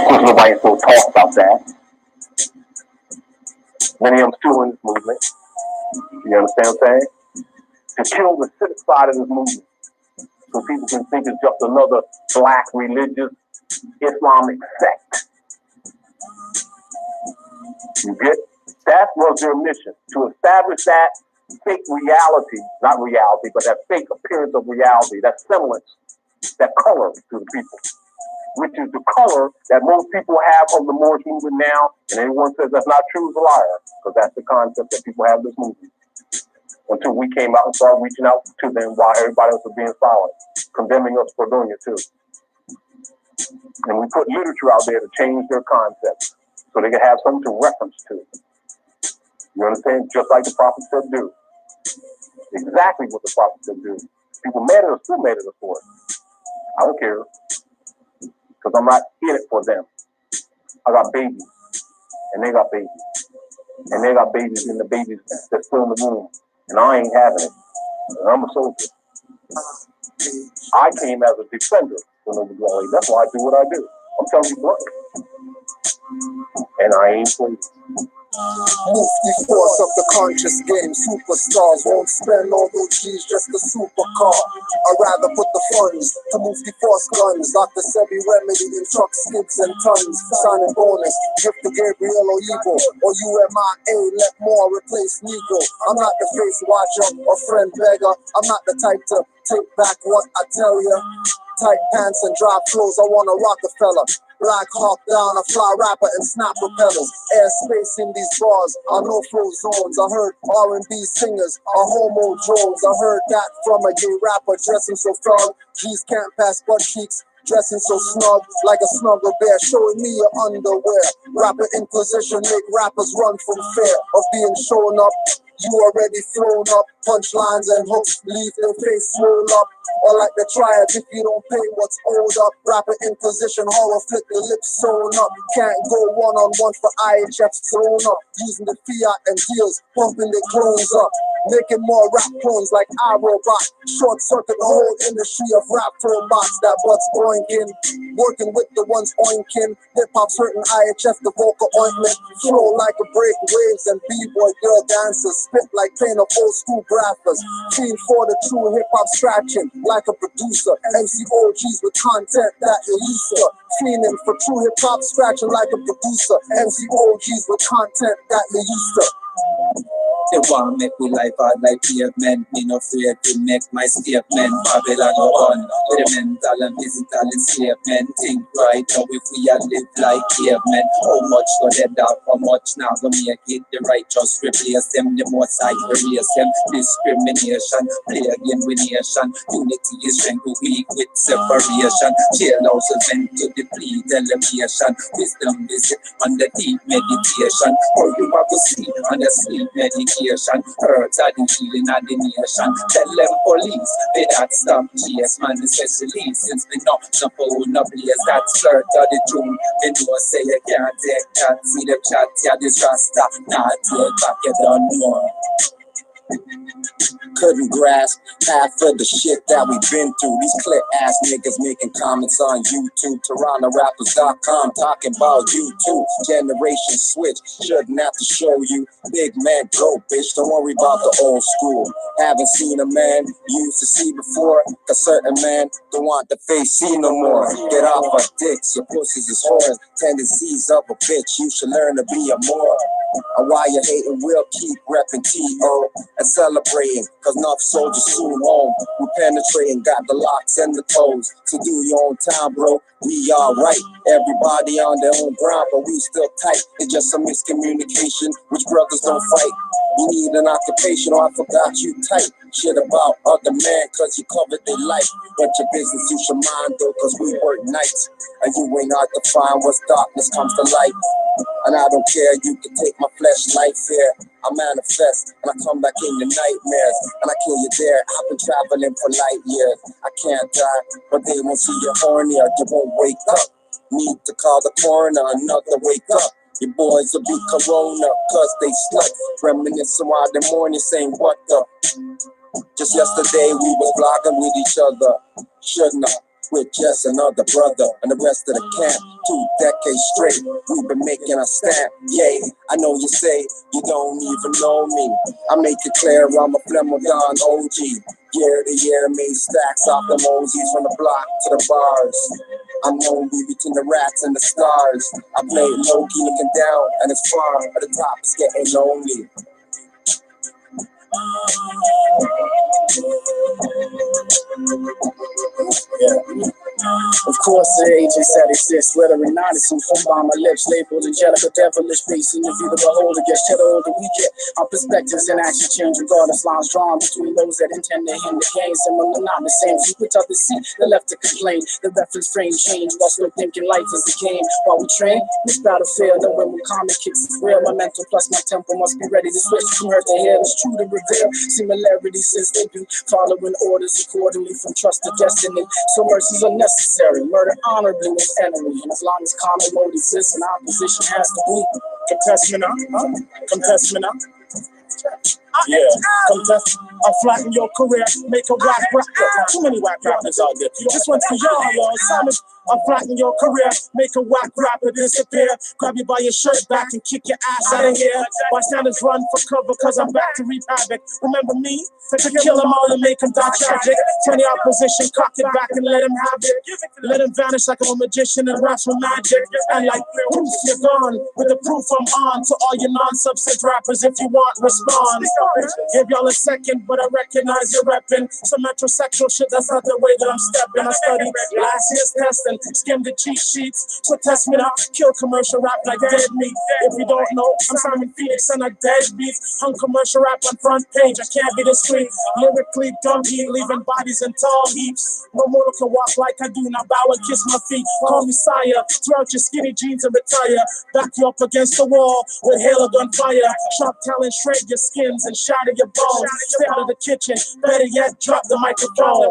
course, nobody supposed to talk about that. Many of them still in this movement. You understand what I'm saying? To kill the civic side of this movement, so people can think it's just another black religious Islamic sect. You get? That was their mission, to establish that fake reality, not reality, but that fake appearance of reality, that semblance, that color to the people, which is the color that most people have of the Moorish movement now, and anyone says that's not true is a liar, because that's the concept that people have of this movement. Until we came out and started reaching out to them while everybody else was being silent, condemning us for doing it too. And we put literature out there to change their concepts so they could have something to reference to. You understand? Just like the prophet said do. Exactly what the prophet said do. People mad at us, still mad at us for it. I don't care. Because I'm not in it for them. I got babies. And they got babies. And they got babies and the babies that's still in the womb. And I ain't having it. And I'm a soldier. I came as a defender when it was going. That's why I do what I do. I'm telling you what. And I ain't pleased. Mufti force of the conscious game. Superstars won't spend all those G's just a supercar. I'd rather put the funds to Mufti force guns. Dr. Sebi remedy in truck skids and tons. Signing bonus, gift to Gabriel or Evo. Or UMIA, let more replace Negro. I'm not the face watcher or friend beggar. I'm not the type to take back what I tell ya. Tight pants and dry flows, I want a Rockefeller. Black Hawk down, a fly rapper and snap propellers. Airspace in these bars are no flow zones. I heard R&B singers are homo drones. I heard that from a gay rapper dressing so thug. G's can't pass butt cheeks, dressing so snug like a snuggle bear, showing me your underwear. Rapper Inquisition make rappers run from fear of being shown up. You already thrown up, punchlines and hooks leave their face swole up. Or like the triad, if you don't pay what's owed up. Rapper Inquisition, horror flick the lips sewn up. Can't go one-on-one for IHF thrown up. Using the fiat and deals, pumping their clones up. Making more rap clones like iRobot. Short circuit the whole industry of rap robots. That butts oinking, working with the ones oinking. Hip-hop's hurting IHF, the vocal ointment. Flow like a break waves and b-boy girl dancers. Spit like pain of old school graphers. Fiend for the true hip-hop scratching like a producer. MC OGs with content that you're used to. Fiending for true hip-hop scratching like a producer. MC OGs with content that you're used to. They want make me life hard like pavement. Me no afraid to make my statement. Babylon no on with the mental and physical enslavement. Think right now if we had live like cavemen. How much go they dark, how much now go make it. The righteous replace them, the more side erase them. Discrimination, play again with nation. Unity is strength, weak with separation. Jailhouses meant to deplete elevation. Wisdom visit on the deep meditation. Or you have to sleep on the sleep medication. Hurts are the healing of the nation. Tell them police, they not stop chase, man, especially since we know no power, no place. That's flirt of the truth. They know say you can't take that. See them chat, yeah, this rasta. Nah, take back, you don't know. Couldn't grasp half of the shit that we've been through. These clip ass niggas making comments on YouTube. TorontoRappers.com talking about you too. Generation switch, shouldn't have to show you. Big man, go bitch, don't worry about the old school. Haven't seen a man you used to see before. A certain man don't want the face see no more. Get off our dicks, your pussies is whores. Tendencies of a bitch, you should learn to be a more. And while you're hating, we'll keep repping T.O. and celebrating, cause enough soldiers soon home. We penetrating, got the locks and the toes. So do your own time, bro. We alright. Everybody on their own ground, but we still tight. It's just some miscommunication, which brothers don't fight. You need an occupation, or I forgot you tight. Shit about other man, cause you covered their life. But your business you should mind though, cause we work nights. And you ain't hard to find what's darkness comes to light. And I don't care, you can take my flesh life here. I manifest, and I come back in your nightmares. And I kill you there, I've been traveling for light years. I can't die, but they won't see you horny or you won't wake up. Need to call the coroner, another wake up. Your boys will be corona, cause they slut. Reminiscing while the morning saying what the. Just yesterday we was vlogging with each other. Shouldn't I? with just another brother and the rest of the camp. 2 decades straight, we've been making a stamp. Yay, I know you say you don't even know me. I make it clear I'm a Flemodon OG. Year to year, made stacks off the Mosies from the block to the bars. I'm known between the rats and the stars. I play low-key looking down, and it's far at the top, it's getting lonely. Yeah. Of course, the agents that exist, whether or not it's informed by my lips, labeled angelic or devilish, basing the view the beholder gets to the older we get. Our perspectives and action change regardless, lines drawn between those that intend to hinder gains. Similar, not the same. So which other seat, the left to complain. The reference frame change while still thinking life is a game. While we train, this battlefield, and when common kicks is real, my mental plus my tempo must be ready to switch from hurt to heal. It's true to reveal similarities since they be following orders accordingly from trust to destiny. So mercy's unnecessary, murder honorably with enemy. And as long as common mode exists, an opposition has to be. Contestment up, contestment up. Yeah, contest. I'll flatten your career, make a whack rapper. Too many whack rappers out there. This one's for y'all, Simon. I'll flatten your career, make a whack rapper disappear. Grab you by your shirt back and kick your ass out of here. Bystanders run for cover cause I'm back to reap havoc. Remember me? To kill them all and make them die tragic. Turn the opposition, cock it back and let him have it. Let him vanish like I'm a magician and raps with magic. And like proof, you're gone. With the proof I'm on. To all your non-substance rappers, if you want, respond. Give y'all a second, but I recognize you're repping some metrosexual shit, that's not the way that I'm stepping. I studied last year's testing, skimmed the cheat sheets. So test me out, kill commercial rap like dead meat. If you don't know, I'm Simon Phoenix and I dead beats. Hung commercial rap on front page, I can't be discreet. Lyrically dumb heat, leaving bodies in tall heaps. No mortal can walk like I do, now bow and kiss my feet. Call me sire, throw out your skinny jeans and retire. Back you up against the wall with hail or gunfire. Sharp talent shred your skins and shatter your bones. Stay out of the kitchen, better yet drop the microphone.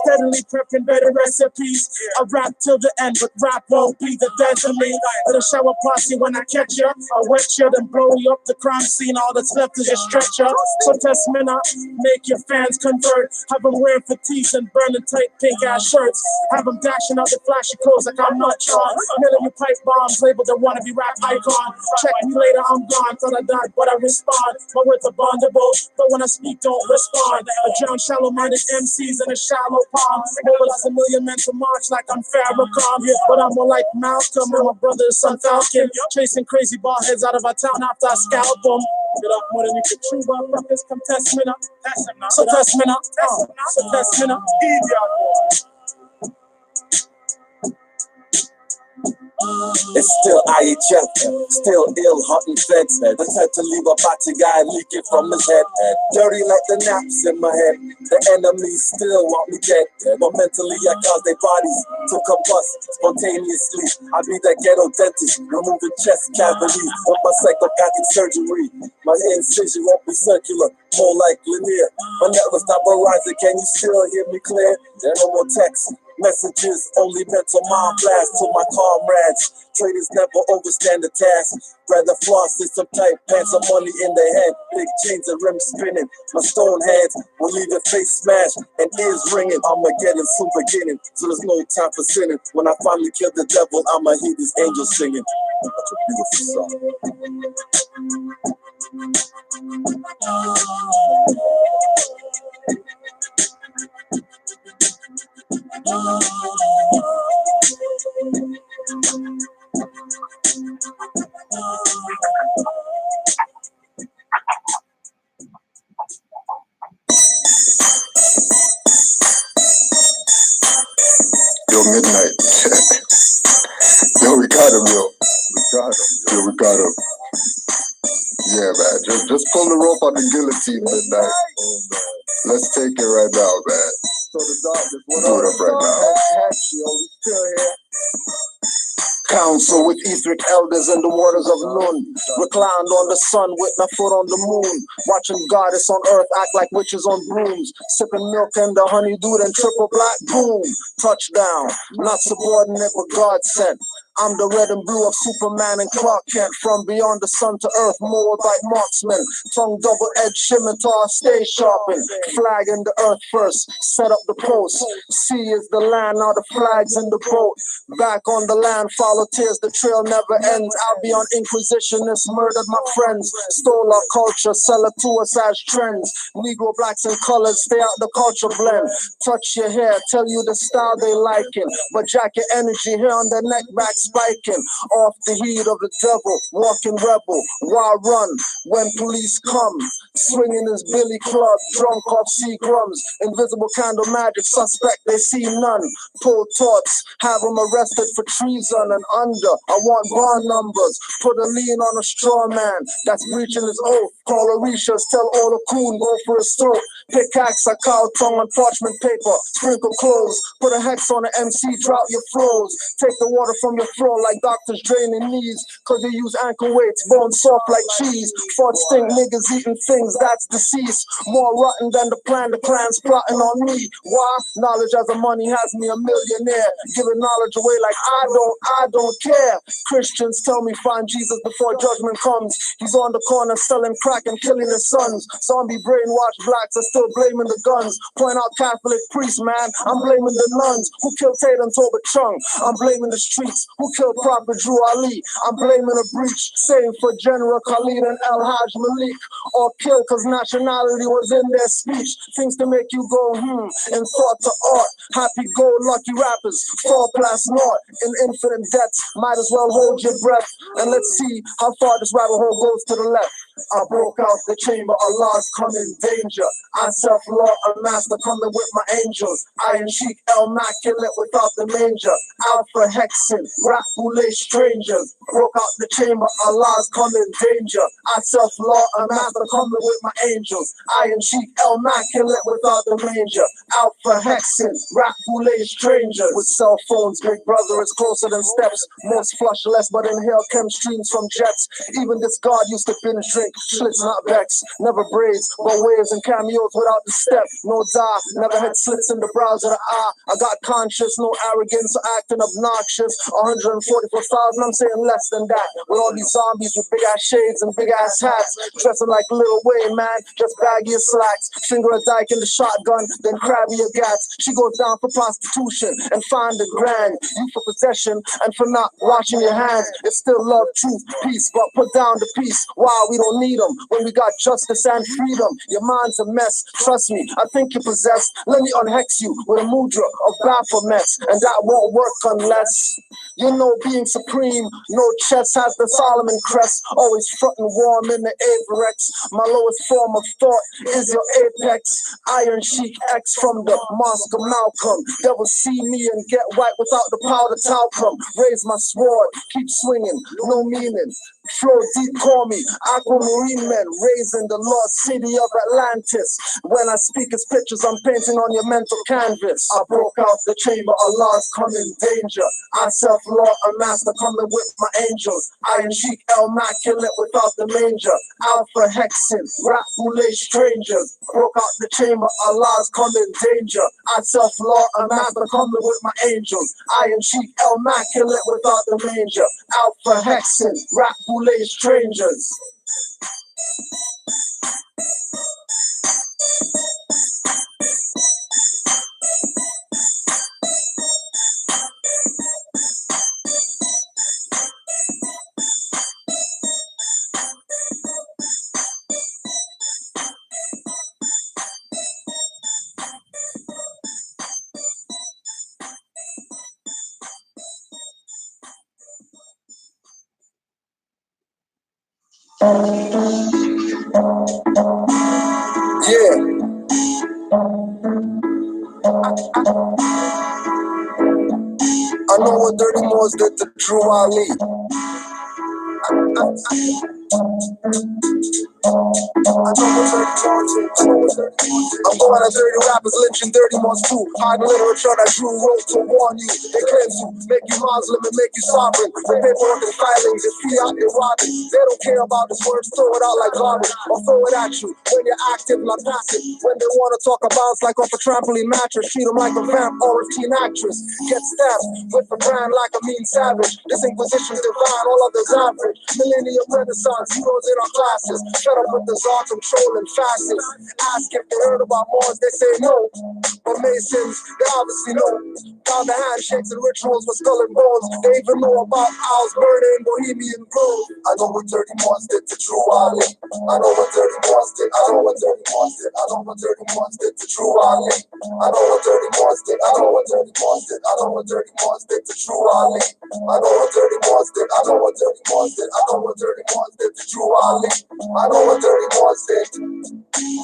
Steadily prepping better recipes. I rap till the end, but rap won't be the death of me. At a shower party when I catch ya, I wet you, then blow you up the crime scene. All that's left is your stretcher. So test me not, make your fans convert. Have them wearing fatigues and burning tight pink ass shirts. Have them dashing out the flashy clothes like I'm not Sean. Nailing you pipe bombs, labeled the wannabe rap icon. Check me later, I'm gone. Thought I died, but I respond. My words are bondable, but when I speak, don't respond. I drown shallow-minded MCs in a shallow pond. Mobilize a million men to march like I'm Farrakhan. But I'm more like Malcolm and my brother's son Falcon. Chasing crazy ball heads out of our town after I scalp them. Get up more than you can chew, but rappers come test me now. So test me now. So test me now. It's still IHF, still ill, hunting feds. The type to leave a body guy leaking from his head. Dirty like the naps in my head. The enemy still want me dead, but mentally I cause their bodies to combust spontaneously. I be that ghetto dentist, removing chest cavities with my psychopathic surgery. My incision won't be circular, more like linear. My network stop rising, can you still hear me clear? There no more text. Messages only meant to mind blast to my comrades. Traders never overstand the task. Rather floss in some tight pants, some money in their hand. Big chains and rims spinning. My stone hands will leave your face smashed and ears ringing. Armageddon soon beginning, so there's no time for sinning. When I finally kill the devil, I'ma hear these angels singing. That's a beautiful song. Yo, Midnight. Yo, we got him, yo. We got him. Yeah, man. Just pull the rope on the guillotine, Midnight. Let's take it right now, man. So the darkness, what Do it up right now. We still here. Council with etheric elders in the waters of Nun. Reclined on the sun with my foot on the moon. Watching goddess on earth act like witches on brooms. Sipping milk and the honeydew and triple black boom. Touchdown, not subordinate but God sent. I'm the red and blue of Superman and Clark Kent. From beyond the sun to earth, more like marksmen. Tongue double-edged scimitar, stay sharpened. Flag in the earth first, set up the post. Sea is the land, now the flag's in the boat. Back on the land, follow tears, the trail never ends. Albion Inquisitionists murdered my friends. Stole our culture, sell it to us as trends. Negro, blacks, and colors, stay out the culture blend. Touch your hair, tell you the style they liking. But jack your energy here on the neck back spiking. Off the heat of the devil, walking rebel. Why run when police come? Swinging his billy club, drunk off Seagrams. Invisible candle magic, suspect they see none. Pull torts, have them arrested for treason and under. I want bar numbers, put a lien on a straw man that's breaching his oath. Call Orishas, tell all the coon, go for his throat. Pickaxe, a cow tongue on parchment paper. Sprinkle clothes, put a hex on the MC, drop your flows. Take the water from your throat like doctors draining knees. Cause they use ankle weights, bone soft like cheese. Fought stink niggas eating things that's deceased. More rotten than the plan, the clan's plotting on me. Why? Knowledge as a money has me a millionaire. Giving knowledge away like I don't care. Christians tell me find Jesus before judgment comes. He's on the corner selling crack and killing his sons. Zombie brainwashed blacks are still blaming the guns. Point out Catholic priests, man, I'm blaming the nuns who killed Tate and Toba Chung. I'm blaming the streets who killed Prophet Drew Ali. I'm blaming a breach, save for General Khalid and El Haj Malik. Or kill cause nationality was in their speech. Things to make you go and thought to art. Happy-go-lucky rappers fall past naught in infinite debts. Might as well hold your breath and let's see how far this rabbit hole goes to the left. I broke out the chamber, Allah's come in danger. I self-law, a master coming with my angels. Iron Sheik, immaculate without the manger. Alpha Hexen, rap boule strangers. Broke out the chamber, Allah's come in danger. I self-law, a master coming with my angels. Iron Sheik, immaculate without the manger. Alpha Hexen, rap boule strangers. With cell phones, big brother is closer than steps. Most flush less, but inhale chem streams from jets. Even this god used to binge drink. Schlitz, not Becks, never braids, but waves and cameos without the step. No die, never had slits in the brows of the eye. I got conscious, no arrogance or acting obnoxious. 144,000, I'm saying less than that. With all these zombies with big ass shades and big ass hats, dressing like Lil Wayne, man, just baggy as slacks. Finger a dyke in the shotgun, then crabby a gats. She goes down for prostitution and find the grand. You for possession and for not washing your hands. It's still love, truth, peace, but put down the peace. Wow, we don't need them when we got justice and freedom. Your mind's a mess, trust me, I think you're possessed. Let me unhex you with a mudra of Baphomet, and that won't work unless you know being supreme. No chest has the Solomon crest, always front and warm in the Averex. My lowest form of thought is your apex. Iron Sheik X from the Mosque of Malcolm. Devil see me and get white without the powder talcum. Raise my sword, keep swinging, no meaning. Flow deep, call me Aquamarine men, raising the lost city of Atlantis. When I speak as pictures, I'm painting on your mental canvas. I broke out the chamber, Allah's come in danger. I self-law, a master coming with my angels. Iron Sheik, immaculate without the manger. Alpha Hexen, rap boule strangers. Broke out the chamber, Allah's come in danger. I self-law, a master coming with my angels. Iron Sheik, immaculate without the manger. Alpha Hexen, rap boule strangers. Yeah. I know what Dirty Moors did to Drew Ali. I'm going at 30 rappers lynching dirty ones too. Hiding literature that Drew wrote to warn you. They claim to make you Muslim and make you sovereign. The paperwork and filings, it's fiat, they're robbing. They don't care about this words, throw it out like garbage or throw it at you when you're active, not passive. When they want to talk about like off a trampoline mattress, treat them like a vamp or a teen actress. Get stabbed with the brand like a mean savage. This inquisition's divine, all others average. Millennium Renaissance, heroes in our classes. Shut up with the czar controlling fascists. Ask if they heard about Moors, they say no. But Masons, they obviously know. Found the handshakes and rituals with skull and bones. They even know about owls burning Bohemian Grove. I know what dirty Moors did to True Ali. I know what dirty Moors did. I know what dirty Moors did. I know what dirty Moors did to True Ali. I know what dirty Moors did. I know what dirty Moors did. I know what dirty Moors did to True Ali. I know what dirty Moors did. I know what dirty Moors did. I know what dirty Moors did to True Ali. I know what dirty Moors did.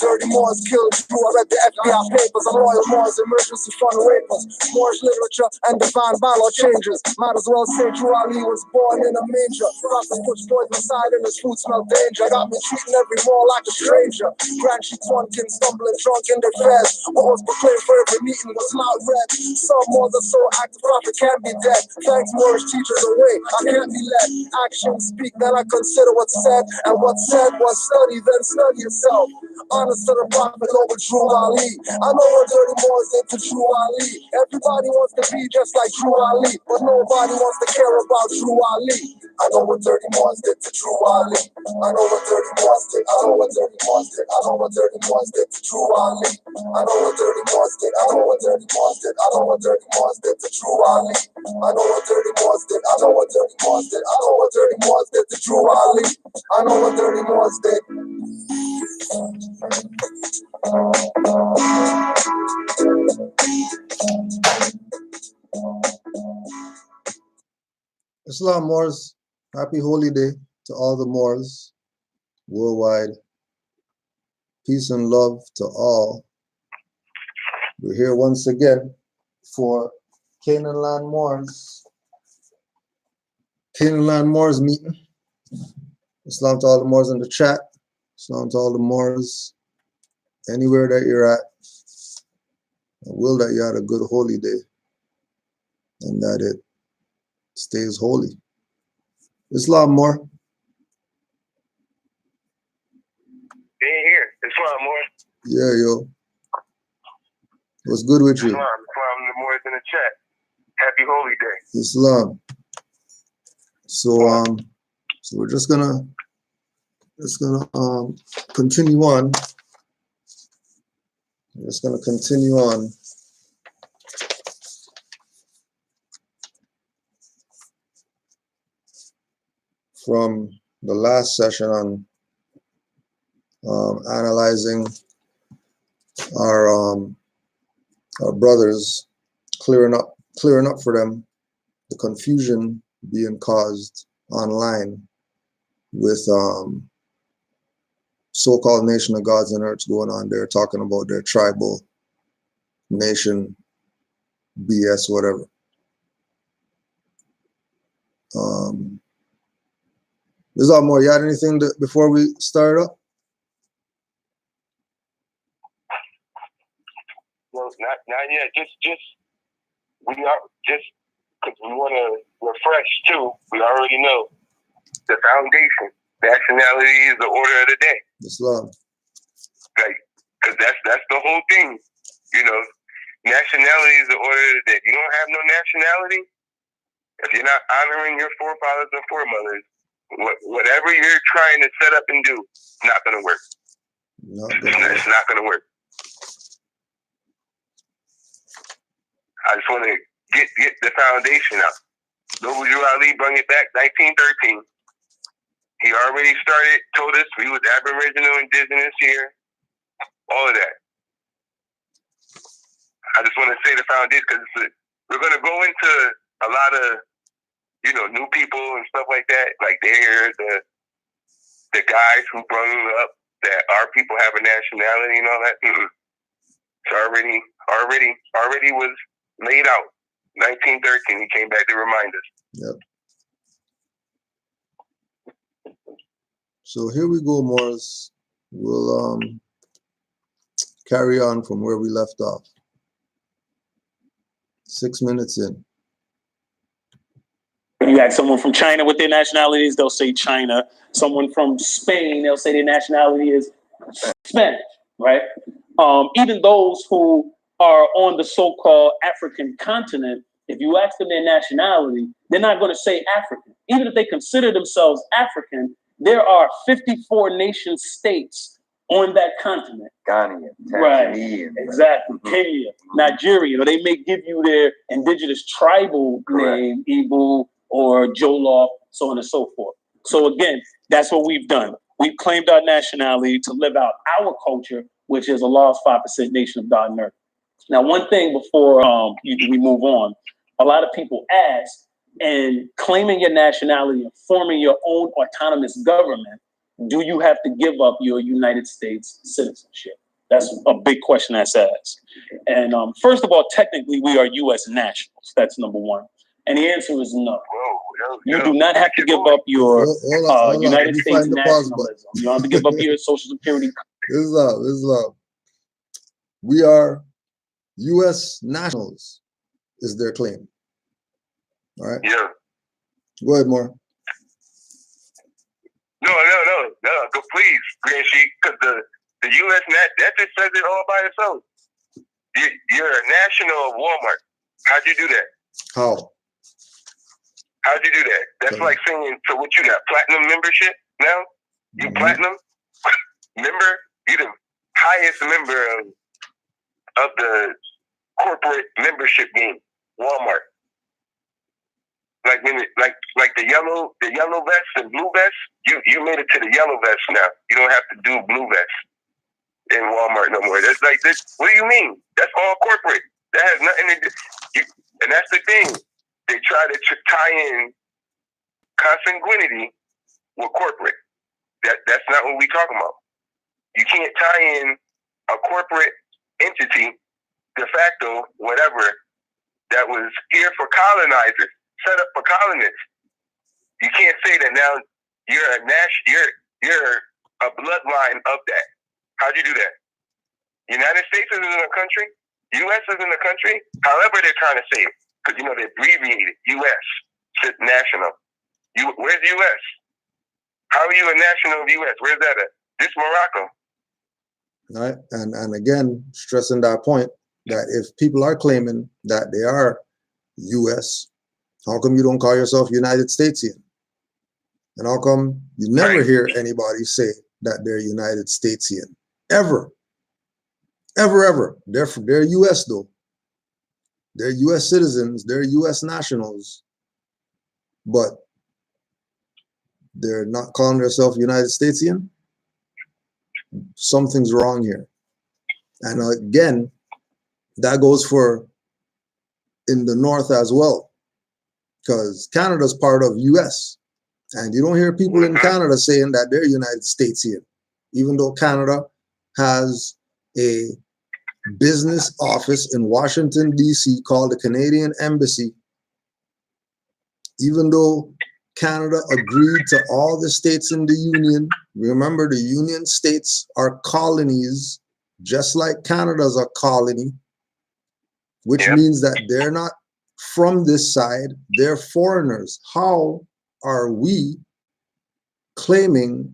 Dirty Moors killed Drew. I read the FBI papers. I'm loyal Moors, emergency fund rapers. Moorish literature and divine bylaw changes. Might as well say Drew Ali was born in a manger. Prophets push boys beside and his food smelled danger. Got me treating every Moor like a stranger. Grand Sheets one kin stumbling drunk in their feds. What was proclaimed for every meeting was not read. Some Moors are so active, prophet can't be dead. Thanks Moorish teachers away, I can't be led. Actions speak, then I consider what's said. And what's said was study, then study yourself. Honest to the prophet over Drew Ali. I know what dirty Moors did to Drew Ali. Everybody wants to be just like Drew Ali, but nobody wants to care about Drew Ali. I know what dirty Moors did to Drew Ali. I know what dirty Moors did. I know what dirty Moors did. I know what dirty Moors did to Drew Ali. I know what dirty Moors did. I know what dirty Moors did. I know what dirty Moors did to Drew Ali. I know what dirty Moors did. I know what dirty Moors did. I know what dirty Moors did to Drew Ali. I know what dirty Moors did. Islam Moors, happy holy day to all the Moors worldwide. Peace and love to all. We're here once again for Canaanland Moors. Canaanland Moors meeting. Islam to all the Moors in the chat. Islam to all the Moors anywhere that you're at. I will that you had a good holy day and that it stays holy. Islam Moor. Here, Islam Moors. Yeah, yo. What's good with you? Islam the Moors in the chat. Happy holy day. Islam. So we're just gonna continue on. We're just gonna continue on. From the last session on analyzing our brothers, clearing up for them the confusion being caused online with so-called nation of gods and earths going on there talking about their tribal nation BS, whatever. There's a lot more. You had anything before we start up? Well, not yet. Just we are just because we want to refresh too. We already know the foundation. Nationality is the order of the day. Islam. Right? Because that's the whole thing. You know, nationality is the order of the day. You don't have no nationality if you're not honoring your forefathers and foremothers. Whatever you're trying to set up and do, it's not going to work. It's not going to work. I just want to get the foundation up. Noble Drew Ali brought it back 1913. He already told us we was Aboriginal, indigenous here, all of that. I just want to say the foundation because we're going to go into a lot of, new people and stuff like that. Like they're the guys who brought up that our people have a nationality and all that. It's already was laid out. 1913, he came back to remind us. Yep. So here we go, Moors. we'll carry on from where we left off. 6 minutes in. You ask someone from China what their nationality is, they'll say China. Someone from Spain, they'll say their nationality is Spanish, right? Even those who are on the so-called African continent, if you ask them their nationality, they're not going to say African. Even if they consider themselves African, there are 54 nation states on that continent. Ghanaian, Right, Tanzanian, exactly. Kenya, Nigeria, or they may give you their indigenous tribal name, Igbo or Jollof, so on and so forth. So again, that's what we've done. We've claimed our nationality to live out our culture, which is a lost 5% nation of God and earth. Now, one thing before we move on, a lot of people ask, and claiming your nationality and forming your own autonomous government, do you have to give up your United States citizenship? That's a big question that's asked. And first of all, technically, we are U.S. nationals. That's number one. And the answer is no. You do not have to give up your United States nationalism. You don't have to give up your Social Security. Islam. We are U.S. nationals, is their claim. All right? Yeah. Go ahead, More. No. Go please, Green Sheet, because the U.S. that just says it all by itself. You're a national of Walmart. How'd you do that? How? How'd you do that? That's like saying, so what you got? Platinum membership now? You platinum member? You the highest member of the corporate membership game, Walmart. Like the yellow vest and blue vest, you made it to the yellow vest now. You don't have to do blue vest in Walmart no more. That's like this. What do you mean? That's all corporate. That has nothing to do. And that's the thing. They try to tie in consanguinity with corporate. That's not what we talking about. You can't tie in a corporate entity, de facto, whatever, that was here for colonizers, set up for colonists. You can't say that now you're a bloodline of that. How'd you do that? United States isn't a country. U.S. isn't a country. However they're trying to say it, because they abbreviated U.S. to national. Where's U.S.? How are you a national of U.S.? Where's that at? This Morocco. All right, and again, stressing that point that if people are claiming that they are U.S., how come you don't call yourself United Statesian? And how come you never hear anybody say that they're United Statesian? Ever. They're U.S. though. They're U.S. citizens. They're U.S. nationals. But they're not calling themselves United Statesian? Something's wrong here. And again, that goes for in the North as well. Because Canada's part of U.S. And you don't hear people in Canada saying that they're United Statesian, even though Canada has a business office in Washington, D.C. called the Canadian Embassy. Even though Canada agreed to all the states in the Union, remember the Union states are colonies, just like Canada's a colony, which means that they're not from this side, they're foreigners. How are we claiming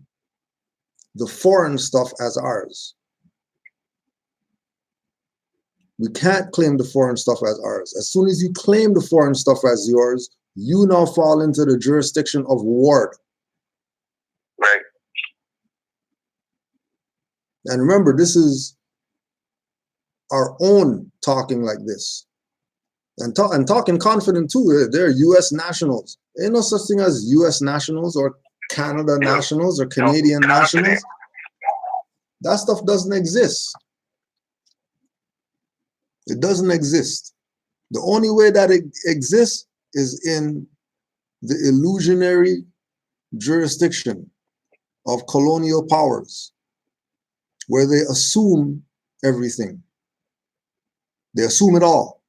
the foreign stuff as ours? We can't claim the foreign stuff as ours. As soon as you claim the foreign stuff as yours, you now fall into the jurisdiction of ward. Right. And remember, this is our own talking like this. And talking confident too. They're U.S. nationals. Ain't no such thing as U.S. nationals or Canada nationals or Canadian nationals. That stuff doesn't exist. It doesn't exist. The only way that it exists is in the illusionary jurisdiction of colonial powers, where they assume everything. They assume it all.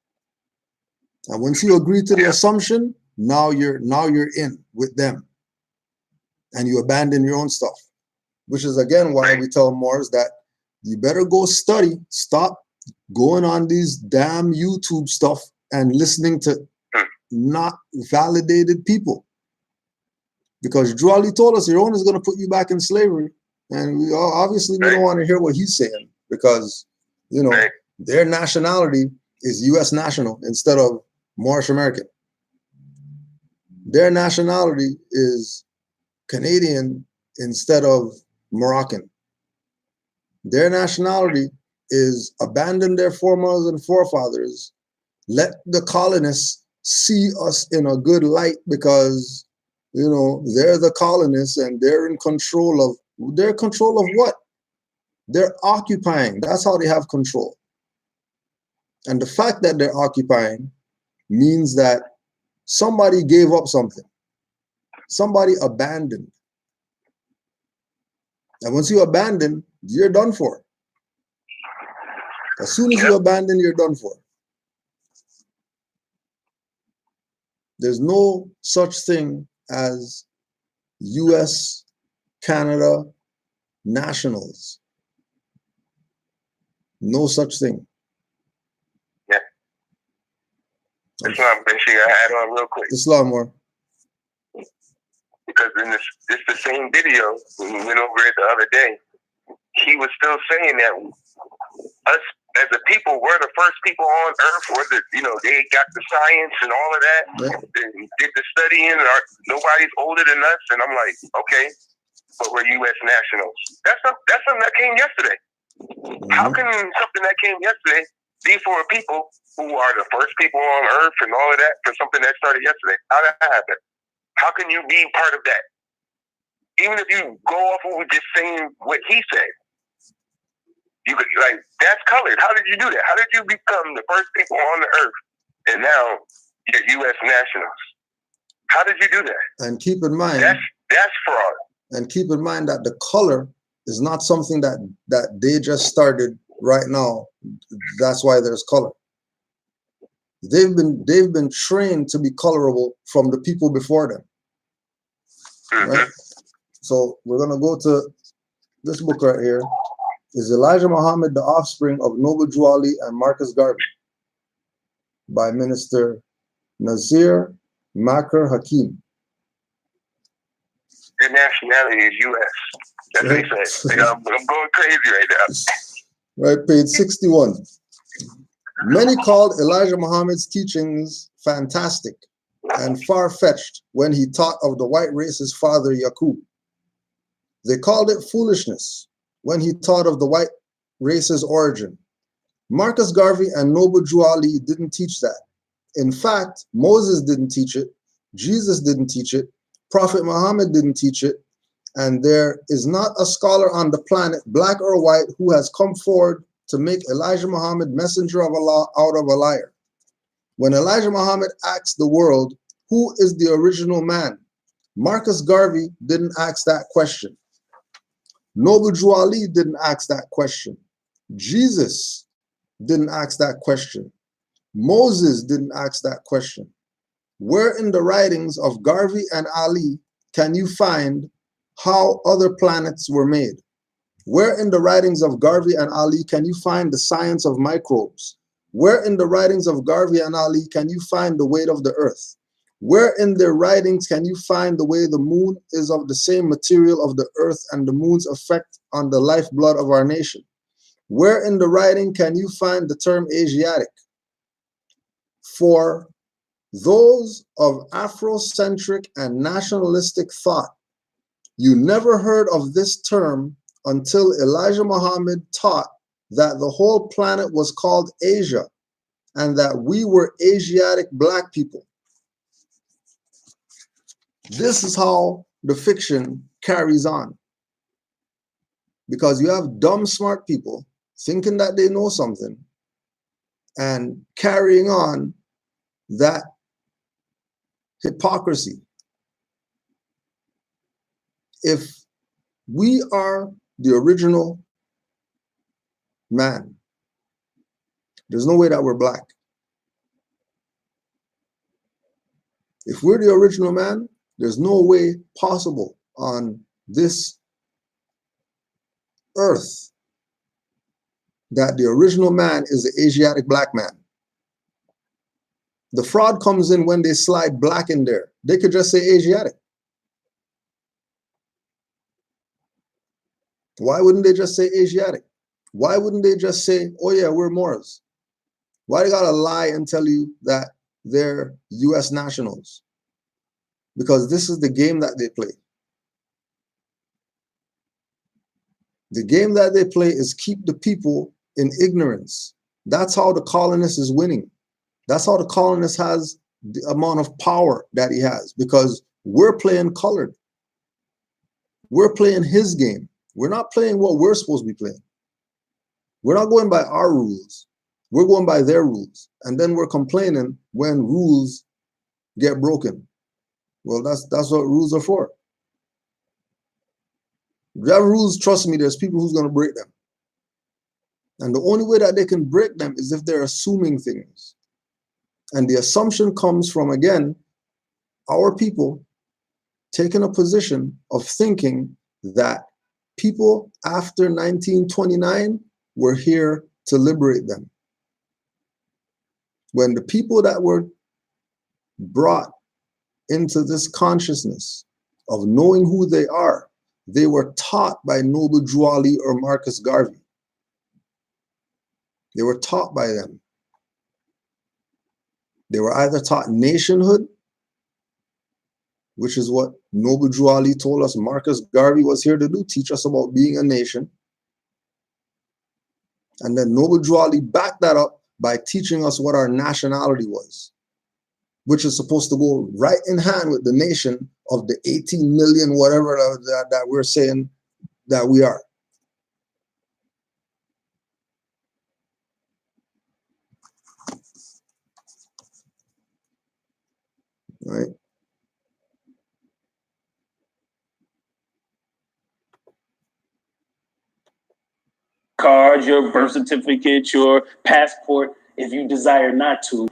And once you agree to the assumption, now you're in with them, and you abandon your own stuff. which is again why we tell Moors that you better go study, stop going on these damn YouTube stuff and listening to not validated people. Because Drew Ali told us your own is going to put you back in slavery. And we obviously we don't want to hear what he's saying because, you know, their nationality is U.S. national instead of Moorish American. Their nationality is Canadian instead of Moroccan. Their nationality is abandon their foremothers and forefathers. Let the colonists see us in a good light because, you know, they're the colonists and they're in control of what? They're occupying. That's how they have control. And the fact that they're occupying means that somebody gave up something. Somebody abandoned. And once you abandon, you're done for. As soon as you abandon, you're done for. There's no such thing as US, Canada nationals. No such thing. Yeah. Islam, make sure I add on real quick. Islam more. Because in this, it's the same video when we went over it the other day. He was still saying that us as a people, we're the first people on Earth. We're the, you know, they got the science and all of that. Yeah. They did the studying. Nobody's older than us. And I'm like, okay, but we're U.S. nationals. That's something that came yesterday. Mm-hmm. How can something that came yesterday be for people who are the first people on Earth and all of that for something that started yesterday? How did that happen? How can you be part of that? Even if you go off of just saying what he said, you could, like, that's colored. How did you do that? How did you become the first people on the earth and now you're U.S. nationals? How did you do that? And keep in mind, that's fraud. And keep in mind that the color is not something that they just started right now. That's why there's color. They've been trained to be colorable from the people before them. Mm-hmm. Right? So we're gonna go to this book right here. Is Elijah Muhammad the offspring of Noble Drew Ali and Marcus Garvey? By Minister Nazir Makar Hakim. Their nationality is U.S. That's what they say. I'm going crazy right now. Right, page 61. Many called Elijah Muhammad's teachings fantastic and far-fetched when he taught of the white race's father Yaqub. They called it foolishness when he taught of the white race's origin. Marcus Garvey and Noble Drew Ali didn't teach that. In fact, Moses didn't teach it, Jesus didn't teach it, Prophet Muhammad didn't teach it, and there is not a scholar on the planet, black or white, who has come forward to make Elijah Muhammad messenger of Allah out of a liar. When Elijah Muhammad asked the world, who is the original man? Marcus Garvey didn't ask that question. Noble Drew Ali didn't ask that question. Jesus didn't ask that question. Moses didn't ask that question. Where in the writings of Garvey and Ali can you find how other planets were made? Where in the writings of Garvey and Ali can you find the science of microbes? Where in the writings of Garvey and Ali can you find the weight of the earth? Where in their writings can you find the way the moon is of the same material of the earth and the moon's effect on the lifeblood of our nation? Where in the writing can you find the term Asiatic? For those of Afrocentric and nationalistic thought, you never heard of this term until Elijah Muhammad taught that the whole planet was called Asia and that we were Asiatic black people. This is how the fiction carries on. Because you have dumb, smart people thinking that they know something and carrying on that hypocrisy. If we are the original man, there's no way that we're black. If we're the original man, there's no way possible on this earth that the original man is the Asiatic black man. The fraud comes in when they slide black in there. They could just say Asiatic. Why wouldn't they just say Asiatic? Why wouldn't they just say, oh yeah, we're Moors? Why they gotta lie and tell you that they're US nationals? Because this is the game that they play. The game that they play is keep the people in ignorance. That's how the colonist is winning. That's how the colonist has the amount of power that he has, because we're playing colored. We're playing his game. We're not playing what we're supposed to be playing. We're not going by our rules. We're going by their rules. And then we're complaining when rules get broken. Well, that's what rules are for. If you have rules, trust me, there's people who's going to break them. And the only way that they can break them is if they're assuming things. And the assumption comes from, again, our people taking a position of thinking that people after 1929 were here to liberate them. When the people that were brought into this consciousness of knowing who they were taught by Noble Drew Ali or Marcus Garvey. They were taught by them. They were either taught nationhood, which is what Noble Drew Ali told us Marcus Garvey was here to do, teach us about being a nation. And then Noble Drew Ali backed that up by teaching us what our nationality was, which is supposed to go right in hand with the nation of the 18 million, whatever that we're saying that we are. Right? Card, your birth certificate, your passport, if you desire not to.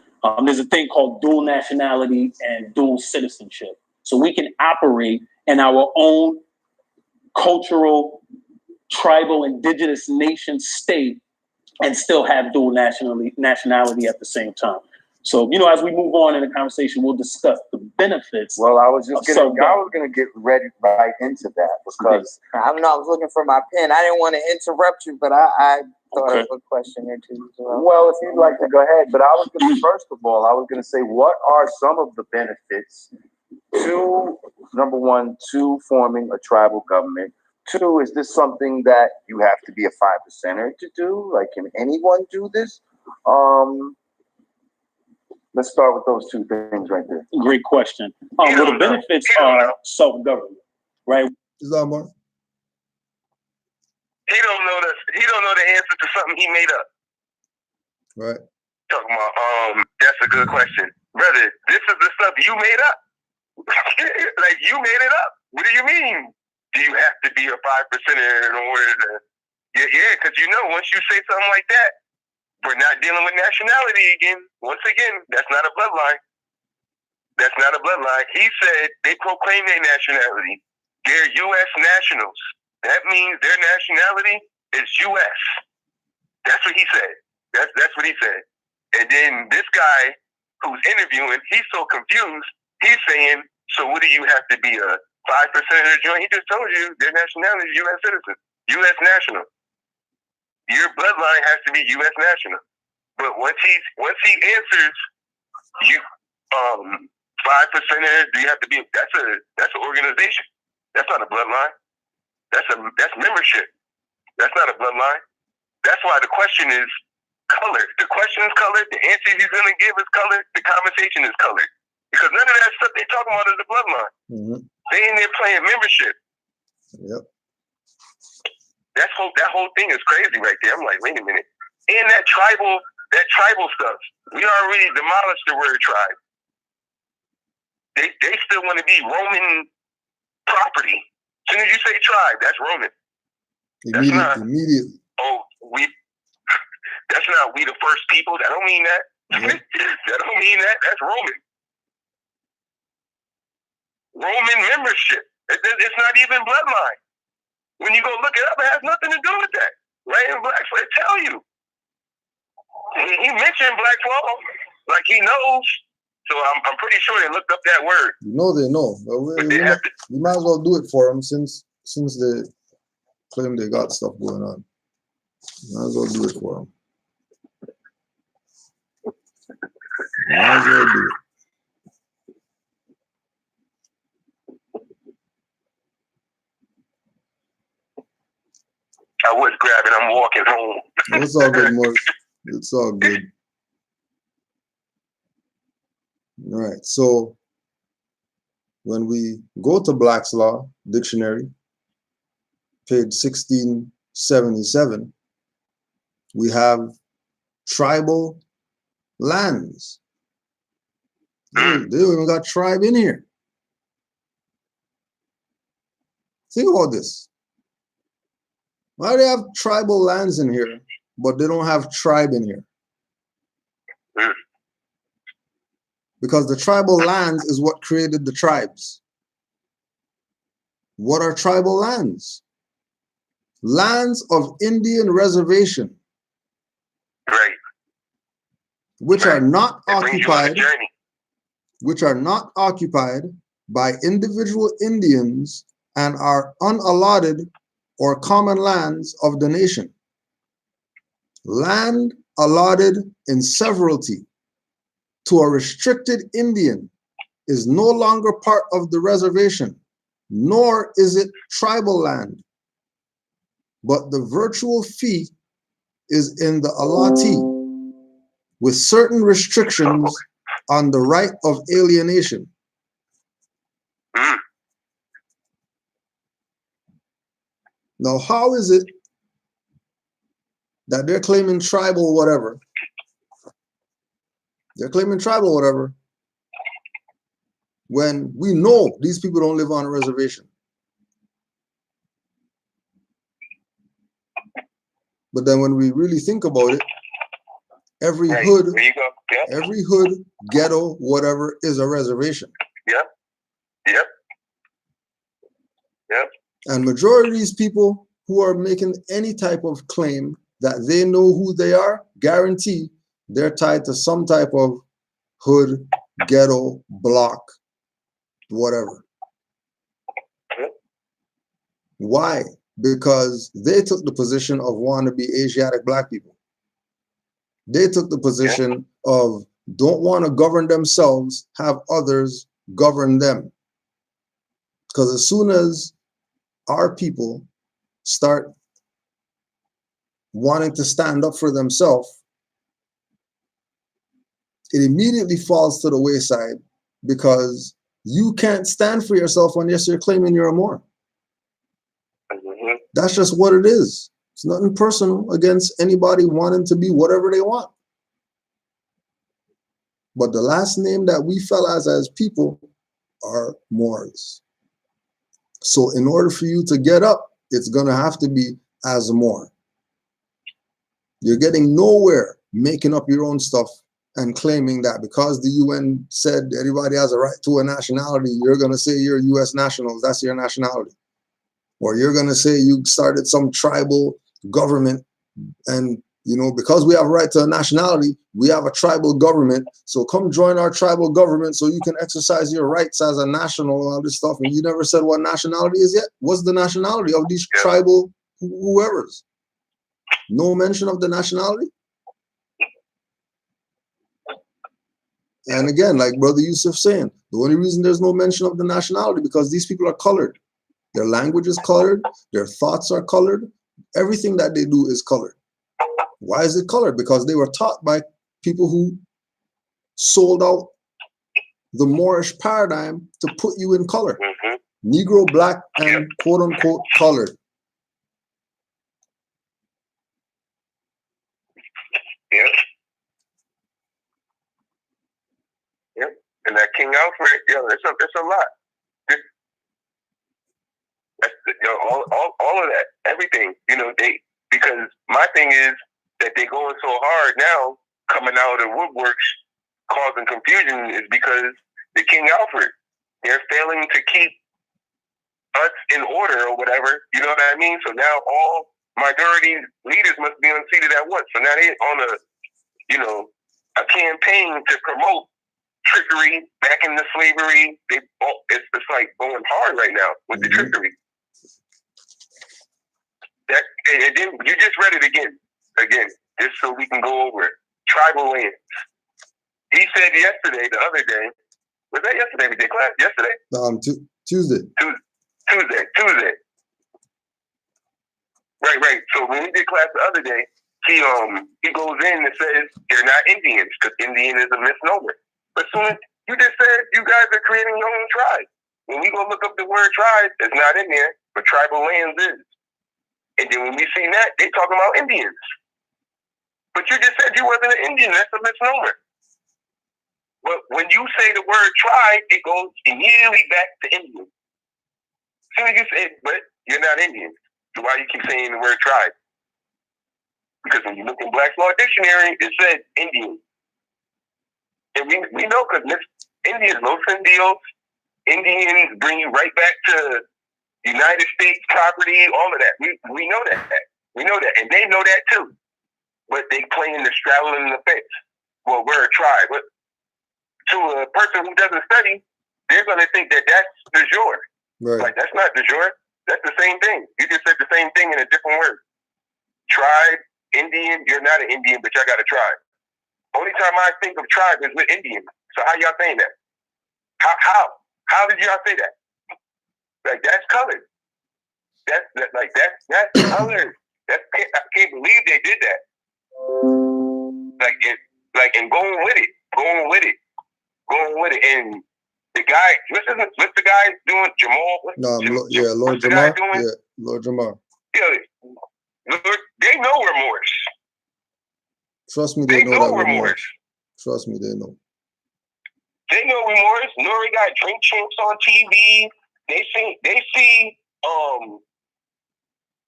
There's a thing called dual nationality and dual citizenship. So we can operate in our own cultural, tribal, indigenous nation state and still have dual nationality at the same time. So, as we move on in the conversation, we'll discuss the benefits. Well, I was gonna get ready right into that because I was looking for my pen. I didn't want to interrupt you, but I thought of a question or two as well. Well, if you'd like to go ahead, but I was gonna first of all, I was gonna say what are some of the benefits to, number one, to forming a tribal government. Two, is this something that you have to be a 5%er to do? Like, can anyone do this? Let's start with those two things right there. Great question. Well, the benefits are self-government, right? He don't know the answer to something he made up. Right. Talking about, that's a good question. Brother, this is the stuff you made up. Like, you made it up. What do you mean? Do you have to be a 5%er in order to? Yeah, because once you say something like that, we're not dealing with nationality again. Once again, that's not a bloodline. That's not a bloodline. He said they proclaim their nationality. They're U.S. nationals. That means their nationality is U.S. That's what he said. That's what he said. And then this guy who's interviewing, he's so confused. He's saying, so what do you have to be a 5%er joint? He just told you their nationality is U.S. citizen, U.S. national. Your bloodline has to be U.S. national. But once he answers you 5%ers, do you have to be? That's an organization. That's not a bloodline. That's membership. That's not a bloodline. That's why the question is colored. The question is colored. The answer he's going to give is colored. The conversation is colored. Because none of that stuff they're talking about is the bloodline. Mm-hmm. They in there playing membership. Yep. That whole thing is crazy right there. I'm like, wait a minute. And that tribal stuff, we already demolished the word tribe. They still want to be Roman property. As soon as you say tribe, that's Roman. Immediately. That's not we the first people. That don't mean that. Yep. That don't mean that. That's Roman. Roman membership. It's not even bloodline. when you go look it up, it has nothing to do with that. Laying black flag tell you. He mentioned black flaw like he knows. So I'm pretty sure they looked up that word. You know they know. We might as well do it for them since they claim they got stuff going on. Might as well do it for them. Might as well do it. I was grabbing. I'm walking home. It's all good, Morris. It's all good. All right. So when we go to Black's Law Dictionary, page 1677, we have tribal lands. They don't even got tribe in here. Think about this. Why do they have tribal lands in here, but they don't have tribe in here? Because the tribal lands is what created the tribes. What are tribal lands? Lands of Indian reservation, Right. which are not occupied, by individual Indians and are unallotted or common lands of the nation. Land allotted in severalty to a restricted Indian is no longer part of the reservation, nor is it tribal land, but the virtual fee is in the allottee, with certain restrictions on the right of alienation. Now, how is it that they're claiming tribal whatever? They're claiming tribal whatever when we know these people don't live on a reservation. But then when we really think about it, every hood, every hood, ghetto, whatever is a reservation. Yep. And majority of these people who are making any type of claim that they know who they are, guarantee they're tied to some type of hood, ghetto, block, whatever. Why? Because they took the position of wanting to be Asiatic black people. They took the position of don't want to govern themselves, have others govern them. Because as soon as our people start wanting to stand up for themselves, it immediately falls to the wayside because you can't stand for yourself unless you're claiming you're a Moor. That's just what it is. It's nothing personal against anybody wanting to be whatever they want. But the last name that we fell as people are Moors. So in order for you to get up, it's going to have to be as a Moor. You're getting nowhere making up your own stuff and claiming that because the UN said everybody has a right to a nationality, you're going to say you're US nationals, that's your nationality. Or you're going to say you started some tribal government and, you know, because we have a right to a nationality, we have a tribal government. So come join our tribal government so you can exercise your rights as a national and all this stuff. And you never said what nationality is yet. What's the nationality of these tribal whoever's? No mention of the nationality. And again, like Brother Yusuf saying, the only reason there's no mention of the nationality because these people are colored. Their language is colored. Their thoughts are colored. Everything that they do is colored. Why is it colored? Because they were taught by people who sold out the Moorish paradigm to put you in color. Negro, black, and quote unquote colored. And that King Alfred, it's a lot. All of that, everything, because my thing is that they're going so hard now, coming out of the woodworks, causing confusion is because the King Alfred, they're failing to keep us in order or whatever. You know what I mean? So now all minority leaders must be unseated at once. So now they on a campaign to promote trickery back into slavery. It's like going hard right now with the trickery. And then you just read it again, just so we can go over it. Tribal lands. He said yesterday, the other day, was that yesterday we did class? Yesterday? Tuesday. Tuesday. Right. So when we did class the other day, he goes in and says they're not Indians because Indian is a misnomer. But soon as you just said you guys are creating your own tribe. When we go look up the word tribe, it's not in there, but tribal lands is. And then when we see that, they talking about Indians. But you just said you wasn't an Indian. That's a misnomer. But when you say the word tribe, it goes immediately back to Indian. As soon as you say, but you're not Indian. So why you keep saying the word tribe? Because when you look in Black's Law Dictionary, it said Indian. And we know because Indians, Los Indios, Indians bring you right back to United States property, all of that. We know that. We know that. And they know that too. But they playing the straddling the fence. Well, we're a tribe. But to a person who doesn't study, they're going to think that that's de jure. Right. Like, that's not de jure. That's the same thing. You just said the same thing in a different word. Tribe, Indian, you're not an Indian, but y'all got a tribe. Only time I think of tribe is with Indian. So how y'all saying that? How did y'all say that? Like, that's colored. That's colored. I can't believe they did that. And going with it. And the guy, what's the guy doing? Jamal? Lord Jamar. Yeah, Lord Jamar. Yeah, they know we're Moors. Trust me, they know that we're Moors. Trust me, they know. They know we're Moors. Nori got Drink Champs on TV. They see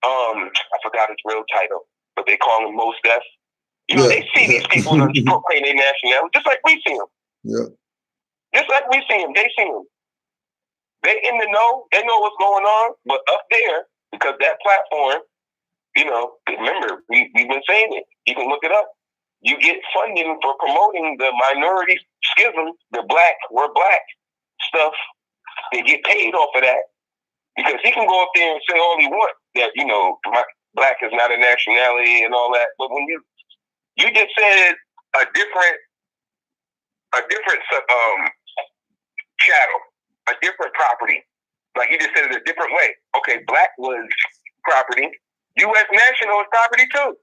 I forgot his real title, but they call him Mos Def. They see these people proclaim their nationality, just like we see them. Yeah. Just like we see them, they see them. They in the know, they know what's going on, but up there, because that platform, remember, we've been saying it. You can look it up. You get funding for promoting the minority schism, we're black stuff. They get paid off of that. Because he can go up there and say all he wants, that, black is not a nationality and all that. But when you just said a different chattel, a different property. Like you just said it a different way. Okay, black was property. U.S. national is property too.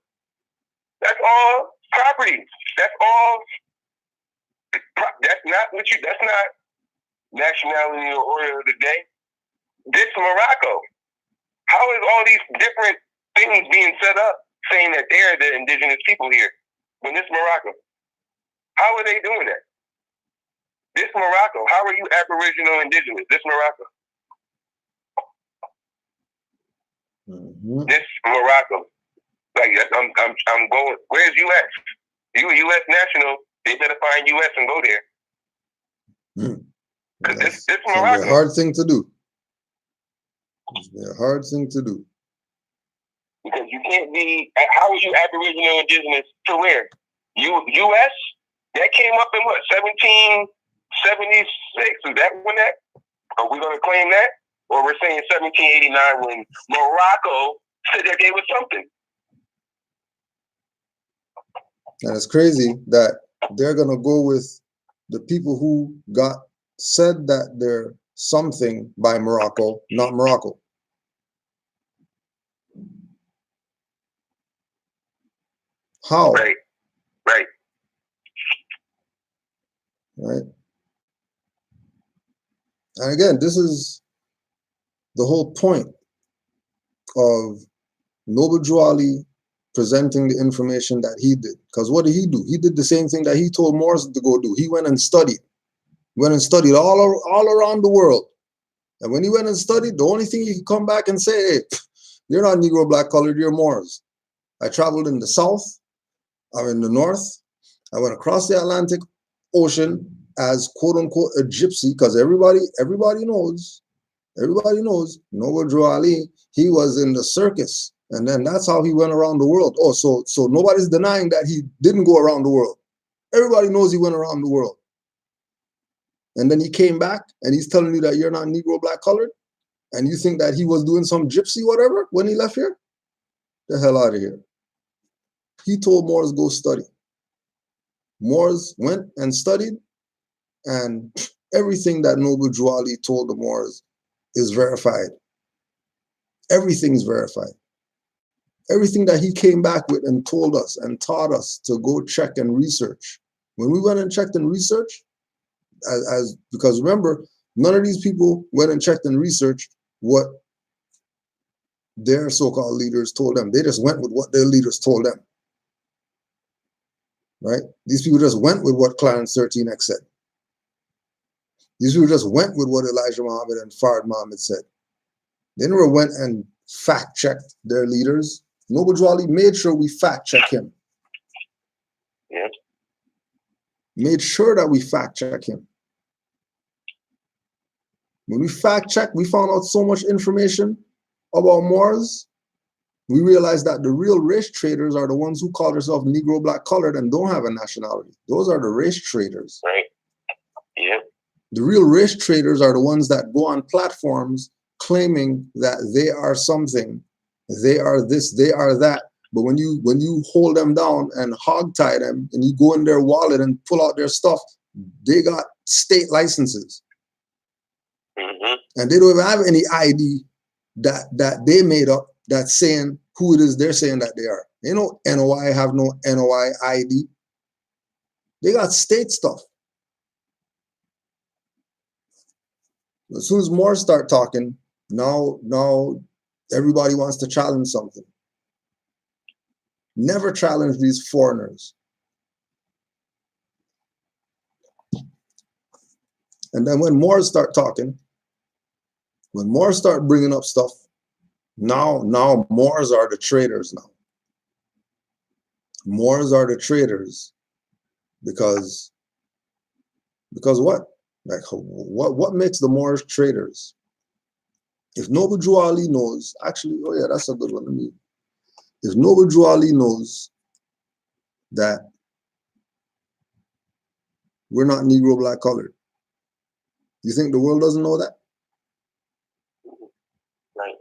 That's all property. That's all. That's not nationality or order of the day. This Morocco. How is all these different things being set up saying that they're the indigenous people here? When this Morocco. How are they doing that? This Morocco. How are you Aboriginal indigenous? This Morocco. Mm-hmm. This Morocco. Like I'm going. Where's U.S.? You a U.S. national? They better find U.S. and go there. Because this Morocco. It's a hard thing to do. It's a hard thing to do. Because you can't be. How are you Aboriginal indigenous to where? U.S. That came up in what 1776? Is that when that? Are we going to claim that, or we're saying 1789 when Morocco said that they was something? And it's crazy that they're going to go with the people who said that they're something by Morocco, not Morocco. How? Right. And again, this is the whole point of Noble Drew Ali presenting the information that he did. Because what did he do? He did the same thing that he told Moors to go do. He went and studied. All around the world. And when he went and studied, the only thing he could come back and say, hey, you're not Negro, black, colored, you're Moors. I traveled in the South. I'm in the North. I went across the Atlantic Ocean as quote unquote a gypsy, because everybody knows Everybody knows Noble Drew Ali, he was in the circus. And then that's how he went around the world. Oh, so nobody's denying that he didn't go around the world. Everybody knows he went around the world. And then he came back and he's telling you that you're not Negro, black, colored. And you think that he was doing some gypsy whatever when he left here? The hell out of here. He told Moors go study. Moors went and studied, and everything that Noble Drew Ali told the Moors is verified. Everything's verified. Everything that he came back with and told us and taught us to go check and research. When we went and checked and researched, because remember, none of these people went and checked and researched what their so-called leaders told them. They just went with what their leaders told them. Right? These people just went with what Clarence 13X said. These people just went with what Elijah Muhammad and Fard Muhammad said. They never went and fact-checked their leaders. Noble Drew Ali made sure we fact-check him. Yeah. Made sure that we fact-check him. When we fact-checked, we found out so much information about Moors. We realized that the real race traders are the ones who call themselves Negro, black, colored, and don't have a nationality. Those are the race traders. Right. Yeah. The real race traders are the ones that go on platforms claiming that they are something, they are this, they are that. But when you hold them down and hogtie them and you go in their wallet and pull out their stuff, they got state licenses. Mm-hmm. And they don't even have any ID that they made up that's saying who it is they're saying that they are. They know NOI have no NOI ID. They got state stuff. As soon as more start talking, now everybody wants to challenge something. Never challenge these foreigners. And then when more start talking, when more start bringing up stuff, now Moors are the traders now. Moors are the traders because what? Like what makes the Moors traders? If Noble Drew Ali knows, actually, oh yeah, that's a good one. If Noble Drew Ali knows that we're not Negro, black, colored, you think the world doesn't know that? Right.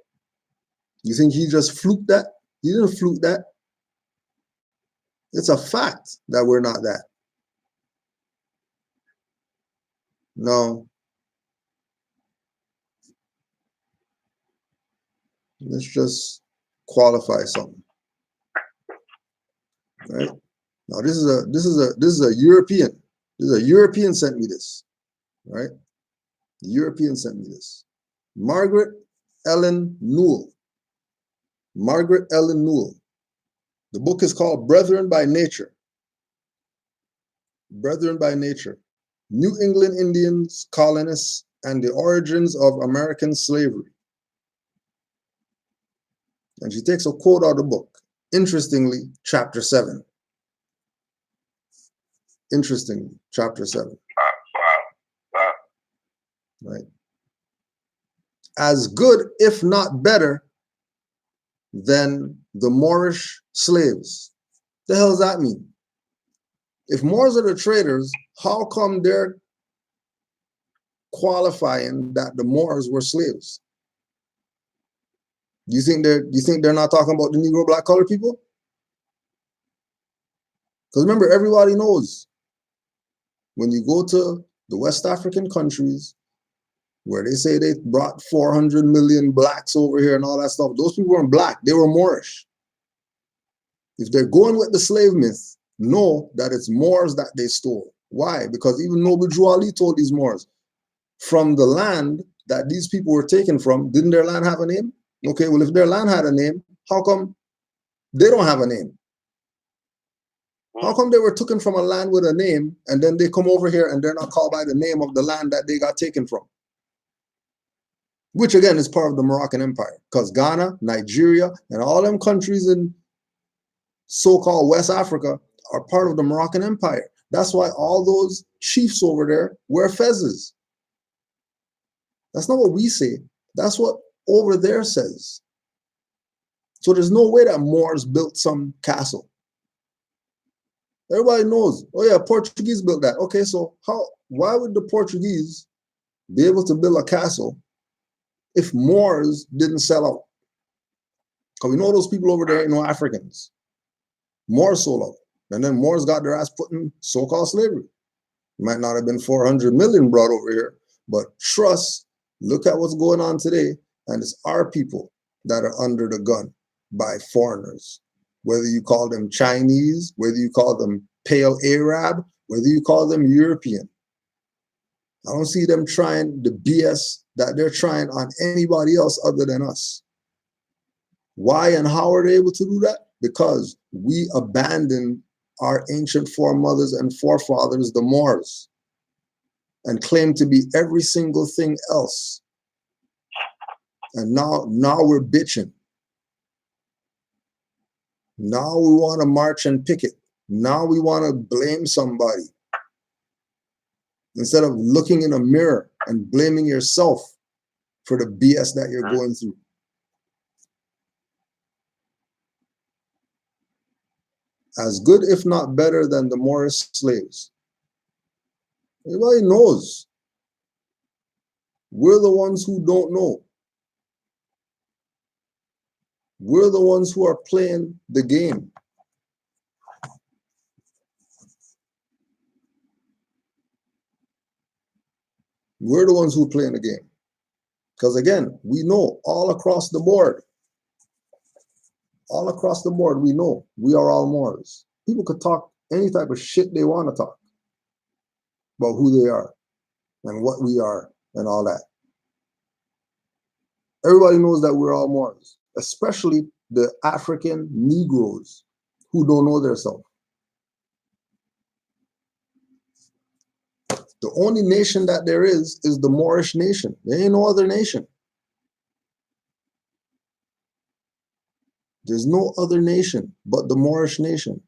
You think he just fluked that? He didn't fluke that. It's a fact that we're not that. No. Let's just qualify something. Right? Now this is a European. This is a European sent me this. Right? The European sent me this. Margaret Ellen Newell. Margaret Ellen Newell. The book is called Brethren by Nature. Brethren by Nature. New England Indians, Colonists, and the Origins of American Slavery. And she takes a quote out of the book. Interestingly, chapter 7. Interestingly, chapter 7. Right. As good, if not better, than the Moorish slaves. The hell does that mean? If Moors are the traders, how come they're qualifying that the Moors were slaves? You think they're not talking about the Negro, black, colored people? Because remember, everybody knows when you go to the West African countries where they say they brought 400 million blacks over here and all that stuff, those people weren't black, they were Moorish. If they're going with the slave myth, know that it's Moors that they stole. Why? Because even Noble Drew Ali told these Moors, from the land that these people were taken from, didn't their land have a name? Okay, well, if their land had a name, how come they don't have a name? How come they were taken from a land with a name and then they come over here and they're not called by the name of the land that they got taken from? Which again is part of the Moroccan Empire, because Ghana, Nigeria, and all them countries in so-called West Africa are part of the Moroccan Empire. That's why all those chiefs over there wear fezzes. That's not what we say. That's what over there says. So there's no way that Moors built some castle. Everybody knows, oh yeah, Portuguese built that. Okay, so why would the Portuguese be able to build a castle if Moors didn't sell out? Because we know those people over there ain't no Africans. Moors sold out. And then Moors got their ass put in so-called slavery. It might not have been 400 million brought over here, but trust, look at what's going on today, and it's our people that are under the gun by foreigners. Whether you call them Chinese, whether you call them pale Arab, whether you call them European. I don't see them trying the BS that they're trying on anybody else other than us. Why and how are they able to do that? Because we abandoned our ancient foremothers and forefathers, the Moors, and claim to be every single thing else. And now we're bitching. Now we want to march and picket. Now we want to blame somebody. Instead of looking in a mirror and blaming yourself for the BS that you're going through. As good, if not better, than the Moorish slaves. Everybody knows. We're the ones who don't know. We're the ones who are playing the game. We're the ones who are playing the game. Because again, we know all across the board, we know we are all Moors. People could talk any type of shit they want to talk about who they are and what we are and all that. Everybody knows that we're all Moors, especially the African Negroes who don't know themselves. The only nation that there is the Moorish nation. There ain't no other nation. There's no other nation but the Moorish nation.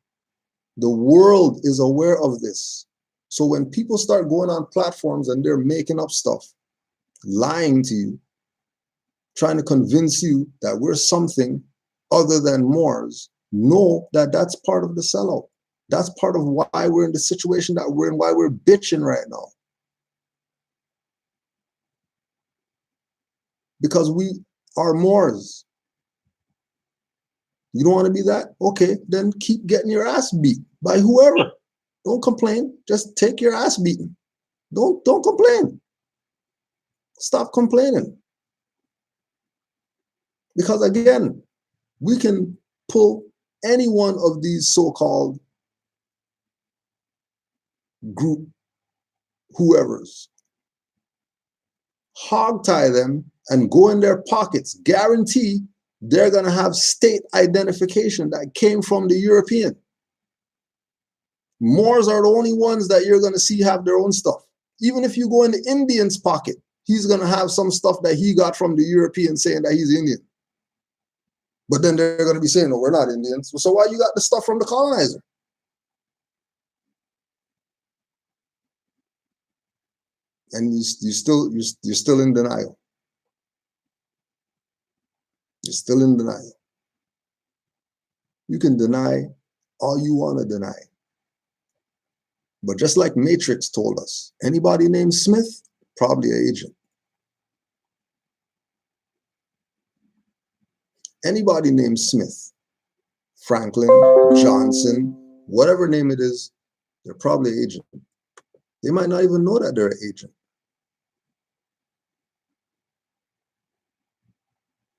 The world is aware of this. So when people start going on platforms and they're making up stuff, lying to you, trying to convince you that we're something other than Moors, know that that's part of the sellout. That's part of why we're in the situation that we're in, why we're bitching right now. Because we are Moors. You don't want to be that? Okay, then keep getting your ass beat by whoever. Don't complain. Just take your ass beating. Don't complain. Stop complaining. Because again, we can pull any one of these so-called group whoever's, hogtie them and go in their pockets. Guarantee they're going to have state identification that came from the European. Moors are the only ones that you're going to see have their own stuff. Even if you go in the Indian's pocket, he's going to have some stuff that he got from the European saying that he's Indian. But then they're going to be saying, no, we're not Indians. So why you got the stuff from the colonizer? And you're still in denial. You're still in denial. You can deny all you want to deny. But just like Matrix told us, anybody named Smith, probably an agent. Anybody named Smith, Franklin, Johnson, whatever name it is, they're probably an agent. They might not even know that they're an agent.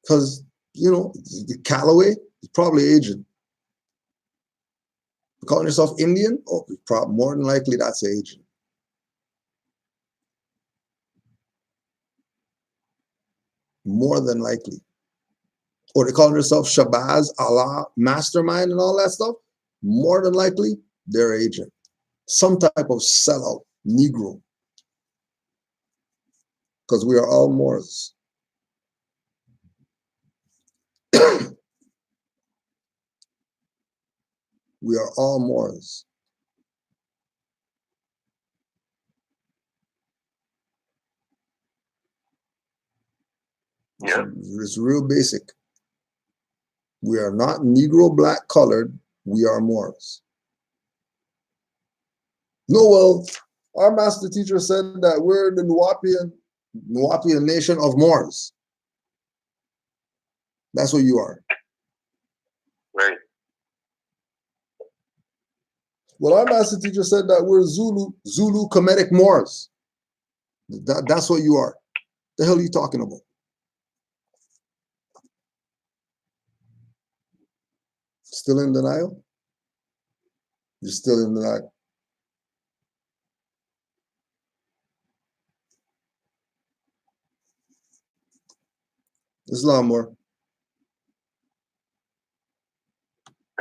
Because, you know, Callaway is probably an agent. Calling yourself Indian? Oh, more than likely that's an agent. More than likely. Or they call themselves Shabazz, Allah, Mastermind and all that stuff. More than likely, they're an agent. Some type of sellout, Negro. Because we are all Moors. We are all Moors. Yeah. It's real basic. We are not Negro, black, colored. We are Moors. No, well, our master teacher said that we're the Nuwapian nation of Moors. That's what you are. Right. Well, our master teacher said that we're Zulu Kemetic Moors. That's what you are. The hell are you talking about? Still in denial? You're still in denial. Islam more.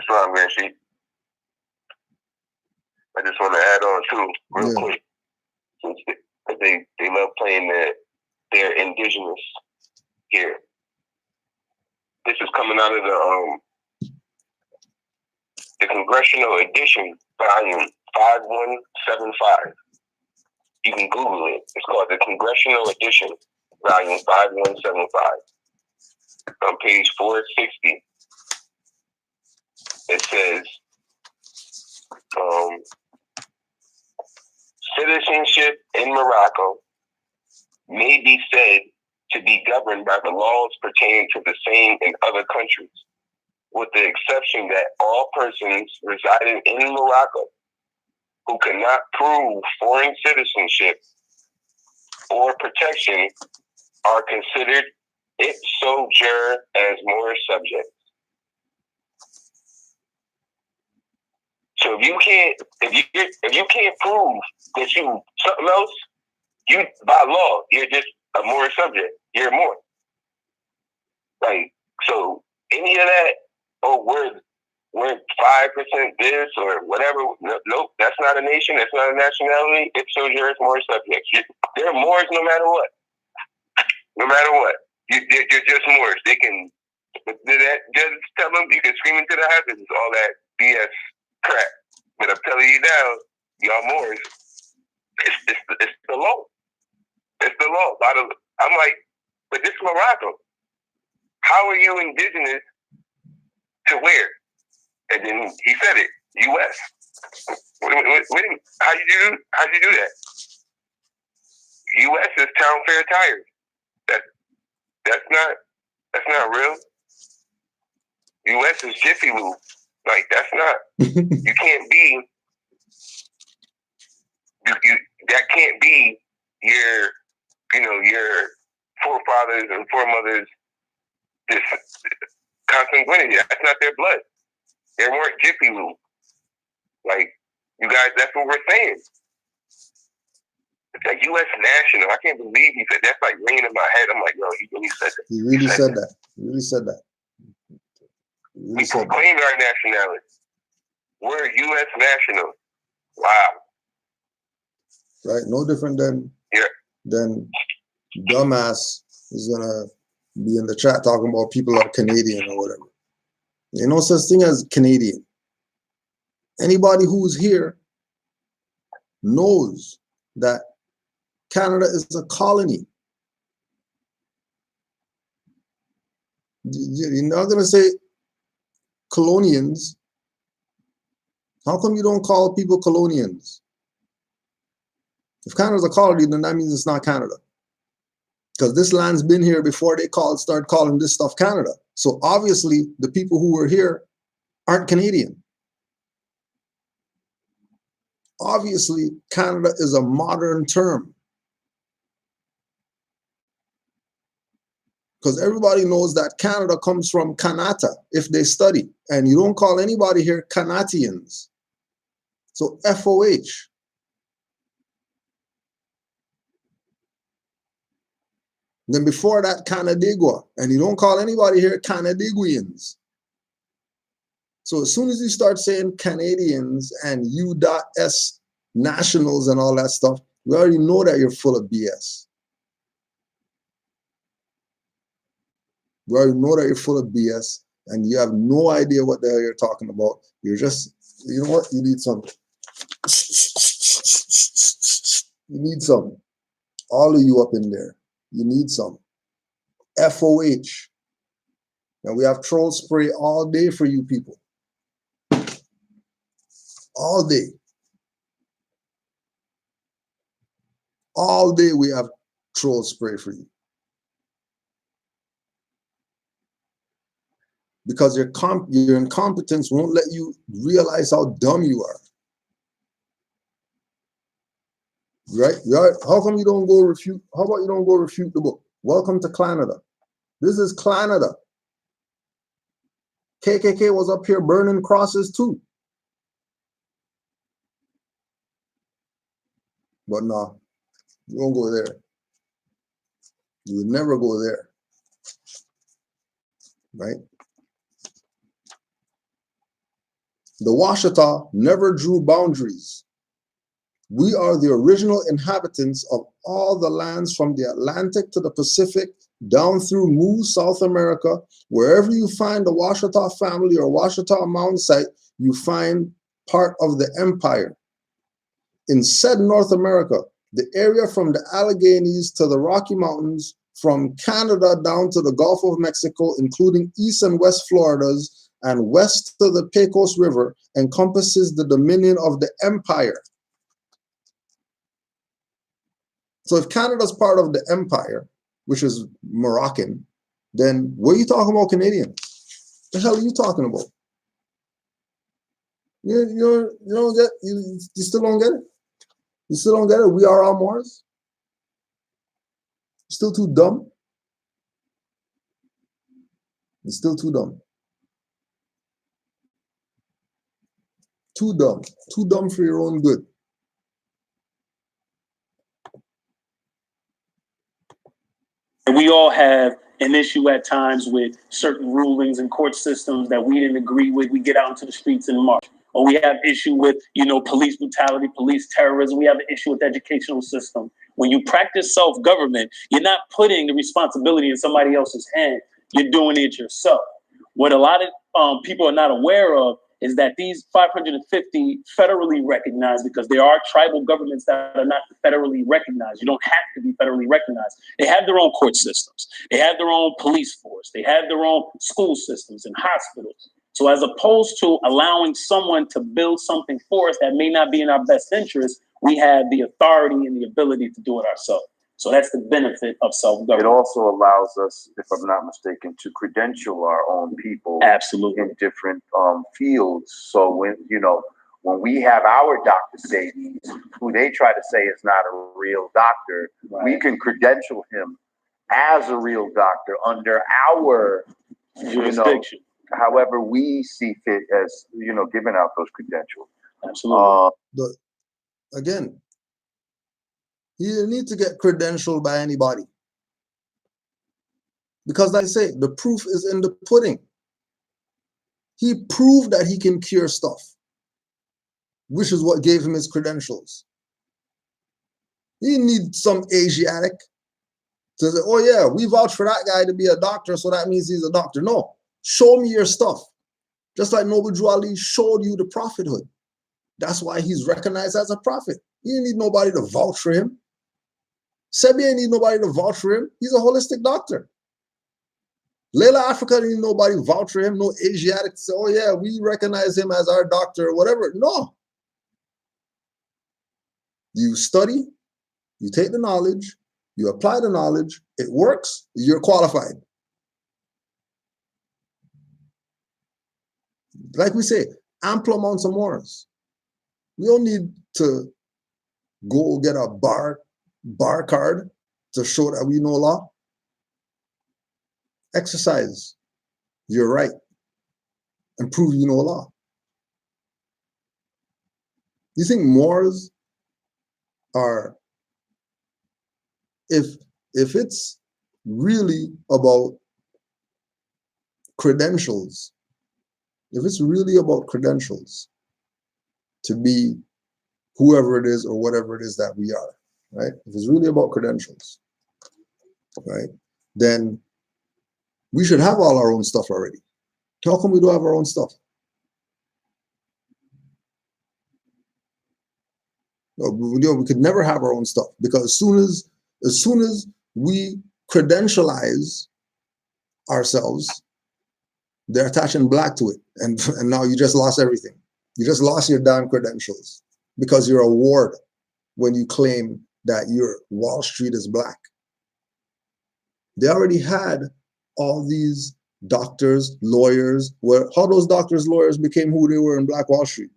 Islam, man, she. I just want to add on too, real quick, since they love playing they're indigenous here. This is coming out of the Congressional Edition, volume 5175. You can Google it. It's called the Congressional Edition, volume 5175. On page 460, it says, citizenship in Morocco may be said to be governed by the laws pertaining to the same in other countries, with the exception that all persons residing in Morocco who cannot prove foreign citizenship or protection are considered ipso jure as Moorish subjects. So if you can't prove that you something else, you by law you're just a Moorish subject. You're more. Like, so any of that, oh, we're 5% this or whatever. Nope, that's not a nation. That's not a nationality. Ipso jure Moorish subjects. They're Moors no matter what. No matter what, you're just Moors. They can. Just tell them you can scream into the heavens all that BS crap. But I'm telling you now, y'all Moors. It's the law. It's the law. I'm like, but this is Morocco. How are you indigenous to where? And then he said it, U.S. How'd you do that? U.S. is Town Fair Tires. That's not real. U.S. is Jiffy Lube. Like, that's not. You can't be. That can't be your forefathers and foremothers. This consanguinity. That's not their blood. They weren't Jiffy Lube. Like, you guys, that's what we're saying. It's like U.S. national. I can't believe he said that's like ringing in my head. I'm like, yo, he really said that. He really said that. He really said that. We proclaimed our nationality. We're U.S. national. Wow. Right? No different than dumbass is gonna be in the chat talking about people are Canadian or whatever. There's no such thing as Canadian. Anybody who's here knows that Canada is a colony. You're not gonna say colonians. How come you don't call people colonians? If Canada's a colony, then that means it's not Canada. Because this land's been here before they start calling this stuff Canada. So obviously the people who were here aren't Canadian. Obviously, Canada is a modern term. Because everybody knows that Canada comes from Kanata if they study. And you don't call anybody here Kanatians. So FOH. Then before that, Canandaigua. And you don't call anybody here Canandaiguians. So as soon as you start saying Canadians and U.S. nationals and all that stuff, we already know that you're full of BS. We already know that you're full of BS and you have no idea what the hell you're talking about. You're just, you know what? You need some. You need some. All of you up in there. You need some. FOH. Now we have troll spray all day for you people. All day. All day we have troll spray for you. Because your incompetence won't let you realize how dumb you are. Right? How come you don't go refute? How about you don't go refute the book? Welcome to Canada. This is Canada. KKK was up here burning crosses too. But no, you won't go there. You would never go there. Right? The Washita never drew boundaries. We are the original inhabitants of all the lands from the Atlantic to the Pacific, down through Moose, South America. Wherever you find the Washita family or Washita mound site, you find part of the empire. In said North America, the area from the Alleghenies to the Rocky Mountains, from Canada down to the Gulf of Mexico, including East and West Floridas, and west to the Pecos River, encompasses the dominion of the empire. So if Canada's part of the empire, which is Moroccan, then what are you talking about Canadian? The hell are you talking about? You don't get, you still don't get it? You still don't get it? We are all Moors? Still too dumb? You're still too dumb. Too dumb. Too dumb for your own good. We all have an issue at times with certain rulings and court systems that we didn't agree with. We get out into the streets and march. Or we have issue with, police brutality, police terrorism. We have an issue with the educational system. When you practice self-government, you're not putting the responsibility in somebody else's hand. You're doing it yourself. What a lot of people are not aware of is that these 550 federally recognized, because there are tribal governments that are not federally recognized. You don't have to be federally recognized. They have their own court systems. They have their own police force. They have their own school systems and hospitals. So as opposed to allowing someone to build something for us that may not be in our best interest, we have the authority and the ability to do it ourselves. So that's the benefit of self-government. It also allows us, if I'm not mistaken, to credential our own people. Absolutely. In different fields. So when we have our Dr. Sadie's, who they try to say is not a real doctor, right, we can credential him as a real doctor under our jurisdiction. However we see fit as, giving out those credentials. Absolutely. Again, he didn't need to get credentialed by anybody. Because like I say, the proof is in the pudding. He proved that he can cure stuff, which is what gave him his credentials. He didn't need some Asiatic to say, oh yeah, we vouch for that guy to be a doctor, so that means he's a doctor. No, show me your stuff. Just like Noble Drew Ali showed you the prophethood. That's why he's recognized as a prophet. He didn't need nobody to vouch for him. Sebi ain't need nobody to vouch for him. He's a holistic doctor. Layla Africa didn't need nobody to vouch for him. No Asiatic to say, oh yeah, we recognize him as our doctor or whatever. No. You study, you take the knowledge, you apply the knowledge, it works, you're qualified. Like we say, ample amounts of Moors. We don't need to go get a bar card to show that we know law. Exercise your right and prove you know law. You think Moors are, if it's really about credentials, if it's really about credentials to be whoever it is or whatever it is that we are, right? If it's really about credentials, right, then we should have all our own stuff already. How come we don't have our own stuff? We could never have our own stuff, because as soon as we credentialize ourselves, they're attaching black to it. And now you just lost everything. You just lost your damn credentials because you're a ward when you claim that your Wall Street is black. They already had all these doctors, lawyers. How those doctors, lawyers became who they were in Black Wall Street?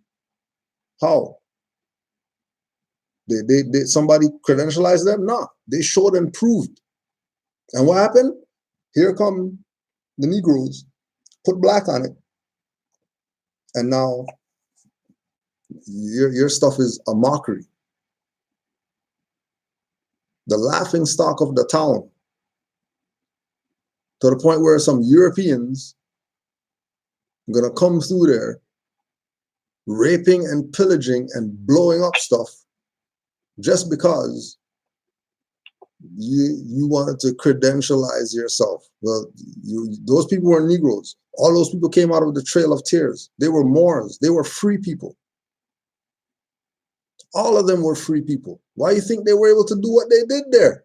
How? They somebody credentialized them? No, they showed and proved. And what happened? Here come the Negroes, put black on it, and now your stuff is a mockery. The laughing stock of the town, to the point where some Europeans are gonna come through there, raping and pillaging and blowing up stuff, just because you wanted to credentialize yourself. Well, those people were Negroes. All those people came out of the Trail of Tears. They were Moors. They were free people. All of them were free people. Why do you think they were able to do what they did there?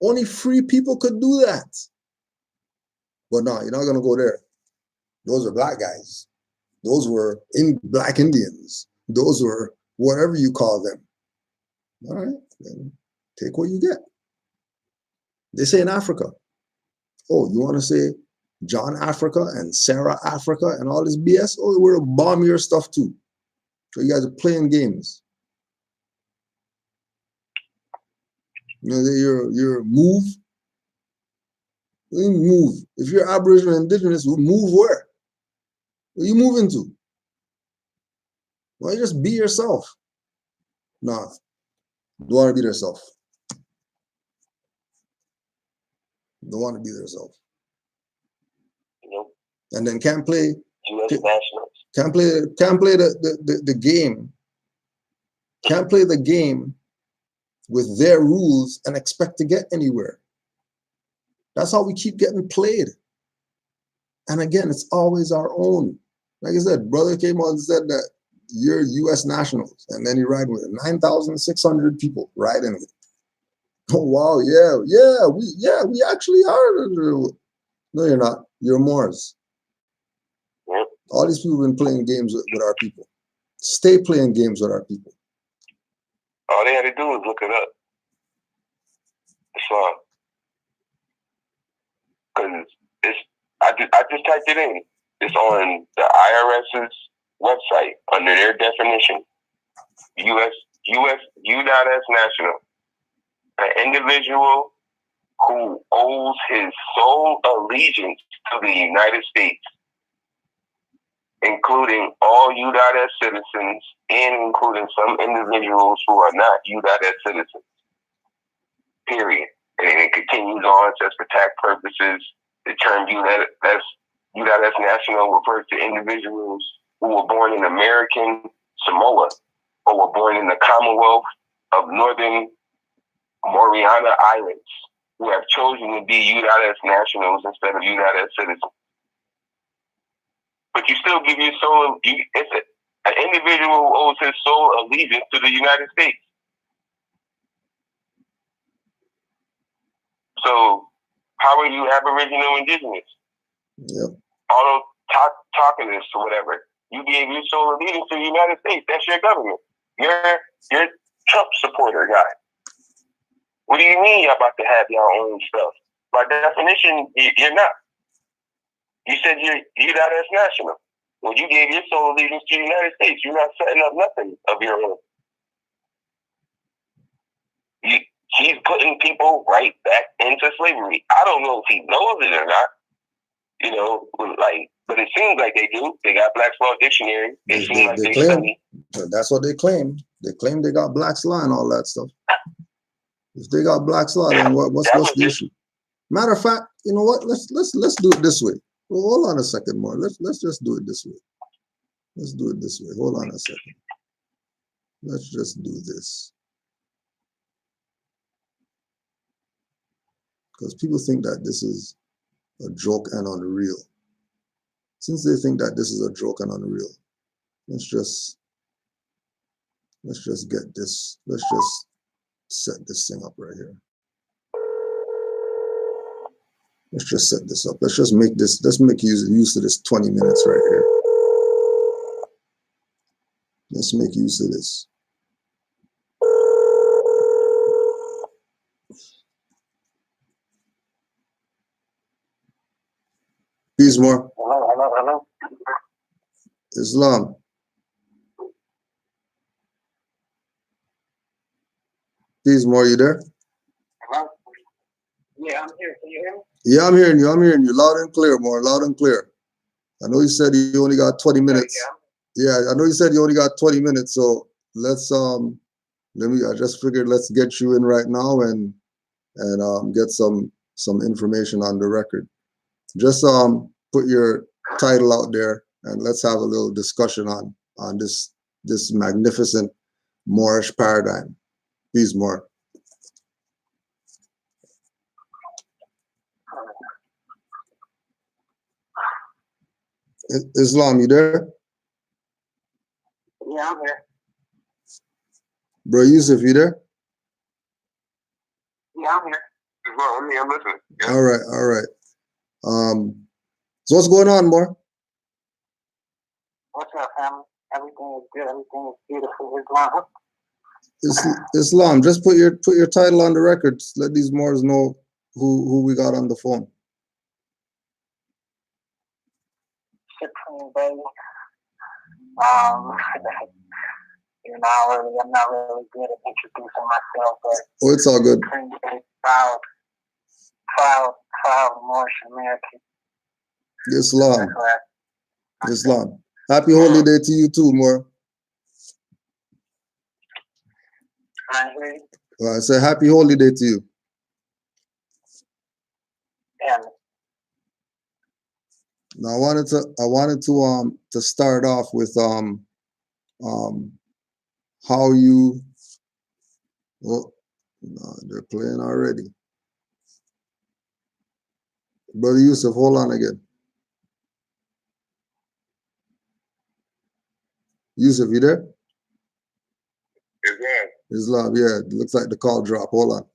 Only free people could do that. But no, you're not going to go there. Those are black guys. Those were black Indians. Those were whatever you call them. All right, then take what you get. They say in Africa, oh, you want to say John Africa and Sarah Africa and all this BS? Oh, we're going to bomb your stuff too. So you guys are playing games. You know, you're move. You move. If you're Aboriginal and Indigenous, move where? Where you moving to? Why don't you just be yourself? Nah, don't want to be yourself. Don't want to be themselves. Nope. And then can't play. U.S. nationals. Can't play the game. Can't play the game with their rules and expect to get anywhere. That's how we keep getting played. And again, it's always our own. Like I said, brother came on and said that you're U.S. nationals, and then you ride with it. 9,600 people riding with it. Oh wow, we actually are. No, you're not. You're Moors. Yep. All these people have been playing games with our people. Stay playing games with our people. All they had to do was look it up. It's fine. Because I just typed it in. It's on the IRS's website under their definition. U.S. U.S. national. An individual who owes his sole allegiance to the United States, including all U.S. citizens and including some individuals who are not U.S. citizens. Period. And then it continues on, says for tax purposes, the term U.S. national refers to individuals who were born in American Samoa or were born in the Commonwealth of Northern Mariana Islands, who have chosen to be U.S. nationals instead of U.S. citizens. But you still give your soul, it's an individual who owes his sole allegiance to the United States. So, how are you Aboriginal Indigenous? Yep. All those talkinists or whatever. You gave your sole allegiance to the United States. That's your government. You're Trump supporter guy. What do you mean you're about to have your own stuff? By definition, you're not. You said you're U.S. national. When you gave your sole allegiance to the United States, you're not setting up nothing of your own. He's putting people right back into slavery. I don't know if he knows it or not. You know, but it seems like they do. They got Black's Law Dictionary. They seem like they study. That's what they claim. They claim they got Black's Law and all that stuff. If they got Black's Law, then what's the issue? Matter of fact, you know what? Let's do it this way. Well, hold on a second more. Let's just do it this way. Let's do it this way. Hold on a second. Let's just do this. Because people think that this is a joke and unreal. Since they think that this is a joke and unreal, let's just get this. Let's just set this thing up right here. Let's just set this up. Let's just make this, let's make use of this 20 minutes right here. Let's make use of this. Peace more. Hello. Islam. Peace more, you there? Hello? Yeah, I'm here. Can you hear me? Yeah, I'm hearing you. I'm hearing you loud and clear, more loud and clear. I know you said you only got 20 minutes. Yeah, I know you said you only got 20 minutes. So let's I just figured let's get you in right now and get some information on the record. Just put your title out there and let's have a little discussion on this magnificent Moorish paradigm. Please, more. Islam, you there? Yeah, I'm here. Bro Yusuf, you there? Yeah, I'm here. Well, I'm listening. Yeah. All right. So what's going on, more? What's up, family? Everything is good. Everything is beautiful. Islam. Islam, just put your title on the record. Let these Moors know who we got on the phone. Supreme Bey. I'm not really good at introducing myself, but oh, it's all good. Supreme Bey, proud Moorish American. Islam. Happy holy day to you too, Moor. I say happy holy day to you. Yeah. Now I wanted to start off with how you. Oh, no, they're playing already. Brother Yusuf, hold on again. Yusuf, you there? Islam, yeah. It looks like the call dropped. Hold on.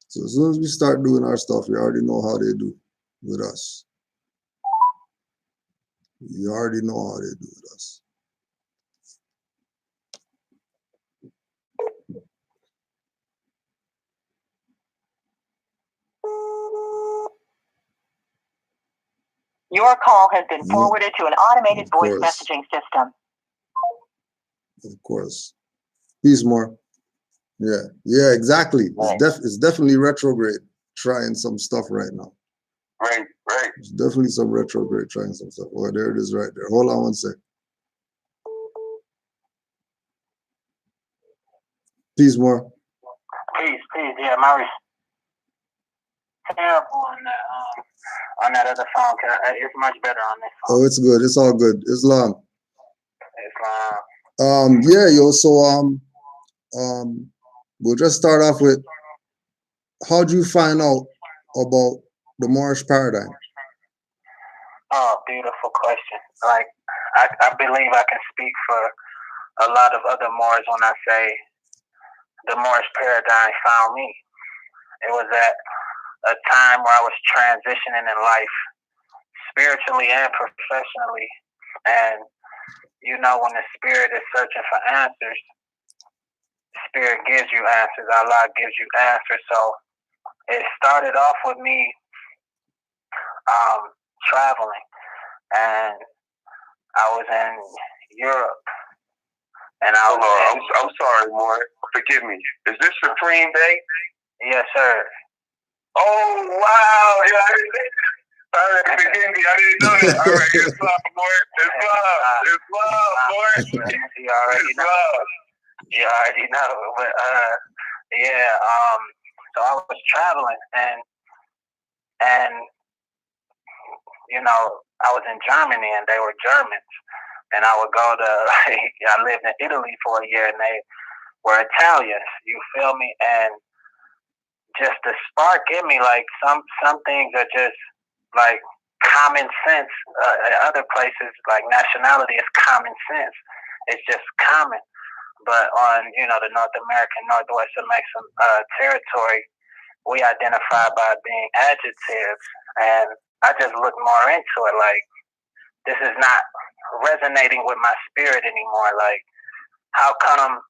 So as soon as we start doing our stuff, you already know how they do with us. You already know how they do with us. Your call has been forwarded to an automated voice messaging system. Of course. Peace more. Yeah, exactly. It's definitely retrograde trying some stuff right now. Right. It's definitely some retrograde trying some stuff. Oh, there it is right there. Hold on one sec. Peace more. Peace. Yeah, Maurice. Terrible on that other phone. It's much better on this phone. Oh, it's good. It's all good. Islam. Islam. Yeah, yo. So we'll just start off with how'd you find out about the Moorish paradigm? Oh, beautiful question. Like I believe I can speak for a lot of other Moors when I say the Moorish paradigm found me. It was at a time where I was transitioning in life, spiritually and professionally. And you know, when the spirit is searching for answers, spirit gives you answers. Allah gives you answers. So it started off with me traveling, and I was in Europe. And I'm sorry, Moore. Forgive me. Is this Supreme Bey? Yes, sir. Oh, wow. Yeah, forgive me. I didn't know that. All right, Islam, Moore. Islam, Moore. You already know. But, so I was traveling, and you know, I was in Germany, and they were Germans. And I would go to, I lived in Italy for a year, and they were Italians, you feel me? And just the spark in me, like some things are just like common sense. Other places, like nationality is common sense. It's just common. but on, you know, the North American Northwest territory, we identify by being adjectives. And I just look more into it, like, this is not resonating with my spirit anymore. Like, how come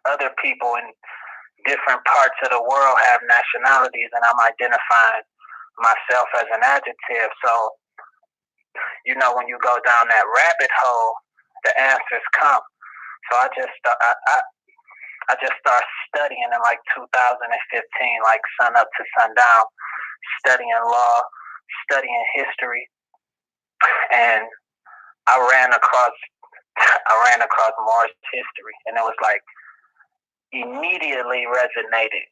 other people in different parts of the world have nationalities and I'm identifying myself as an adjective? So, you know, when you go down that rabbit hole, the answers come. So I just started studying in like 2015, like sun up to sundown, studying law, studying history, and I ran across Moors history, and it was like immediately resonated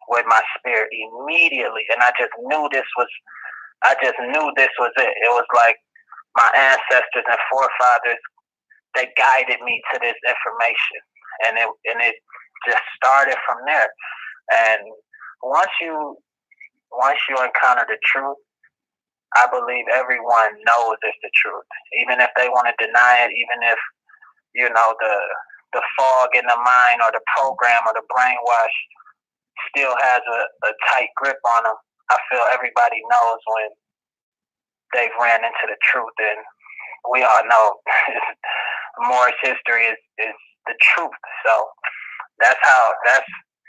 with my spirit immediately, and I just knew this was it. It was like my ancestors and forefathers, they guided me to this information, and it just started from there. And once you encounter the truth, I believe everyone knows it's the truth, even if they want to deny it, even if, you know, the fog in the mind or the program or the brainwash still has a tight grip on them. I feel everybody knows when they've ran into the truth, and we all know Moorish history is the truth. So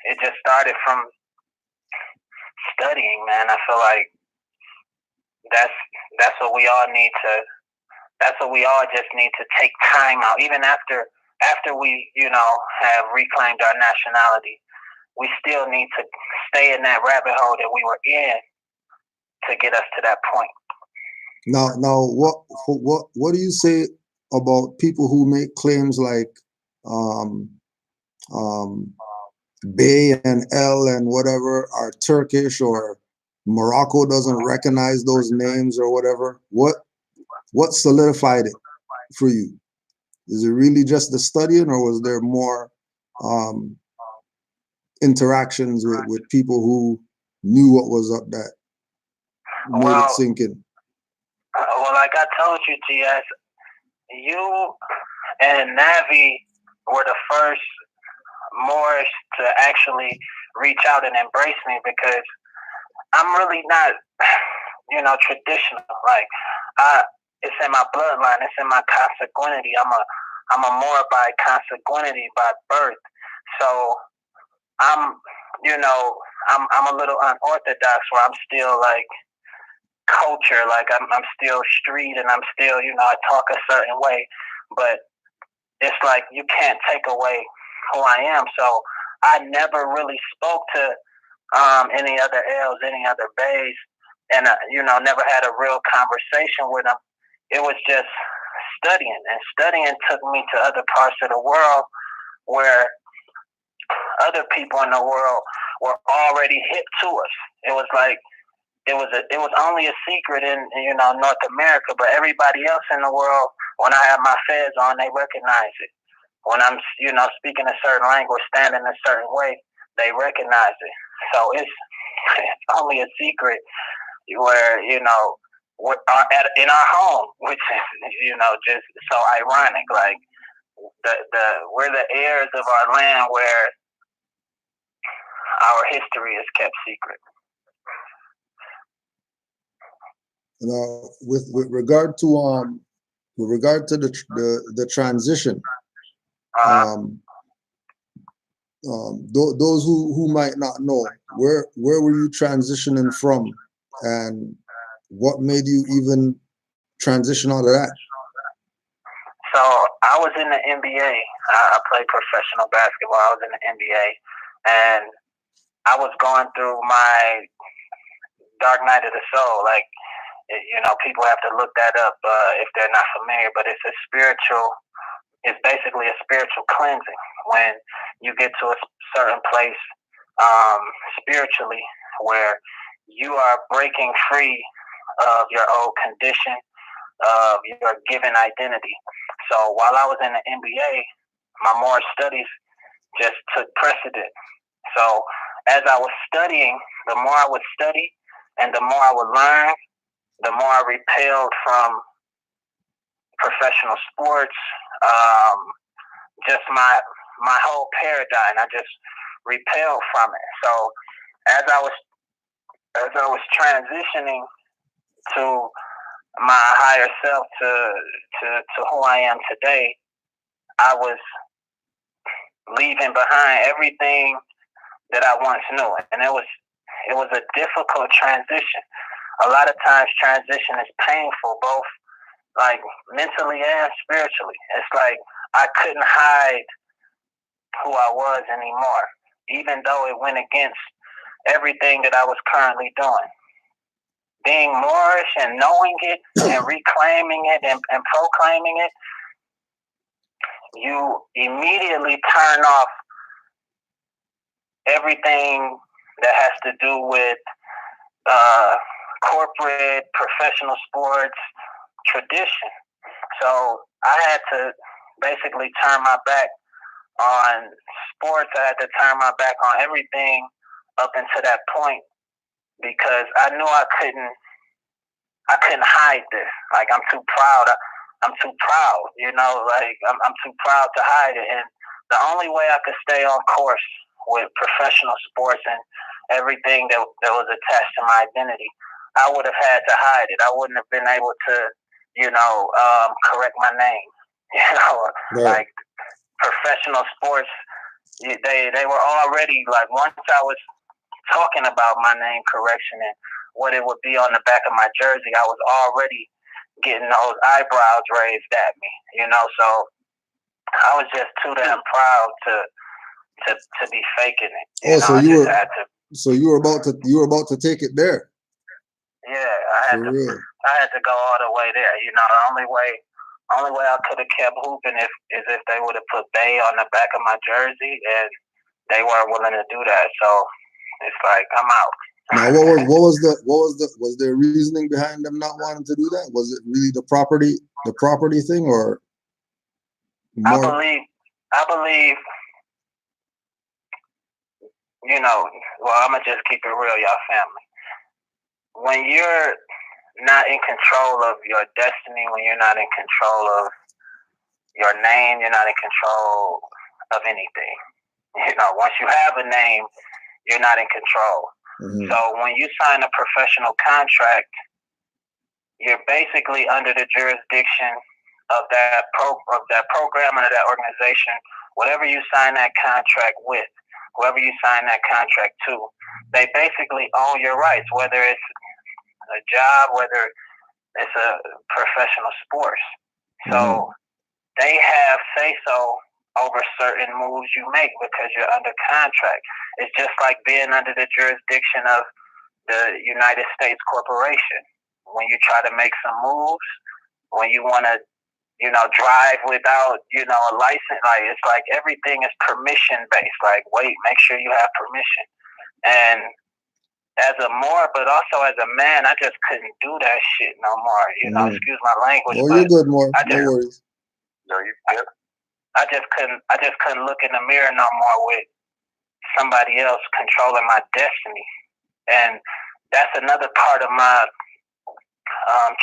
it just started from studying, man. I feel like that's what we all need to. That's what we all just need to take time out, even after we, you know, have reclaimed our nationality. We still need to stay in that rabbit hole that we were in to get us to that point. Now, what do you say about people who make claims like Bey and El and whatever are Turkish, or Morocco doesn't recognize those names or whatever? What solidified it for you? Is it really just the studying, or was there more interactions with people who knew what was up that made it sink in? Well, like I told you, GS, you and Navi were the first Moors to actually reach out and embrace me, because I'm really not, you know, traditional. Like, it's in my bloodline. It's in my consanguinity. I'm a Moor by consanguinity, by birth. So I'm a little unorthodox, where I'm still like culture, like I'm still street, and I'm still, you know, I talk a certain way, but it's like you can't take away who I am. So I never really spoke to any other L's, any other Beys, and you know, never had a real conversation with them. It was just studying, and studying took me to other parts of the world where other people in the world were already hip to us. It was like it was only a secret in, you know, North America, but everybody else in the world, when I have my feds on, they recognize it. When I'm, you know, speaking a certain language, standing a certain way, they recognize it. So it's only a secret where, you know, in our home, which is, you know, just so ironic. Like we're the heirs of our land, where our history is kept secret. Now, with regard to the transition, those who might not know, where were you transitioning from, and what made you even transition out of that? So I was in the NBA. I played professional basketball. I was in the NBA, and I was going through my dark night of the soul. Like, you know, people have to look that up if they're not familiar, but it's basically a spiritual cleansing. When you get to a certain place spiritually, where you are breaking free of your old condition, of your given identity. So while I was in the NBA, my more studies just took precedent. So as I was studying, the more I would study and the more I would learn, the more I repelled from professional sports, just my whole paradigm. I just repelled from it. So as I was transitioning to my higher self, to who I am today, I was leaving behind everything that I once knew, and it was a difficult transition. A lot of times, transition is painful, both like mentally and spiritually. It's like I couldn't hide who I was anymore, even though it went against everything that I was currently doing. Being Moorish and knowing it and reclaiming it and proclaiming it, you immediately turn off everything that has to do with corporate, professional sports, tradition. So I had to basically turn my back on sports. I had to turn my back on everything up until that point, because I knew I couldn't hide this. Like, I'm too proud, like I'm too proud to hide it. And the only way I could stay on course with professional sports and everything that was attached to my identity, I would have had to hide it. I wouldn't have been able to, correct my name. Right. Like professional sports, they were already, like, once I was talking about my name correction and what it would be on the back of my jersey, I was already getting those eyebrows raised at me, so I was just too damn proud to be faking it. So you were about to take it there. Yeah, I had to go all the way there. The only way I could have kept hooping is if they would have put Bey on the back of my jersey, and they weren't willing to do that. So it's like, I'm out. Now, was there reasoning behind them not wanting to do that? Was it really the property thing, or more? I believe, well, I'm gonna just keep it real, y'all family. When you're not in control of your destiny, when you're not in control of your name, you're not in control of anything. Once you have a name, you're not in control. Mm-hmm. So when you sign a professional contract, you're basically under the jurisdiction of that program or that organization. Whatever you sign that contract with, whoever you sign that contract to, they basically own your rights, whether it's a job, whether it's a professional sports. So they have say-so over certain moves you make because you're under contract. It's just like being under the jurisdiction of the United States corporation. When you try to make some moves, when you want to, drive without, a license, like, it's like everything is permission-based. Like, wait, make sure you have permission. And as a Moor, but also as a man, I just couldn't do that shit no more. Excuse my language. Oh, you're good, Moor. No worries. No, you good. I just couldn't look in the mirror no more with somebody else controlling my destiny. And that's another part of my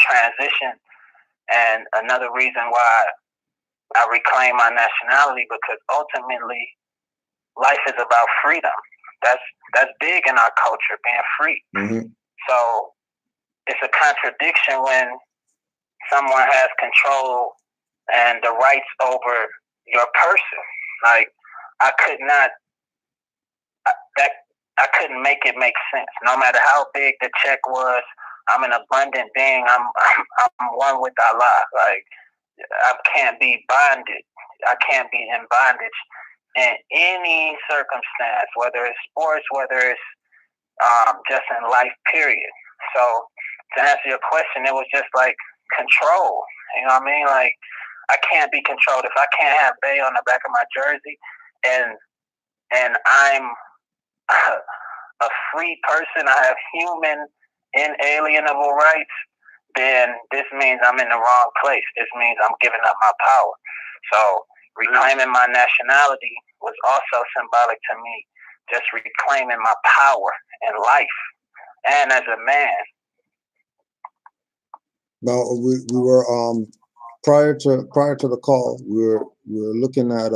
transition, and another reason why I reclaim my nationality, because ultimately life is about freedom. That's big in our culture, being free. Mm-hmm. So it's a contradiction when someone has control and the rights over your person. Like, I couldn't make it make sense. No matter how big the check was, I'm an abundant being. I'm one with Allah. Like, I can't be bonded. I can't be in bondage in any circumstance, whether it's sports, whether it's just in life, period. So to answer your question, it was just like control. You know what I mean? Like, I can't be controlled. If I can't have Bey on the back of my jersey, and I'm a free person, I have human inalienable rights, then this means I'm in the wrong place. This means I'm giving up my power. So reclaiming my nationality was also symbolic to me, just reclaiming my power in life and as a man. Now we were prior to the call, we were looking at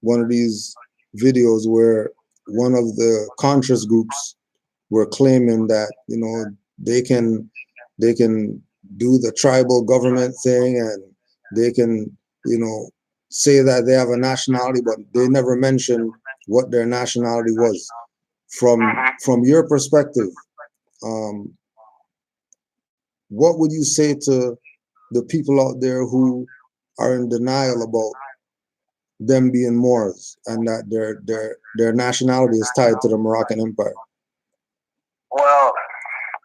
one of these videos where one of the conscious groups were claiming that, you know, they can do the tribal government thing, and they can, you know, say that they have a nationality, but they never mentioned what their nationality was. From your perspective, what would you say to the people out there who are in denial about them being Moors and that their nationality is tied to the Moroccan Empire? Well,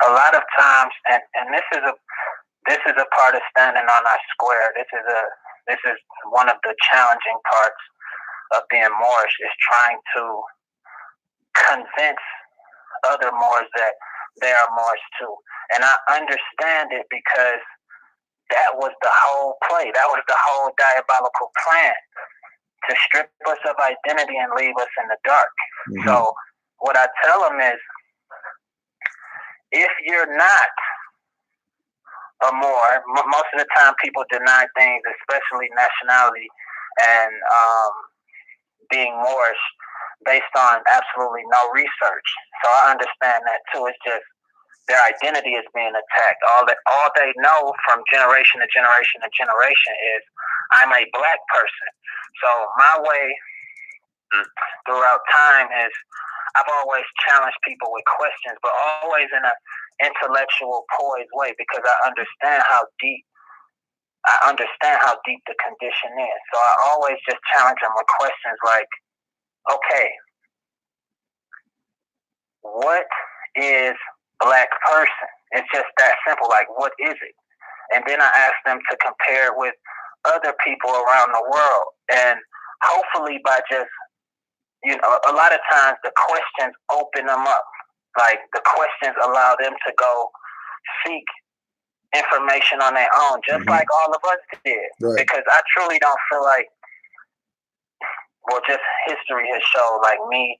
a lot of times, and this is a part of standing on our square. This is one of the challenging parts of being Moorish, is trying to convince other Moors that they are Moors too. And I understand it, because that was the whole play. That was the whole diabolical plan, to strip us of identity and leave us in the dark. So what I tell them is, if you're not a Moor, most of the time people deny things, especially nationality and being Moorish, based on absolutely no research. So I understand that too. It's just their identity is being attacked. All they know from generation to generation to generation is, I'm a black person. So my way throughout time is, I've always challenged people with questions, but always in an intellectual, poised way, because I understand how deep the condition is. So I always just challenge them with questions like, okay, what is black person? It's just that simple. Like, what is it? And then I ask them to compare it with other people around the world. And hopefully by just, you know, a lot of times the questions open them up. Like, the questions allow them to go seek information on their own, just like all of us did. Right. Because I truly don't feel like, well, just history has shown, like, me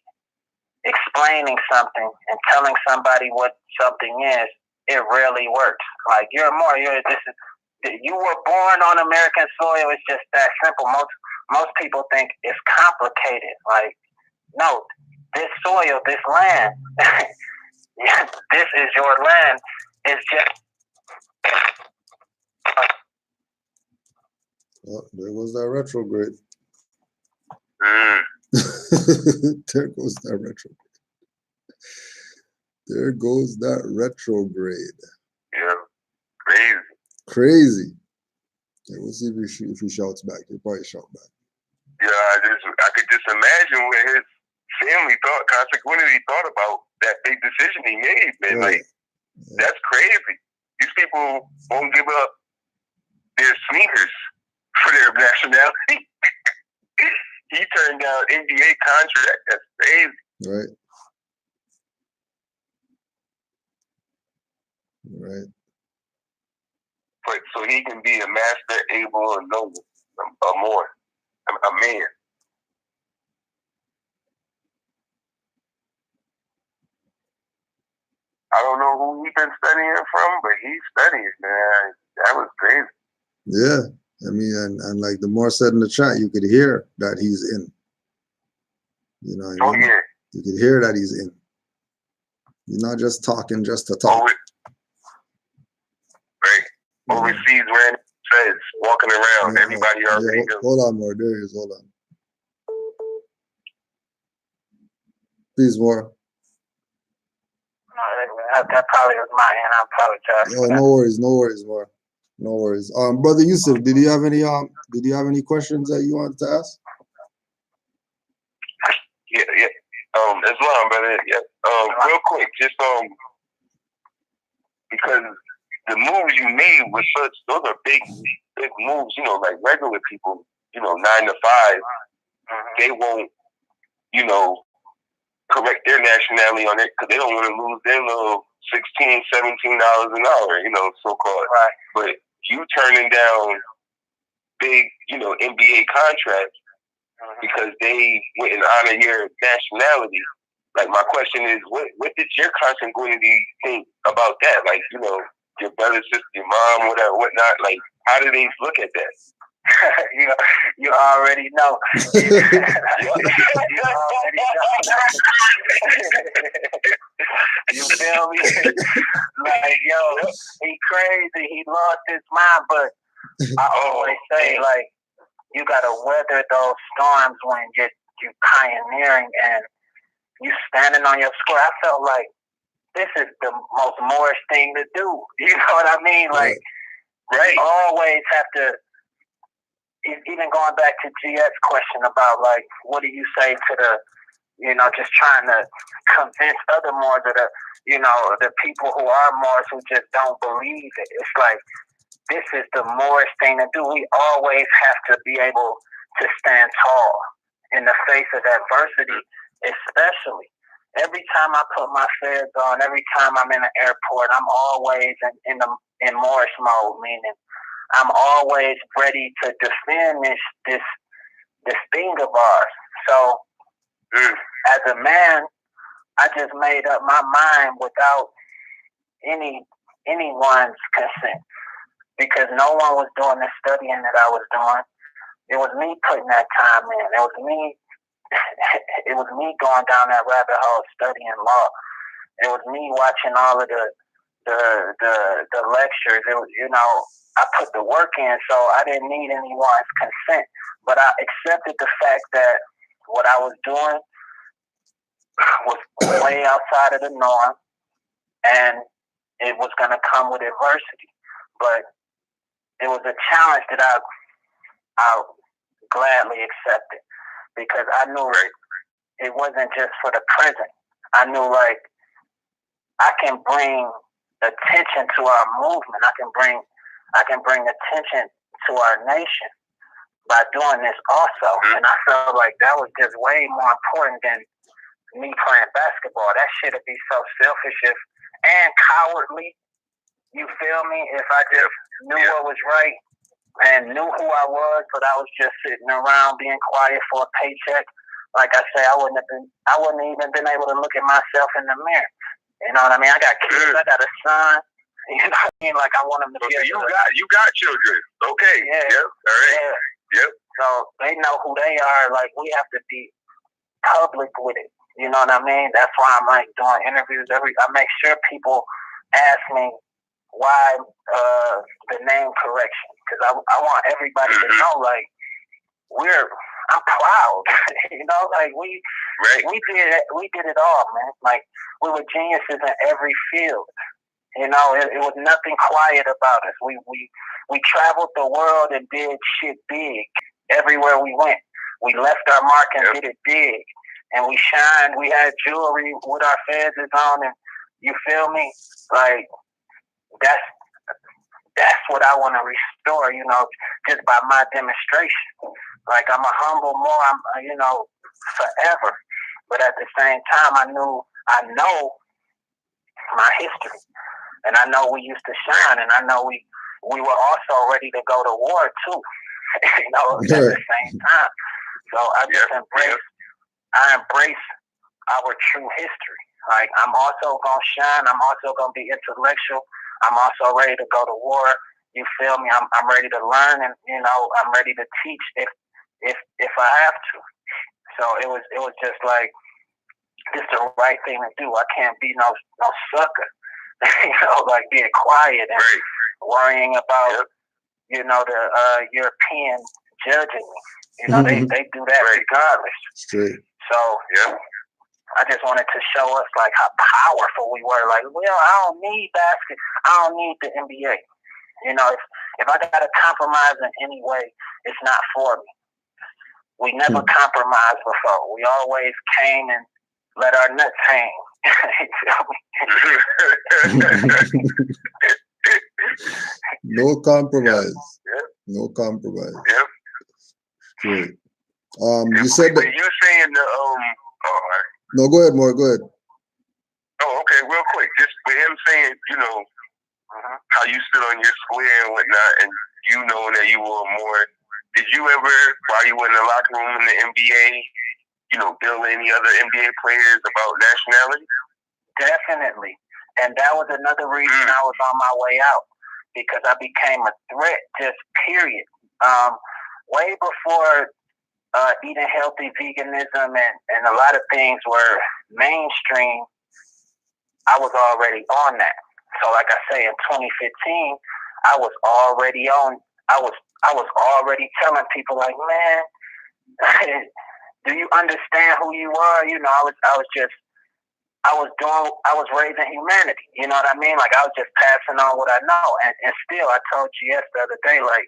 explaining something and telling somebody what something is, it rarely works. Like, you're more, you were born on American soil. It's just that simple. Most people think it's complicated. Like, no, this soil, this land, this is your land. It's just. Oh, there goes that retrograde. There goes that retrograde. There goes that retrograde. Yeah, crazy. Crazy. Yeah, we'll see if he shouts back. He'll probably shout back. Yeah, I could just imagine what his family consequently thought about that big decision he made, man. Right. Like, that's crazy. These people won't give up their sneakers for their nationality. He turned down NBA contract. That's crazy. Right. Right. But so he can be a master, able, and noble, a Moor, a man. I don't know who he's been studying from, but he's studying, man. That was crazy. Yeah. I mean, and like the more said in the chat, you could hear that he's in. You know what I mean? Yeah. You could hear that he's in. You're not just talking just to talk. Right. Overseas random feds walking around. Yeah, everybody already knows. Hold on, more. There he is. Hold on. Please, more. That probably was my hand. I apologize. Oh, no worries, more. No worries. Brother Yusuf, did you have any questions that you wanted to ask? Yeah. Islam, brother. Yeah. Real quick, just because the moves you made were those are big moves. You know, like regular people, 9 to 5, they won't, correct their nationality on it because they don't want to lose their little $16, $17 an hour, so-called. Right. But you turning down big, NBA contracts because they wouldn't honor your nationality. Like, my question is, what did your consanguinity think about that? Like, your brother, sister, your mom, whatever, whatnot. Like, how do they look at that? you already know. You already know. You feel me? Like, yo, he crazy. He lost his mind, but I always say, like, you gotta weather those storms when you pioneering and you standing on your square. I felt like this is the most Moorish thing to do. You know what I mean? Like, right. You always have to. Even going back to GS question about, like, what do you say to the, just trying to convince other Moors of the people who are Moors who just don't believe it. It's like, this is the Moorish thing to do. We always have to be able to stand tall in the face of adversity, especially. Every time I put my feds on, every time I'm in the airport, I'm always in Moorish mode, meaning I'm always ready to defend this thing of ours. So, as a man, I just made up my mind without anyone's consent, because no one was doing the studying that I was doing. It was me putting that time in. It was me. It was me going down that rabbit hole studying law. It was me watching all of the lectures. It was, I put the work in, so I didn't need anyone's consent. But I accepted the fact that what I was doing was way outside of the norm, and it was going to come with adversity. But it was a challenge that I gladly accepted, because I knew it wasn't just for the present. I knew, like, I can bring attention to our movement. I can bring attention to our nation by doing this also. And I felt like that was just way more important than me playing basketball. That shit would be so selfish and cowardly. You feel me? If I just knew what was right and knew who I was, but I was just sitting around being quiet for a paycheck, like I say, I wouldn't even been able to look at myself in the mirror. You know what I mean? I got kids. I got a son. You know what I mean? Like, I want them to be able to... You got children. Okay. Yeah. Yep. All right. Yeah. Yep. So they know who they are. Like, we have to be public with it. You know what I mean? That's why I'm, like, doing interviews. I make sure people ask me why the name correction. Because I want everybody to know, like, I'm proud. Like, we did it all, man. Like, we were geniuses in every field. It was nothing quiet about us. We traveled the world and did shit big everywhere we went. We left our mark and did it big, and we shined. We had jewelry with our feds on, and you feel me? Like, that's what I want to restore. Just by my demonstration. Like, I'm a humble Moor. I'm forever, but at the same time, I know my history. And I know we used to shine, and I know we were also ready to go to war too, at the same time. So I just embrace our true history. Like, I'm also gonna shine. I'm also gonna be intellectual. I'm also ready to go to war. You feel me? I'm ready to learn, and I'm ready to teach if I have to. So it was just like, this is the right thing to do. I can't be no sucker. Like being quiet and worrying about, the European judging me. They do that regardless. Straight. So, I just wanted to show us, like, how powerful we were. Like, I don't need basket. I don't need the NBA. If I got to compromise in any way, it's not for me. We never compromised before. We always came and let our nuts hang. No compromise. No compromise. Yep. Great. You said that. You saying the No, go ahead, Moore. Go ahead. Oh, okay. Real quick, just with him saying, how you stood on your square and whatnot, and knowing that you were more. Did you ever, while you were in the locker room in the NBA, deal with any other NBA players about nationality? Definitely. And that was another reason I was on my way out, because I became a threat, just period. Way before eating healthy, veganism, and a lot of things were mainstream, I was already on that. So like I say, in 2015, I was already telling people like, man, do you understand who you are? You know, I was raising humanity. You know what I mean? Like I was just passing on what I know. And still, I told GS the other day, like,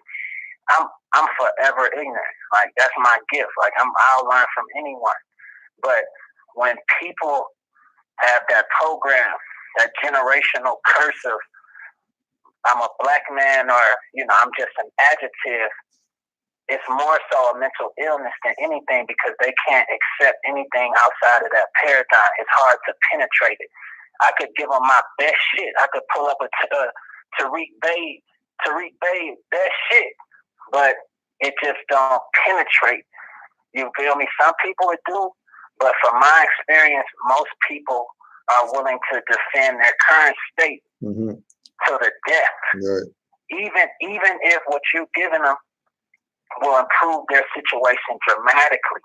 I'm forever ignorant. Like that's my gift. Like I'll learn from anyone. But when people have that program, that generational curse of I'm a black man, or you know, I'm just an adjective, it's more so a mental illness than anything, because they can't accept anything outside of that paradigm. It's hard to penetrate it. I could give them my best shit. I could pull up a Tariq Bey best shit, but it just don't penetrate. You feel me? Some people it do, but from my experience, most people are willing to defend their current state to the death. Right. Even if what you've given them will improve their situation dramatically.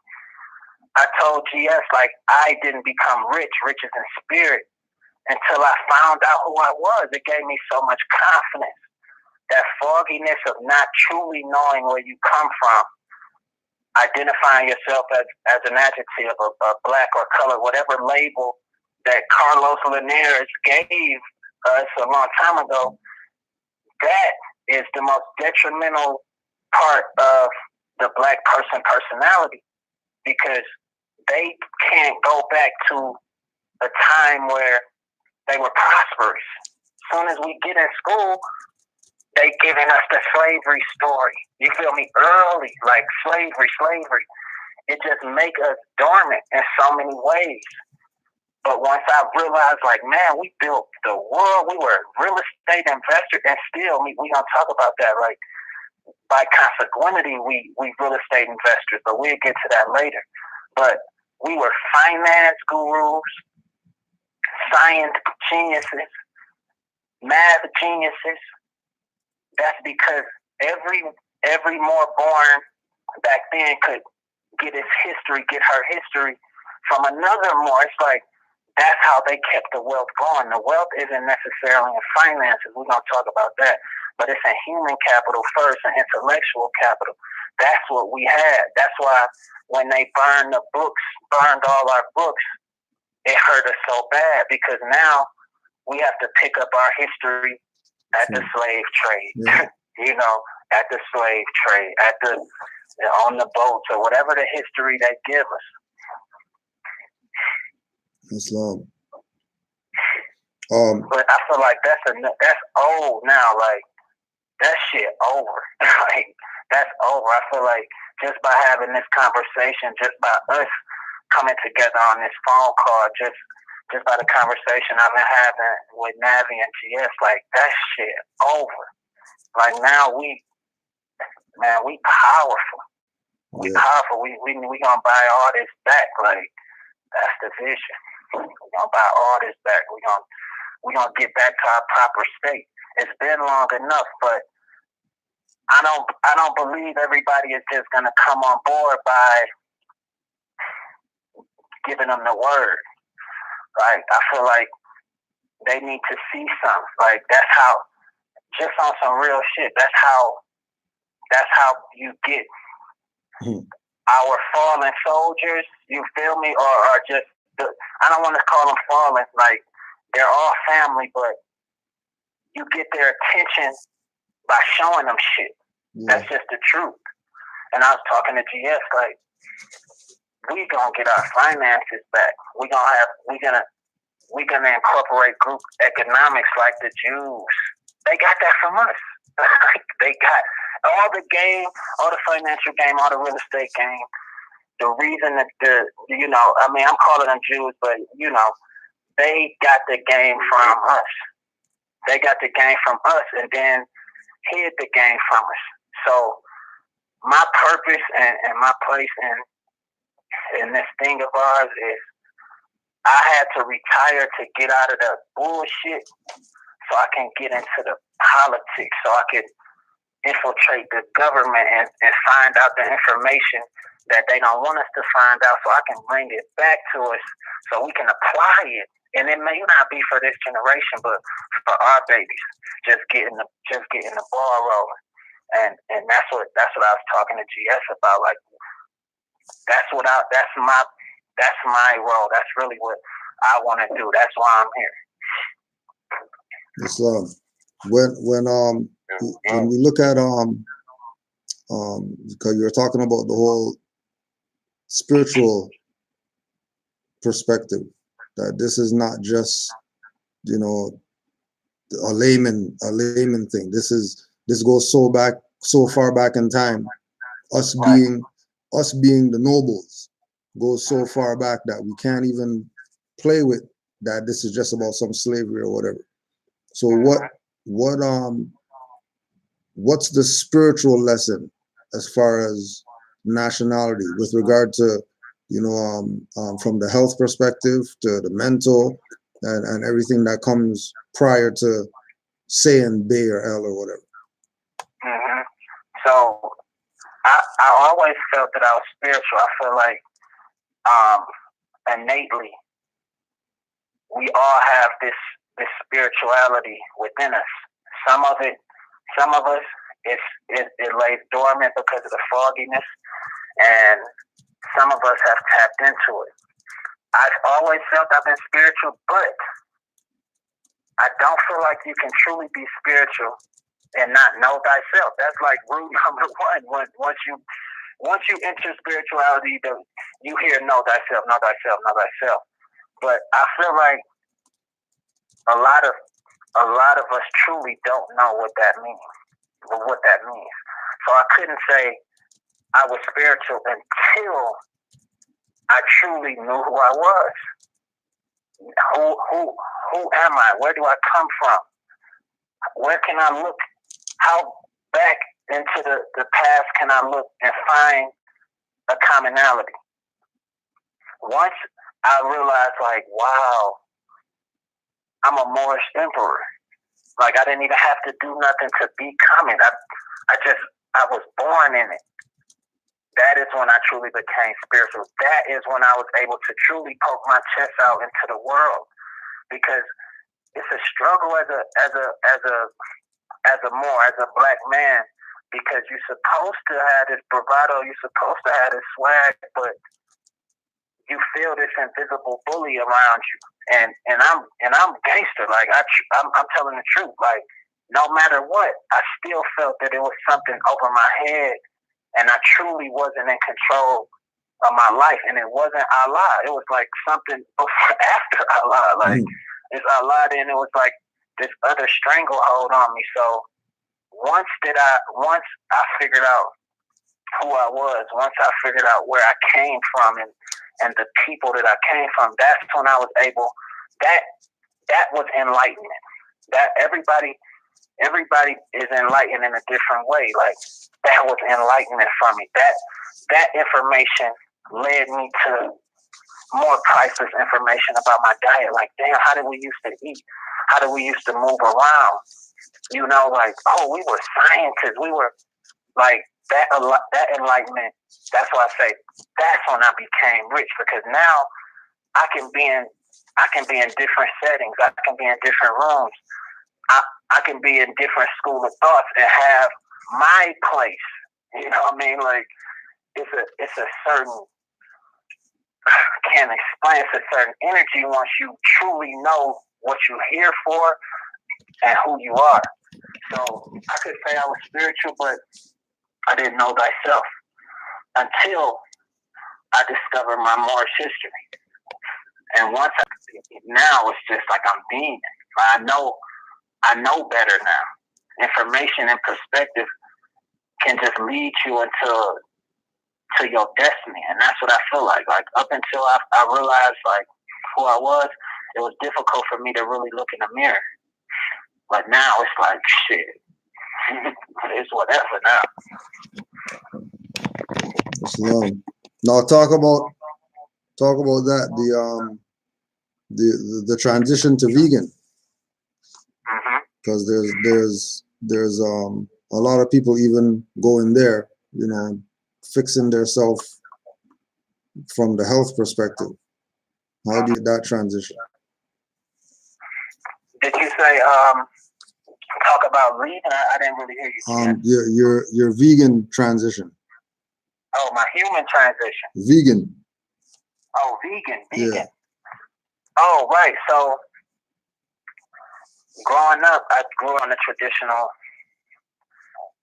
I told GS, like, I didn't become rich as in spirit, until I found out who I was. It gave me so much confidence. That fogginess of not truly knowing where you come from, identifying yourself as an adjective, a black or color, whatever label that Carlos Linares gave us a long time ago, that is the most detrimental part of the black person personality, because they can't go back to a time where they were prosperous. As soon as we get in school, they giving us the slavery story. You feel me? Early, like slavery. It just make us dormant in so many ways. But once I realized, like, man, we built the world. We were real estate investors, and still, we gonna talk about that. Like, by consequentity, we real estate investors, but we'll get to that later. But we were finance gurus, science geniuses, math geniuses. That's because every Moor born back then could get her history from another Moor. It's like, that's how they kept the wealth going. The wealth isn't necessarily in finances. We're going to talk about that. But it's in human capital first and intellectual capital. That's what we had. That's why when they burned all our books, it hurt us so bad, because now we have to pick up our history at the slave trade, you know, at the slave trade, on the boats, or whatever the history they give us. Islam. But I feel like that's old now. Like, that shit over. Like, that's over. I feel like just by having this conversation, just by us coming together on this phone call, just by the conversation I've been having with Navi and GS, like, that shit over. Like, now we powerful. We powerful. We gonna buy all this back. Like, that's the vision. We're gonna buy all this back. We're gonna get back to our proper state. It's been long enough, but I don't believe everybody is just gonna come on board by giving them the word. Like, I feel like they need to see something. Like, that's how, just on some real shit, that's how you get our fallen soldiers, you feel me, or just I don't want to call them fallen, like, they're all family, but you get their attention by showing them shit. That's just the truth. And I was talking to GS, like, we gonna get our finances back. We're gonna incorporate group economics like the Jews. They got that from us. They got all the game, all the financial game, all the real estate game. The reason that I'm calling them Jews, but they got the game from us. They got the game from us and then hid the game from us. So my purpose and my place in this thing of ours is, I had to retire to get out of that bullshit so I can get into the politics, so I could infiltrate the government and find out the information that they don't want us to find out, so I can bring it back to us so we can apply it. And it may not be for this generation, but for our babies, just getting the ball rolling. And that's what I was talking to GS about. Like, that's my role. That's really what I want to do. That's why I'm here. Islam. When we look at because you're talking about the whole spiritual perspective, that this is not just, you know, a layman thing. This goes so far back in time. Us being the nobles goes so far back that we can't even play with that. This is just about some slavery or whatever. So what's the spiritual lesson as far as nationality with regard to, you know, from the health perspective to the mental and everything that comes prior to saying Bey or L or whatever? Mm-hmm. So I always felt that I was spiritual. I feel like innately we all have this spirituality within us. Some of us it lays dormant because of the fogginess, and some of us have tapped into it. I've always felt I've been spiritual, but I don't feel like you can truly be spiritual and not know thyself. That's like rule number one. Once you enter spirituality, you hear know thyself, know thyself, know thyself. But I feel like a lot of us truly don't know what that means. So I couldn't say I was spiritual until I truly knew who I was. Who am I? Where do I come from? Where can I look? How back into the past can I look and find a commonality? Once I realized, like, wow, I'm a Moorish emperor. Like, I didn't even have to do nothing to become it. I was born in it. That is when I truly became spiritual. That is when I was able to truly poke my chest out into the world, because it's a struggle as a Moor, as a black man, because you're supposed to have this bravado, you're supposed to have this swag, but you feel this invisible bully around you, and I'm gangster. Like I'm telling the truth. Like, no matter what, I still felt that it was something over my head. And I truly wasn't in control of my life. And it wasn't Allah. It was like something after Allah. Like, it's Allah, then it was like this other stranglehold on me. So once I figured out who I was, once I figured out where I came from and the people that I came from, that's when I was able, that was enlightenment. That everybody is enlightened in a different way. Like, that was enlightenment for me. That information led me to more priceless information about my diet. Like, damn, how did we used to eat? How did we used to move around? You know, like, oh, we were scientists. We were like that enlightenment. That's why I say that's when I became rich, because now I can be in different settings. I can be in different rooms. I can be in different school of thoughts and have my place. You know what I mean? Like, it's a certain, I can't explain, it's a certain energy once you truly know what you're here for and who you are. So I could say I was spiritual, but I didn't know thyself until I discovered my Moorish history. And now it's just like I'm being it. I know better now. Information and perspective can just lead you to your destiny, and that's what I feel like. Like, up until I realized like who I was, it was difficult for me to really look in the mirror. But now it's like, shit, it's whatever now. Islam. Now talk about that. the transition to vegan, Mm-hmm. because there's a lot of people even going there, you know, fixing their self from the health perspective. How do you that transition? Did you say talk about vegan? I didn't really hear you. Your vegan transition. Oh, my human transition. Vegan. Oh, vegan. Yeah. Oh, right. So growing up, I grew on the traditional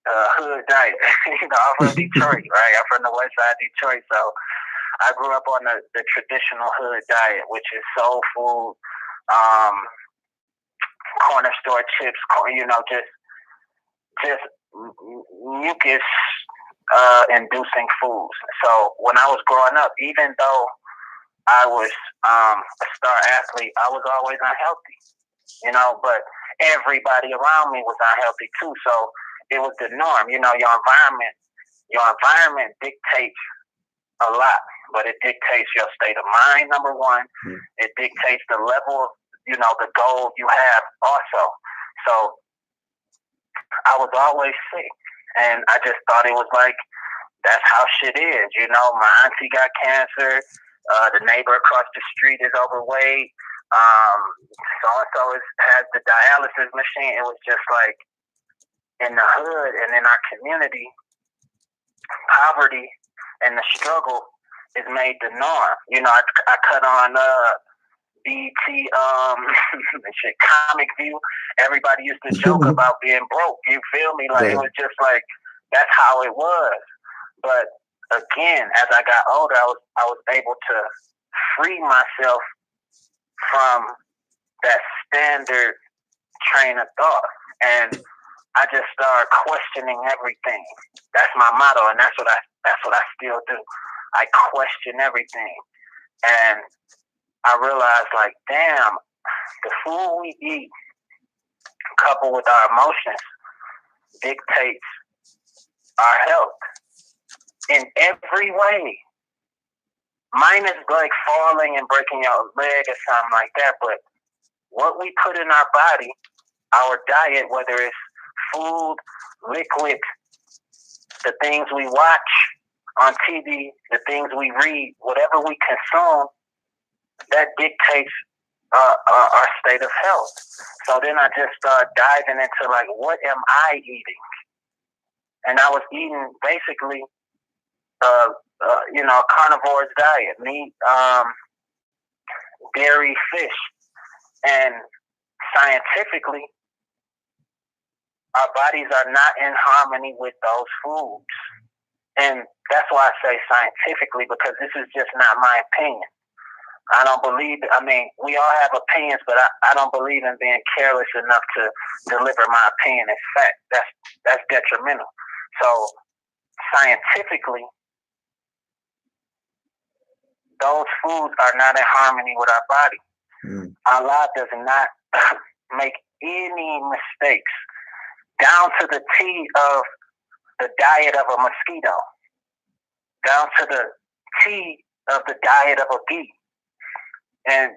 hood diet. You know, I'm from Detroit, right? I'm from the west side of Detroit, so I grew up on the traditional hood diet, which is soul food, corner store chips, you know, just mucus inducing foods. So when I was growing up, even though I was a star athlete, I was always unhealthy, you know, but everybody around me was unhealthy too. So it was the norm, you know. Your environment dictates a lot, but it dictates your state of mind, number one. It dictates the level of, you know, the goal you have also. So I was always sick, and I just thought it was like, that's how shit is, you know. My auntie got cancer, the neighbor across the street is overweight, so-and-so has the dialysis machine. It was just like, in the hood and in our community, poverty and the struggle is made the norm. You know, I cut on BT shit, Comic View. Everybody used to joke about being broke. You feel me? Like, it was just like, that's how it was. But again, as I got older, I was able to free myself from that standard train of thought, and I just started questioning everything. That's my motto, and that's what I still do. I question everything, and I realized, like, damn, the food we eat, coupled with our emotions, dictates our health in every way. Mine is like falling and breaking your leg or something like that, but what we put in our body, our diet, whether it's food, liquid, the things we watch on TV, the things we read, whatever we consume, that dictates our state of health. So then I just started diving into, like, what am I eating? And I was eating basically, you know, a carnivore's diet, meat, dairy, fish. And scientifically, our bodies are not in harmony with those foods. And that's why I say scientifically, because this is just not my opinion. I don't believe, I mean, we all have opinions, but I don't believe in being careless enough to deliver my opinion as fact. That's detrimental. So scientifically, those foods are not in harmony with our body. Allah does not make any mistakes, down to the T of the diet of a mosquito, down to the T of the diet of a bee. And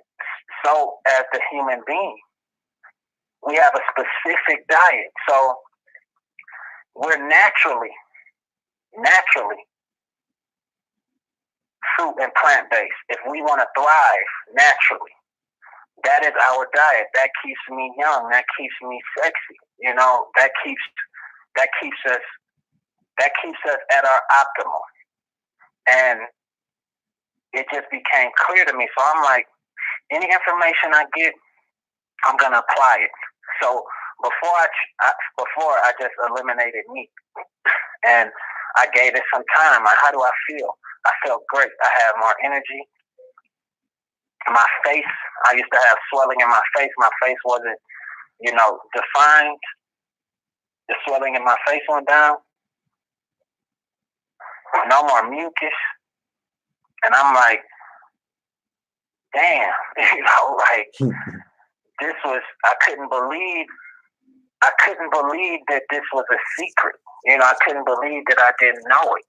so as the human being, we have a specific diet. So we're naturally fruit and plant-based. If we want to thrive naturally, that is our diet. That keeps me young. That keeps me sexy. You know, that keeps us at our optimal. And it just became clear to me. So I'm like, any information I get, I'm gonna apply it. So before I just eliminated meat, and I gave it some time. Like, how do I feel? I felt great. I had more energy. My face, I used to have swelling in my face. My face wasn't, you know, defined. The swelling in my face went down. No more mucus. And I'm like, damn, you know, like, this was, I couldn't believe that this was a secret. You know, I couldn't believe that I didn't know it.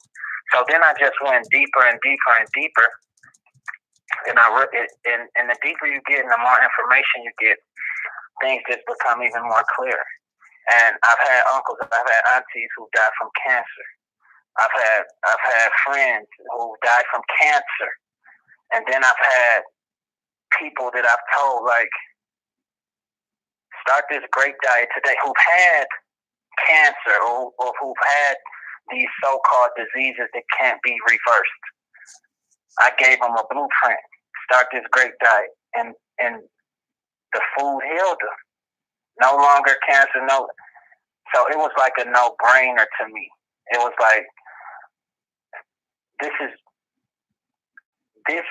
So then I just went deeper and deeper and deeper. And and the deeper you get and the more information you get, things just become even more clear. And I've had uncles, I've had aunties who died from cancer. I've had friends who died from cancer. And then I've had people that I've told, like, start this great diet today, who've had cancer or who've had these so-called diseases that can't be reversed. I gave them a blueprint. Start this great diet. And the food healed them. No longer cancer, no. So it was like a no-brainer to me. It was like, this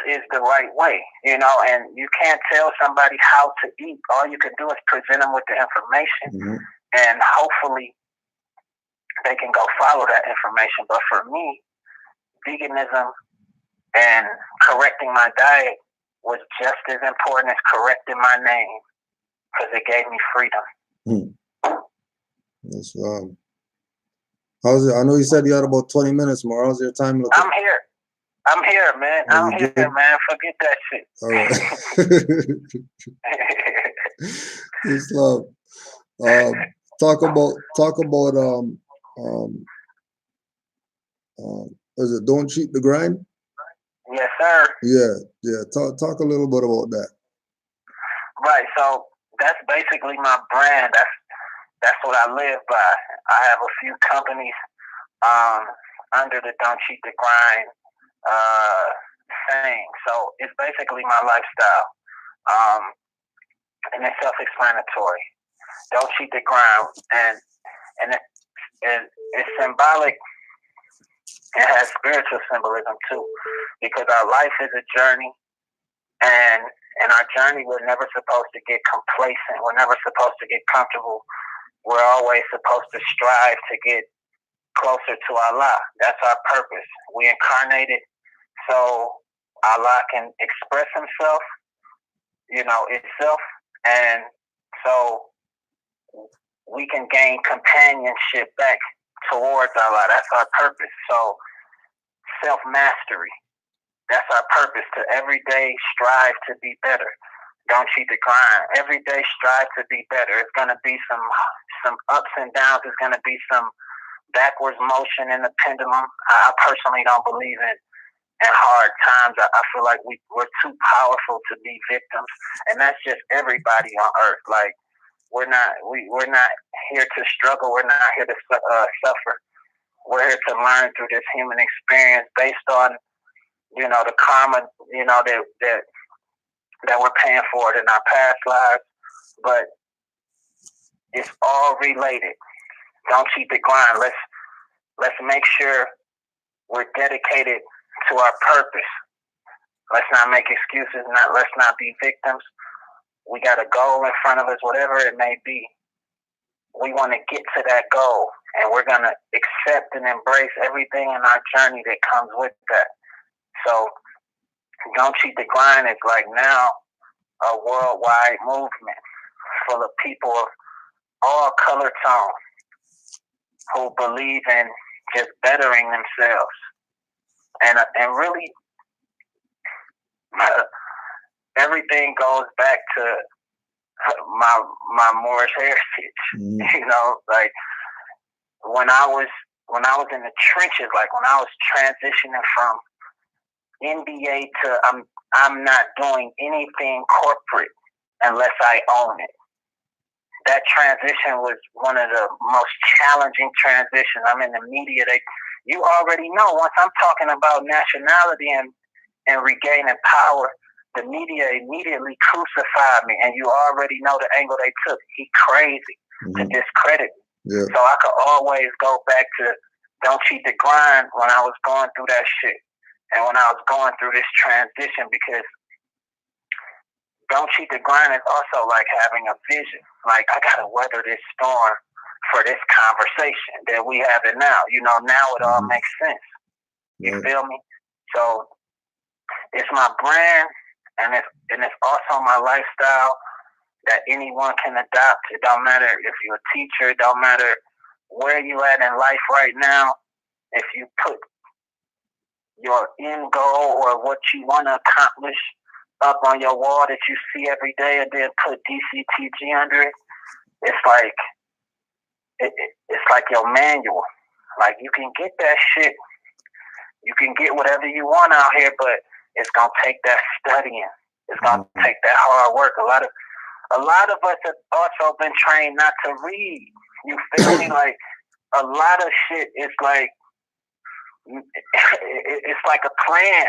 is the right way, you know, and you can't tell somebody how to eat. All you can do is present them with the information, and hopefully they can go follow that information. But for me, veganism and correcting my diet was just as important as correcting my name, because it gave me freedom. That's how's it? I know you said you had about 20 minutes more. How's your time looking? I'm here, man. I'm here, man. Forget that shit. All right. Islam. Talk about is it Don't Cheat the Grind? Yes, sir. Yeah. Talk a little bit about that. Right. So that's basically my brand. That's what I live by. I have a few companies under the Don't Cheat the Grind saying. So it's basically my lifestyle. And it's self-explanatory. Don't cheat the grind. And it's symbolic. It has spiritual symbolism too, because our life is a journey, and in our journey we're never supposed to get complacent. We're never supposed to get comfortable. We're always supposed to strive to get closer to Allah. That's our purpose. We incarnated so Allah can express himself, itself, and so we can gain companionship back towards Allah. That's our purpose. So self-mastery, that's our purpose, to every day strive to be better. Don't cheat the grind. Every day strive to be better. It's going to be some ups and downs. It's going to be some backwards motion in the pendulum. I personally don't believe in hard times. I feel like we're too powerful to be victims, and that's just everybody on earth. Like, we're not here to struggle. We're not here to suffer. We're here to learn through this human experience based on, the karma, that we're paying for it in our past lives. But it's all related. Don't cheat the grind. Let's make sure we're dedicated to our purpose. Let's not make excuses. Let's not be victims. We got a goal in front of us, whatever it may be. We want to get to that goal, and we're going to accept and embrace everything in our journey that comes with that. So Don't Cheat the Grind is like now a worldwide movement full of people of all color tones who believe in just bettering themselves. And really, everything goes back to my Moorish heritage. Like when I was in the trenches, like when I was transitioning from NBA to I'm not doing anything corporate unless I own it. That transition was one of the most challenging transitions. I'm in the media. You already know, once I'm talking about nationality and regaining power, the media immediately crucified me, and you already know the angle they took. He crazy to discredit me. Yeah. So I could always go back to Don't Cheat the Grind when I was going through that shit, and when I was going through this transition, because Don't Cheat the Grind is also like having a vision. Like, I gotta weather this storm for this conversation that we have it now. Now it all makes sense. You feel me? So it's my brand, and it's also my lifestyle that anyone can adopt. It don't matter if you're a teacher. It don't matter where you at in life right now. If you put your end goal or what you want to accomplish up on your wall that you see every day, and then put DCTG under it. It's like it's like your manual. Like, you can get that shit, you can get whatever you want out here, but it's gonna take that studying. It's gonna take that hard work. A lot of us have also been trained not to read. You feel me? Like, a lot of shit is like, it's like a plan.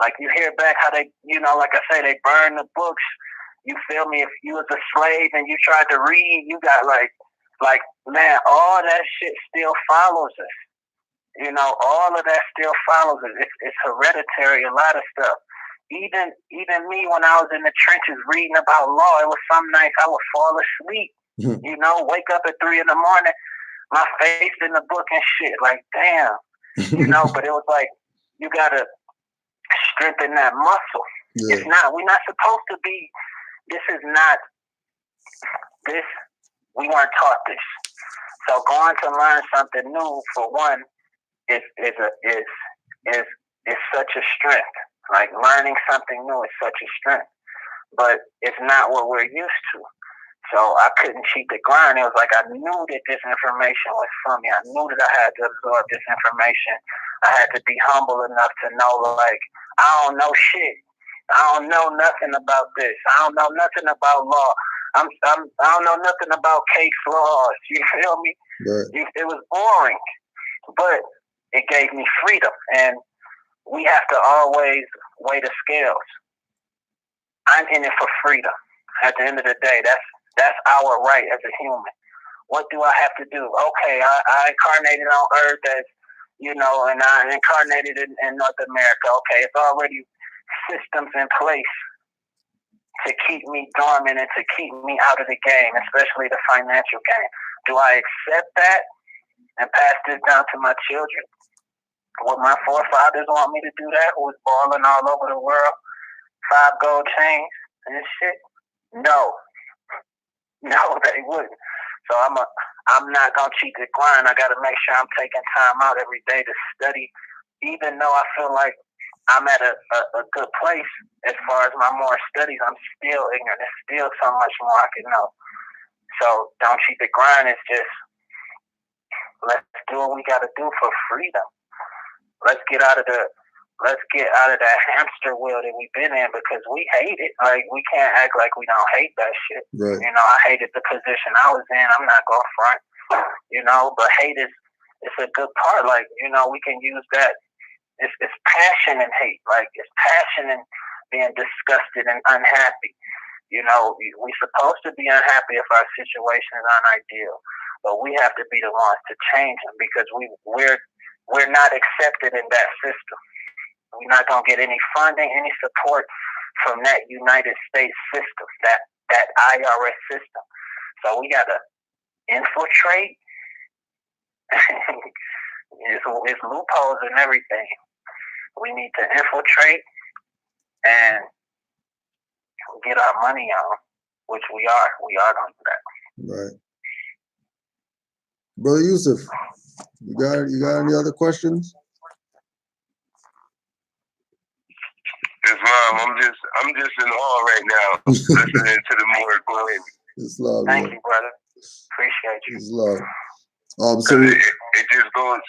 Like, you hear back how they, like I say, they burn the books. You feel me? If you was a slave and you tried to read, you got like man, all that shit still follows us. All of that still follows us. It's hereditary, a lot of stuff. Even me, when I was in the trenches reading about law, it was some nights I would fall asleep. Wake up at 3 a.m, my face in the book and shit. Like, damn. But it was like, you gotta strengthen that muscle. Yeah. We're not supposed to be, we weren't taught this. So going to learn something new, for one, is such a strength. Like, learning something new is such a strength. But it's not what we're used to. So I couldn't cheat the grind. It was like, I knew that this information was from me. I knew that I had to absorb this information. I had to be humble enough to know, like, I don't know shit. I don't know nothing about this. I don't know nothing about law. I don't know nothing about case laws. You feel me? Right. It was boring, but it gave me freedom. And we have to always weigh the scales. I'm in it for freedom. At the end of the day, that's our right as a human. What do I have to do? Okay, I incarnated on Earth as, and I incarnated in North America. Okay, it's already systems in place to keep me dormant and to keep me out of the game, especially the financial game. Do I accept that and pass this down to my children? Would my forefathers want me to do that, who was balling all over the world, 5 gold chains and shit? No, they wouldn't. So I'm not gonna cheat the grind. I gotta make sure I'm taking time out every day to study, even though I feel like I'm at a good place as far as my more studies. I'm still ignorant. There's still so much more I can know. So don't cheat the grind. It's just, let's do what we gotta do for freedom. Let's get out of that hamster wheel that we've been in, because we hate it. Like, we can't act like we don't hate that shit. Right. I hated the position I was in. I'm not going front. But hate it's a good part. Like, we can use that. It's passion and hate. Like, it's passion and being disgusted and unhappy. We're supposed to be unhappy if our situation is unideal, but we have to be the ones to change them, because we're not accepted in that system. We're not going to get any funding, any support from that United States system, that IRS system. So we got to infiltrate. It's loopholes and everything. We need to infiltrate and get our money on, which we are. We are going to do that. Right. Brother Yusuf, you got any other questions? Islam, I'm just in awe right now, listening to the Moors. Go ahead. Islam. Thank you, brother. Appreciate you. Islam. So it just goes.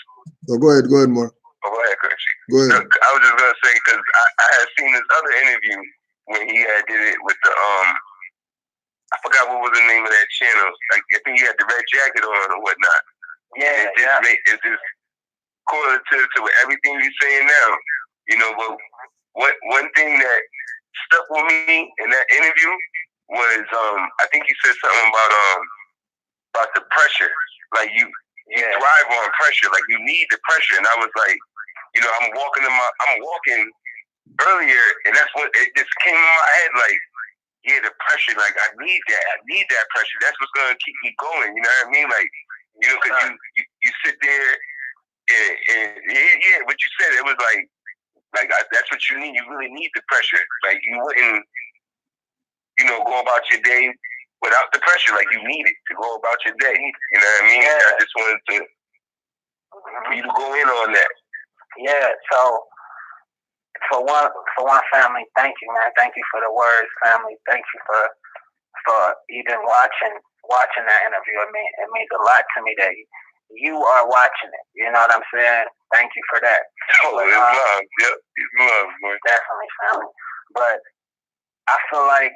Oh, go ahead, Moore. Oh, go ahead, Crunchy. Go ahead. Look, I was just gonna say, because I had seen this other interview when he had did it with the I forgot what was the name of that channel. Like, I think he had the red jacket on or whatnot. Yeah, It just correlative to everything you're saying now. But one thing that stuck with me in that interview was I think he said something about the pressure. Like, you thrive on pressure. Like, you need the pressure. And I was like, I'm walking earlier, and that's what it just came in my head. Like, yeah, the pressure. Like, I need that. I need that pressure. That's what's gonna keep me going. You know what I mean? Like, because you sit there and what you said, it was like that's what you need. You really need the pressure. Like, you wouldn't, go about your day without the pressure. Like, you need it to go about your day. You know what I mean? I just wanted for you to go in on that. Yeah. So for one, family, thank you, man. Thank you for the words, family. Thank you for even watching that interview. It means a lot to me that you are watching it. You know what I'm saying? Thank you for that. Oh, it's love. Yep, it's love, boy. Definitely, family. But I feel like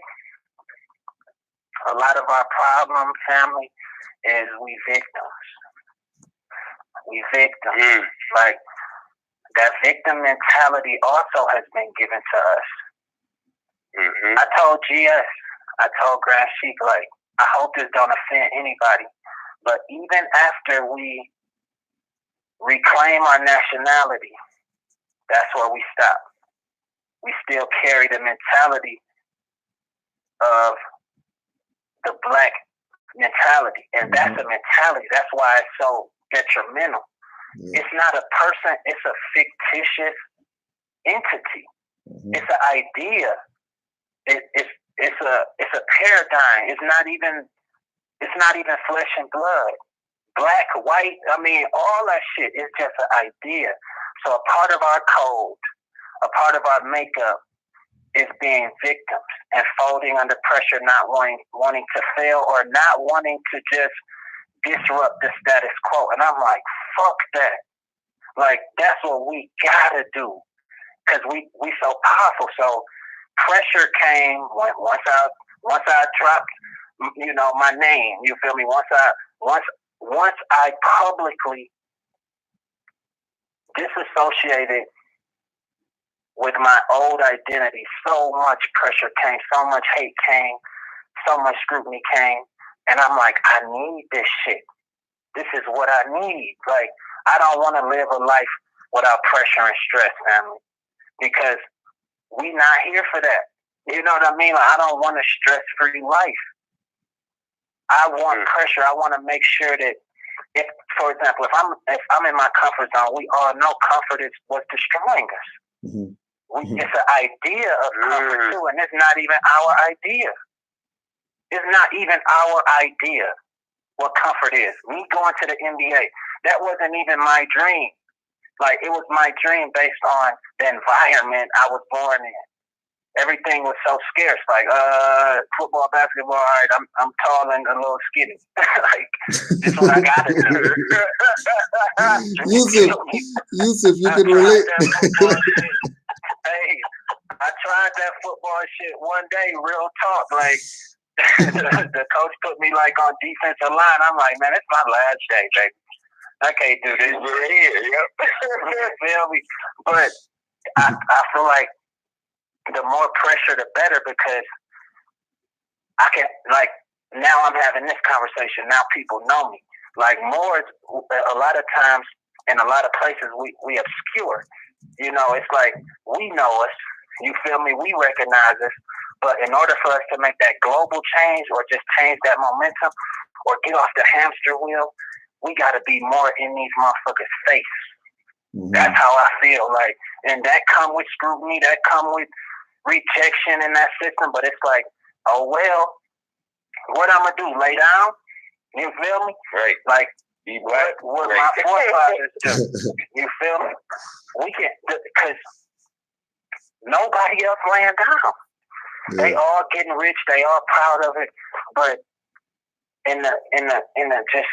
a lot of our problem, family, is we victims. We victims. Like, that victim mentality also has been given to us. I told GS, I told Grand Sheik, like, I hope this don't offend anybody, but even after we reclaim our nationality, that's where we stop. We still carry the mentality of the black mentality, and that's a mentality. That's why it's so detrimental. It's not a person, it's a fictitious entity. It's an idea. It's a paradigm. It's not even flesh and blood. Black, white, I mean, all that shit is just an idea. So a part of our code, a part of our makeup is being victims and folding under pressure, not wanting to fail or not wanting to just disrupt the status quo. And I'm like, fuck that. Like, that's what we gotta do. Cause we so powerful. So pressure came once I dropped, you know, my name. You feel me? Once I publicly disassociated with my old identity, so much pressure came, so much hate came, so much scrutiny came, and I'm like, I need this shit. This is what I need. Like, I don't want to live a life without pressure and stress, family, because we not here for that. You know what I mean? Like, I don't want a stress-free life. I want pressure. I want to make sure that, if, for example, if I'm in my comfort zone, we all know comfort is what's destroying us. It's an idea of comfort too, and it's not even our idea. It's not even our idea what comfort is. Me going to the NBA, that wasn't even my dream. Like, it was my dream based on the environment I was born in. Everything was so scarce. Like, football, basketball, all right, I'm tall and a little skinny. Like, this is what I gotta do. Yusuf, you can relate. Hey, I tried that football shit one day, real talk. Like, the coach put me like on defensive line. I'm like, man, it's my last day, baby. I can't do this. We're here, yep. You feel me? But I feel like the more pressure, the better, because I can, like, now I'm having this conversation. Now people know me. Like, Moors, a lot of times, in a lot of places, we obscure. You know, it's like, we know us. You feel me? We recognize us. But in order for us to make that global change, or just change that momentum, or get off the hamster wheel, we got to be more in these motherfuckers' face. That's how I feel. Like, and that come with scrutiny, that come with rejection in that system. But it's like, oh well, what I'm gonna do? Lay down? You feel me? Right. Like, what my forefathers do. You feel me? We can, because nobody else laying down. They all getting rich. They all proud of it. But in the just,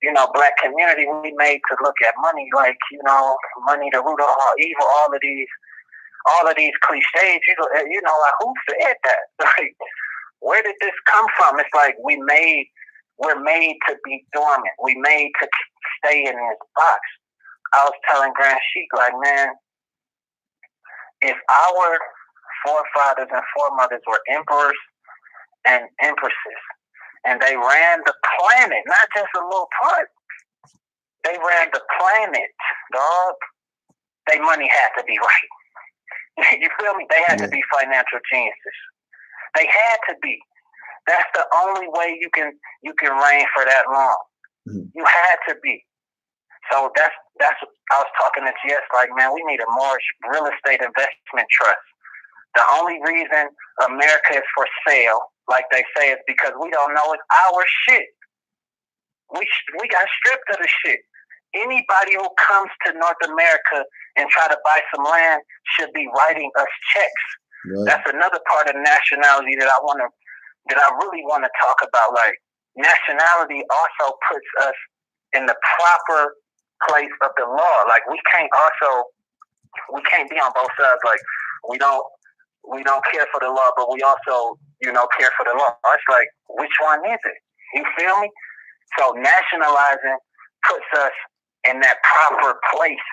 you know, black community, we made to look at money like, you know, money the root of all evil. All of these cliches. You know, like, who said that? Like, where did this come from? It's like we're made to be dormant. We made to stay in this box. I was telling Grand Sheik, like, man, if our forefathers and foremothers were emperors and empresses, and they ran the planet, not just a little part, they ran the planet, dog, their money had to be right. You feel me? They had to be financial geniuses. They had to be. That's the only way you can reign for that long. You had to be. So that's I was talking to GS, like, man, we need a more real estate investment trust. The only reason America is for sale, like they say, is because we don't know it's our shit. We got stripped of the shit. Anybody who comes to North America and try to buy some land should be writing us checks. Right. That's another part of nationality that I really want to talk about. Like, nationality also puts us in the proper place of the law. Like, we can't be on both sides. Like, we don't care for the law, but we also, care for the law. It's like, which one is it? You feel me? So nationalizing puts us in that proper place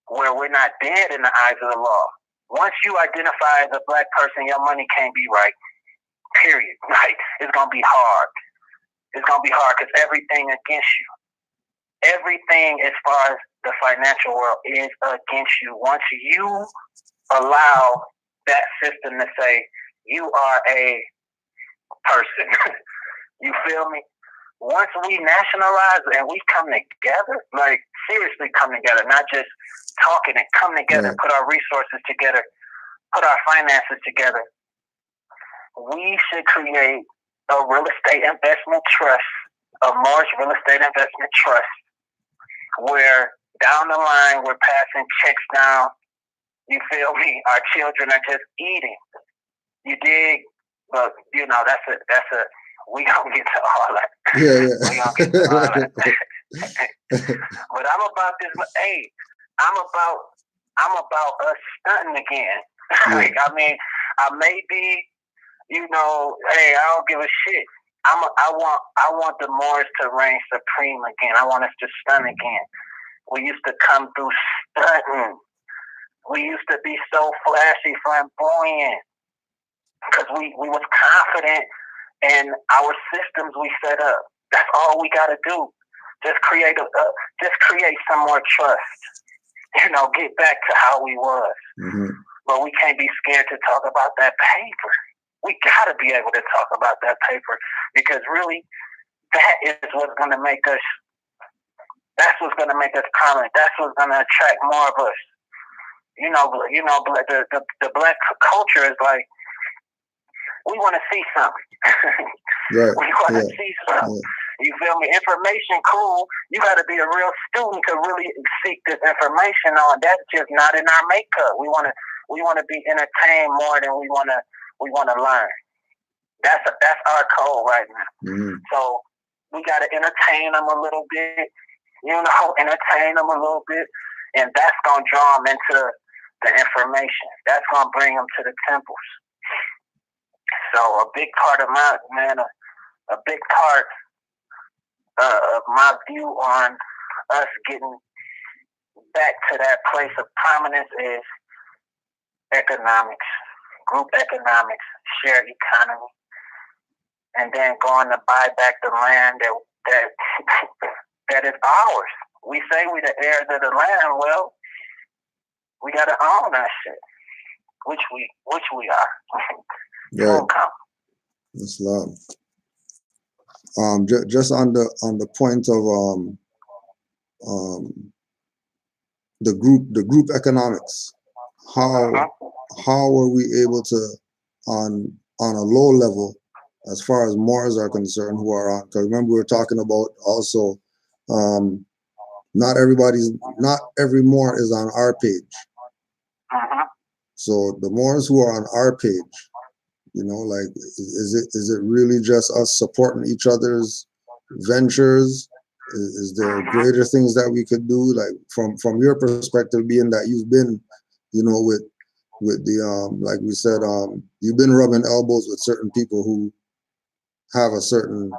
where we're not dead in the eyes of the law. Once you identify as a black person, your money can't be right. Period. Like, it's gonna be hard. It's gonna be hard because everything against you. Everything as far as the financial world is against you. Once you allow that system to say you are a person, you feel me? Once we nationalize and we come together, like seriously come together, not just talking, and come together, put our resources together, put our finances together, we should create a real estate investment trust, a Moors real estate investment trust, where down the line we're passing checks down. You feel me? Our children are just eating. You dig? But that's a we gonna get to all that. Yeah. We gonna get to all that. But I'm about this. Hey, I'm about us stunting again. Like, I mean, I may be, hey, I don't give a shit. I want the Moors to reign supreme again. I want us to stunt again. We used to come through stunting. We used to be so flashy, flamboyant, because we was confident in our systems we set up. That's all we got to do. Just create some more trust. Get back to how we was. Mm-hmm. But we can't be scared to talk about that paper. We got to be able to talk about that paper, because really, that is what's going to make us. That's what's going to make us prominent. That's what's going to attract more of us. The black culture is like, we want to see something. Right. We want to see something. Yeah. You feel me? Information, cool. You got to be a real student to really seek this information on. That's just not in our makeup. We want to be entertained more than we want to learn. That's our code right now. Mm-hmm. So we got to entertain them a little bit. Entertain them a little bit, and that's gonna draw them into the information. That's gonna bring them to the temples. So a big part of a big part of my view on us getting back to that place of prominence is economics, group economics, shared economy, and then going to buy back the land that is ours. We say we the heirs of the land. Well, we gotta own that shit, which we are. Right. Islam. Just on the point of the group economics, how are we able to on a low level, as far as Moors are concerned, who are on? Because remember, we were talking about also. Not every Moor is on our page. So the Moors who are on our page, like, is it really just us supporting each other's ventures? Is there greater things that we could do? Like, from your perspective, being that you've been, with the like we said, you've been rubbing elbows with certain people who have a certain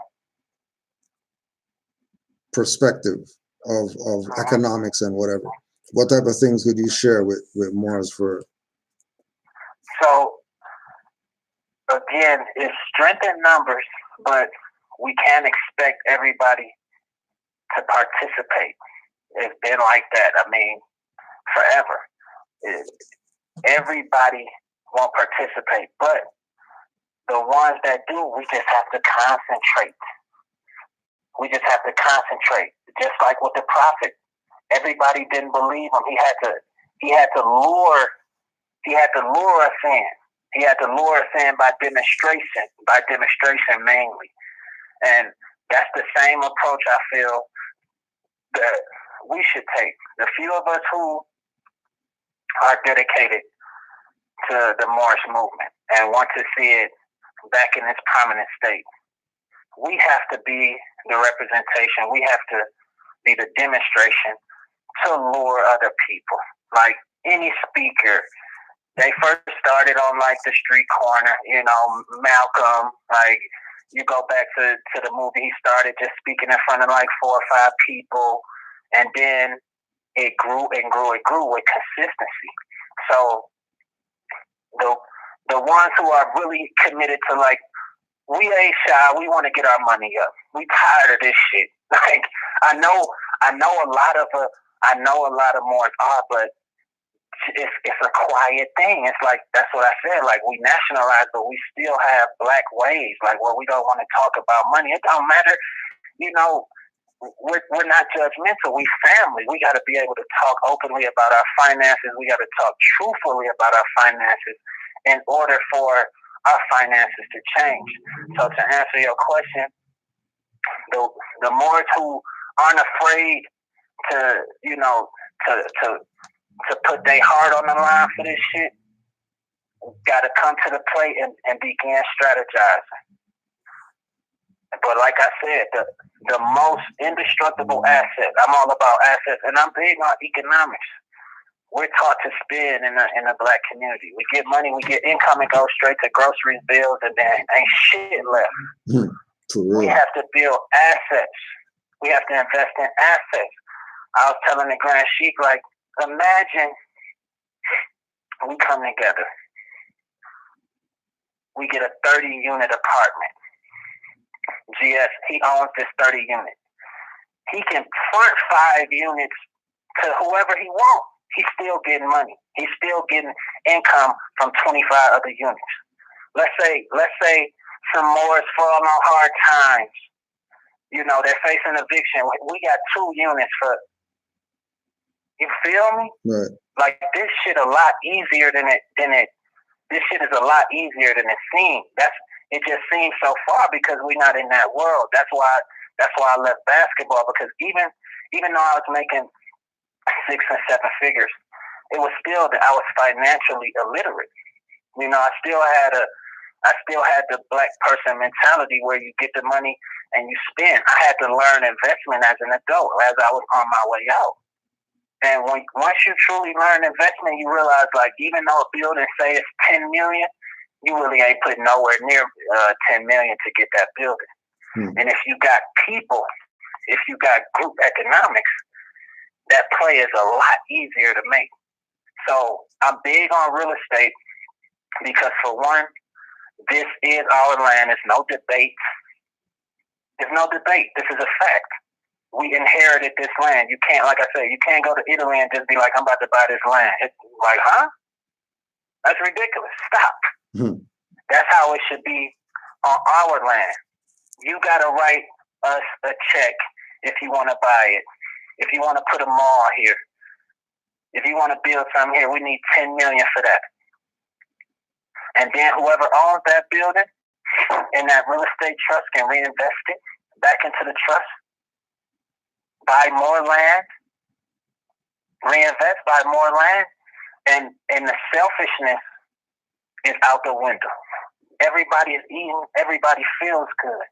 perspective of economics and whatever. What type of things could you share with Moors for? So again, it's strength in numbers, but we can't expect everybody to participate. It's been like that. I mean, forever. Everybody won't participate, but the ones that do, we just have to concentrate. We just have to concentrate. Just like with the prophet, everybody didn't believe him. He had to lure us in. He had to lure us in by demonstration mainly. And that's the same approach I feel that we should take. The few of us who are dedicated to the Moorish movement and want to see it back in its prominent state, we have to be the representation. We have to be the demonstration to lure other people. Like any speaker, they first started on like the street corner, you know, Malcolm, like you go back to the movie, he started just speaking in front of like 4 or 5 people, and then it grew and grew and grew with consistency. So the ones who are really committed to like, we ain't shy, we want to get our money up. We tired of this shit. Like I know a lot of Moors are, but it's a quiet thing. It's like, that's what I said. Like we nationalize, but we still have black ways. Like where we don't want to talk about money. It don't matter. You know, we're not judgmental. We family. We got to be able to talk openly about our finances. We got to talk truthfully about our finances in order for our finances to change. So to answer your question, the Moors who aren't afraid to, you know, to put their heart on the line for this shit, got to come to the plate and begin strategizing. But like I said, the most indestructible asset, I'm all about assets, and I'm big on economics. We're taught to spend in the black community. We get money, we get income, and go straight to groceries, bills, and then ain't shit left. For real. We have to build assets. We have to invest in assets. I was telling the Grand Sheik, like, imagine we come together. We get a 30-unit apartment. GS, he owns this 30 unit. He can front 5 units to whoever he wants. He's still getting money. He's still getting income from 25 other units. Let's say some Moors fall on hard times. You know, they're facing eviction. We got 2 units for. You feel me? Right. Like this shit a lot easier than it. This shit is a lot easier than it seems. It just seems so far because we're not in that world. That's why I left basketball, because even though I was making 6 and 7 figures, it was still that I was financially illiterate. You know, I still had the black person mentality where you get the money and you spend. I had to learn investment as an adult as I was on my way out. And once you truly learn investment, you realize, like, even though a building say it's 10 million, you really ain't putting nowhere near 10 million to get that building. And if you got people, if you got group economics, that play is a lot easier to make. So I'm big on real estate because, for one, this is our land. There's no debate. There's no debate. This is a fact. We inherited this land. You can't, like I said, you can't go to Italy and just be like, I'm about to buy this land. It's like, huh? That's ridiculous. Stop. That's how it should be on our land. You got to write us a check if you want to buy it. If you want to put a mall here. If you want to build something here, we need 10 million for that. And then whoever owns that building in that real estate trust can reinvest it back into the trust. Buy more land, reinvest, buy more land, and the selfishness is out the window. Everybody is eating, everybody feels good.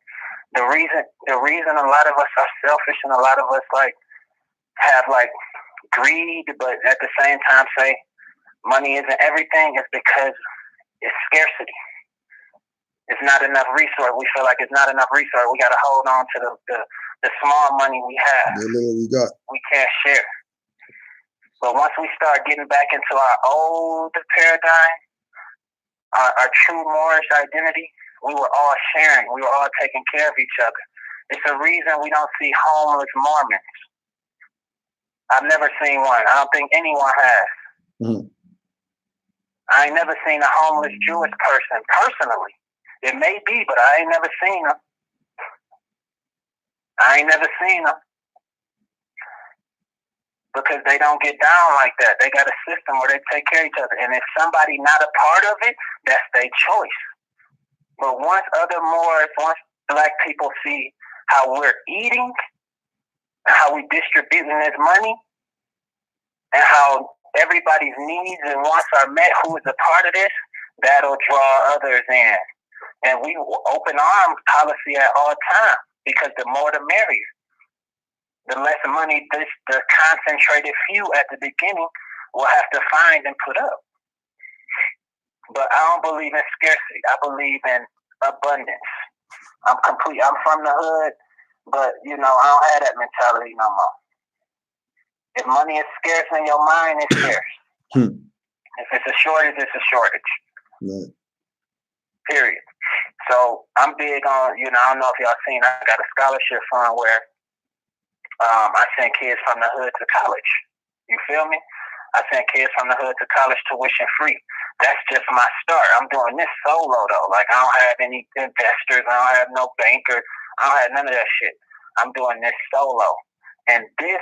The reason a lot of us are selfish and a lot of us have greed, but at the same time say money isn't everything, is because it's scarcity. It's not enough resource. We feel like it's not enough resource. We got to hold on to the small money we have. The little we got. We can't share. But once we start getting back into our old paradigm, our true Moorish identity, we were all sharing. We were all taking care of each other. It's a reason we don't see homeless Mormons. I've never seen one. I don't think anyone has. I ain't never seen a homeless Jewish person personally. It may be, but I ain't never seen them. Because they don't get down like that. They got a system where they take care of each other. And if somebody not a part of it, that's their choice. But once other Moors, once black people see how we're eating, how we distributing this money, and how everybody's needs and wants are met, who is a part of this, that'll draw others in. And we open arms policy at all times, because the more the merrier. The less money the concentrated few at the beginning will have to find and put up. But I don't believe in scarcity. I believe in abundance. I'm from the hood, but I don't have that mentality no more. If money is scarce in your mind, it's scarce. If it's a shortage, it's a shortage. Right. Period. So I'm big on, I don't know if y'all seen, I got a scholarship fund where I send kids from the hood to college. You feel me? I send kids from the hood to college tuition free. That's just my start. I'm doing this solo though. Like, I don't have any investors. I don't have no banker. I don't have none of that shit. I'm doing this solo. And this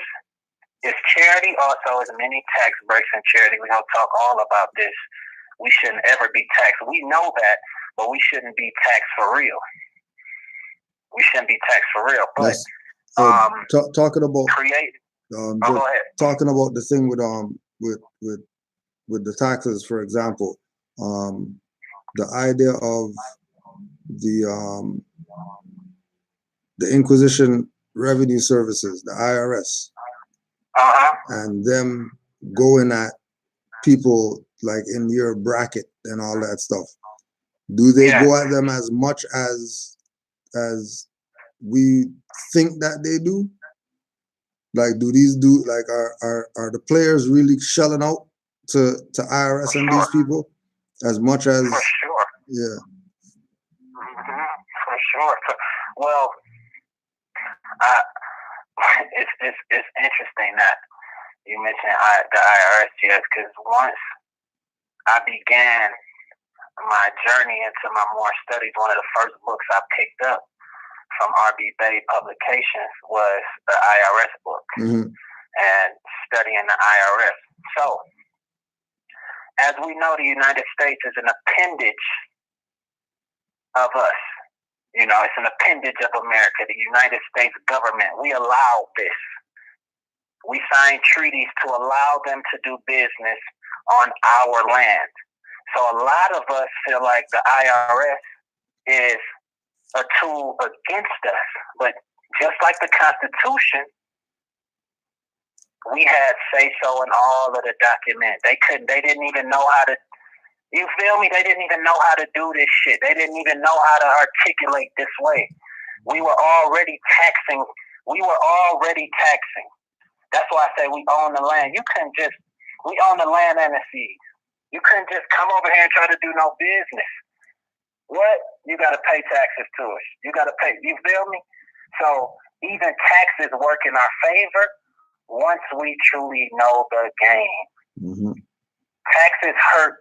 is charity, also as many tax breaks in charity. We're going to talk all about this. We shouldn't ever be taxed. We know that, but we shouldn't be taxed for real. We shouldn't be taxed for real. But talking about go ahead. Talking about the thing with the taxes, for example, the idea of the Inquisition Revenue Services, the IRS, and them going at people like in your bracket and all that stuff. Do they go at them as much as we think that they do? Like, are the players really shelling out to IRS and these people as much as? For sure. Yeah. For sure. Well, it's interesting that you mentioned the IRS, yes, because once I began my journey into my Moor studies, one of the first books I picked up from R.B. Bey Publications was the IRS book, and studying the IRS. So, as we know, the United States is an appendage of us. It's an appendage of America, the United States government. We allow this. We signed treaties to allow them to do business on our land. So a lot of us feel like the IRS is a tool against us. But just like the Constitution, we had say-so in all of the documents. They didn't even know how to, you feel me? They didn't even know how to do this shit. They didn't even know how to articulate this way. We were already taxing. That's why I say we own the land. We own the land and the seas. You couldn't just come over here and try to do no business. What? You got to pay taxes to us. You got to pay. You feel me? So even taxes work in our favor once we truly know the game. Taxes hurt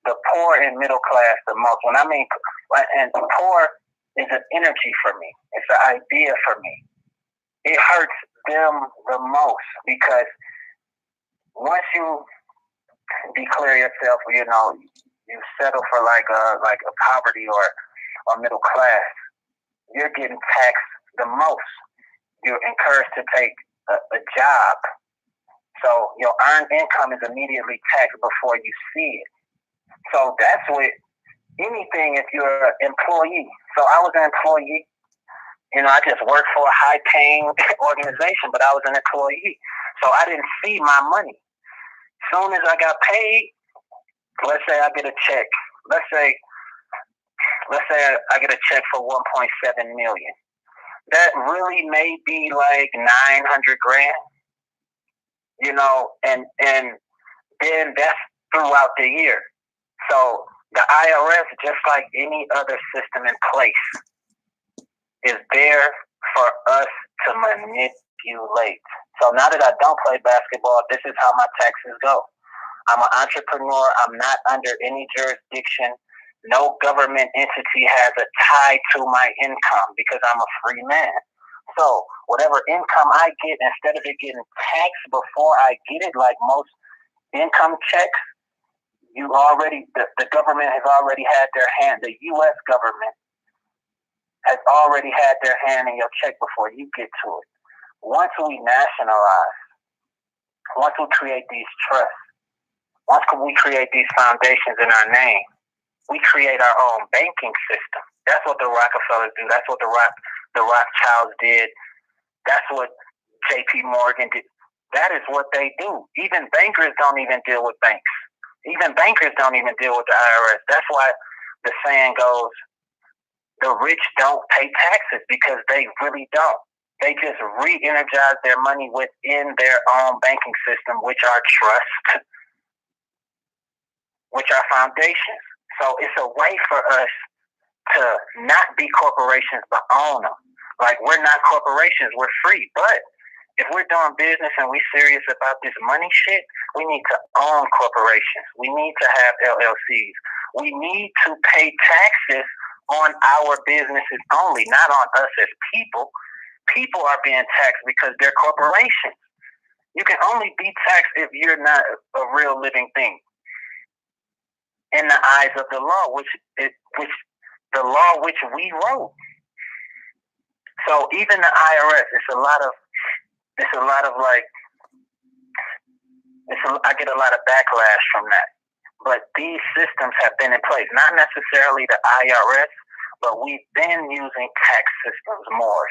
the poor and middle class the most. And poor is an energy for me. It's an idea for me. It hurts them the most because once you declare yourself, you settle for like a poverty or middle class, you're getting taxed the most. You're encouraged to take a job. So your earned income is immediately taxed before you see it. So that's with anything if you're an employee. So I was an employee. I just worked for a high-paying organization, but I was an employee. So I didn't see my money. Soon as I got paid, let's say I get a check. Let's say I get a check for $1.7 million. That really may be like $900,000, and then that's throughout the year. So the IRS, just like any other system in place, is there for us to manipulate. So now that I don't play basketball, this is how my taxes go. I'm an entrepreneur. I'm not under any jurisdiction. No government entity has a tie to my income because I'm a free man. So whatever income I get, instead of it getting taxed before I get it, like most income checks, the government has already had their hand. The U.S. government has already had their hand in your check before you get to it. once we nationalize, once we create these trusts, once we create these foundations in our name, we create our own banking system. That's what the Rockefellers do. That's what the Rothschilds did. That's what J.P. Morgan did. That is what they do. Even bankers don't even deal with banks. Even bankers don't even deal with the IRS. That's why the saying goes, the rich don't pay taxes, because they really don't. They just re-energize their money within their own banking system, which are trusts, which are foundations. So it's a way for us to not be corporations but own them. Like, we're not corporations, we're free. But if we're doing business and we're serious about this money shit, we need to own corporations. We need to have LLCs. We need to pay taxes on our businesses only, not on us as people. People are being taxed because they're corporations. You can only be taxed if you're not a real living thing in the eyes of the law, which the law which we wrote. So even the IRS, I get a lot of backlash from that. But these systems have been in place, not necessarily the IRS, but we've been using tax systems more.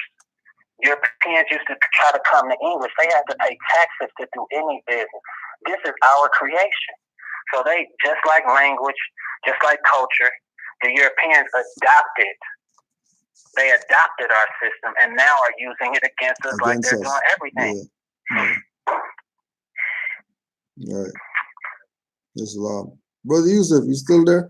Europeans used to try to come to English. They had to pay taxes to do any business. This is our creation. So they, just like language, just like culture, the Europeans adopted our system and now are using it against us like they're doing everything. Yeah. Right. That's law. Brother Yusuf, you still there?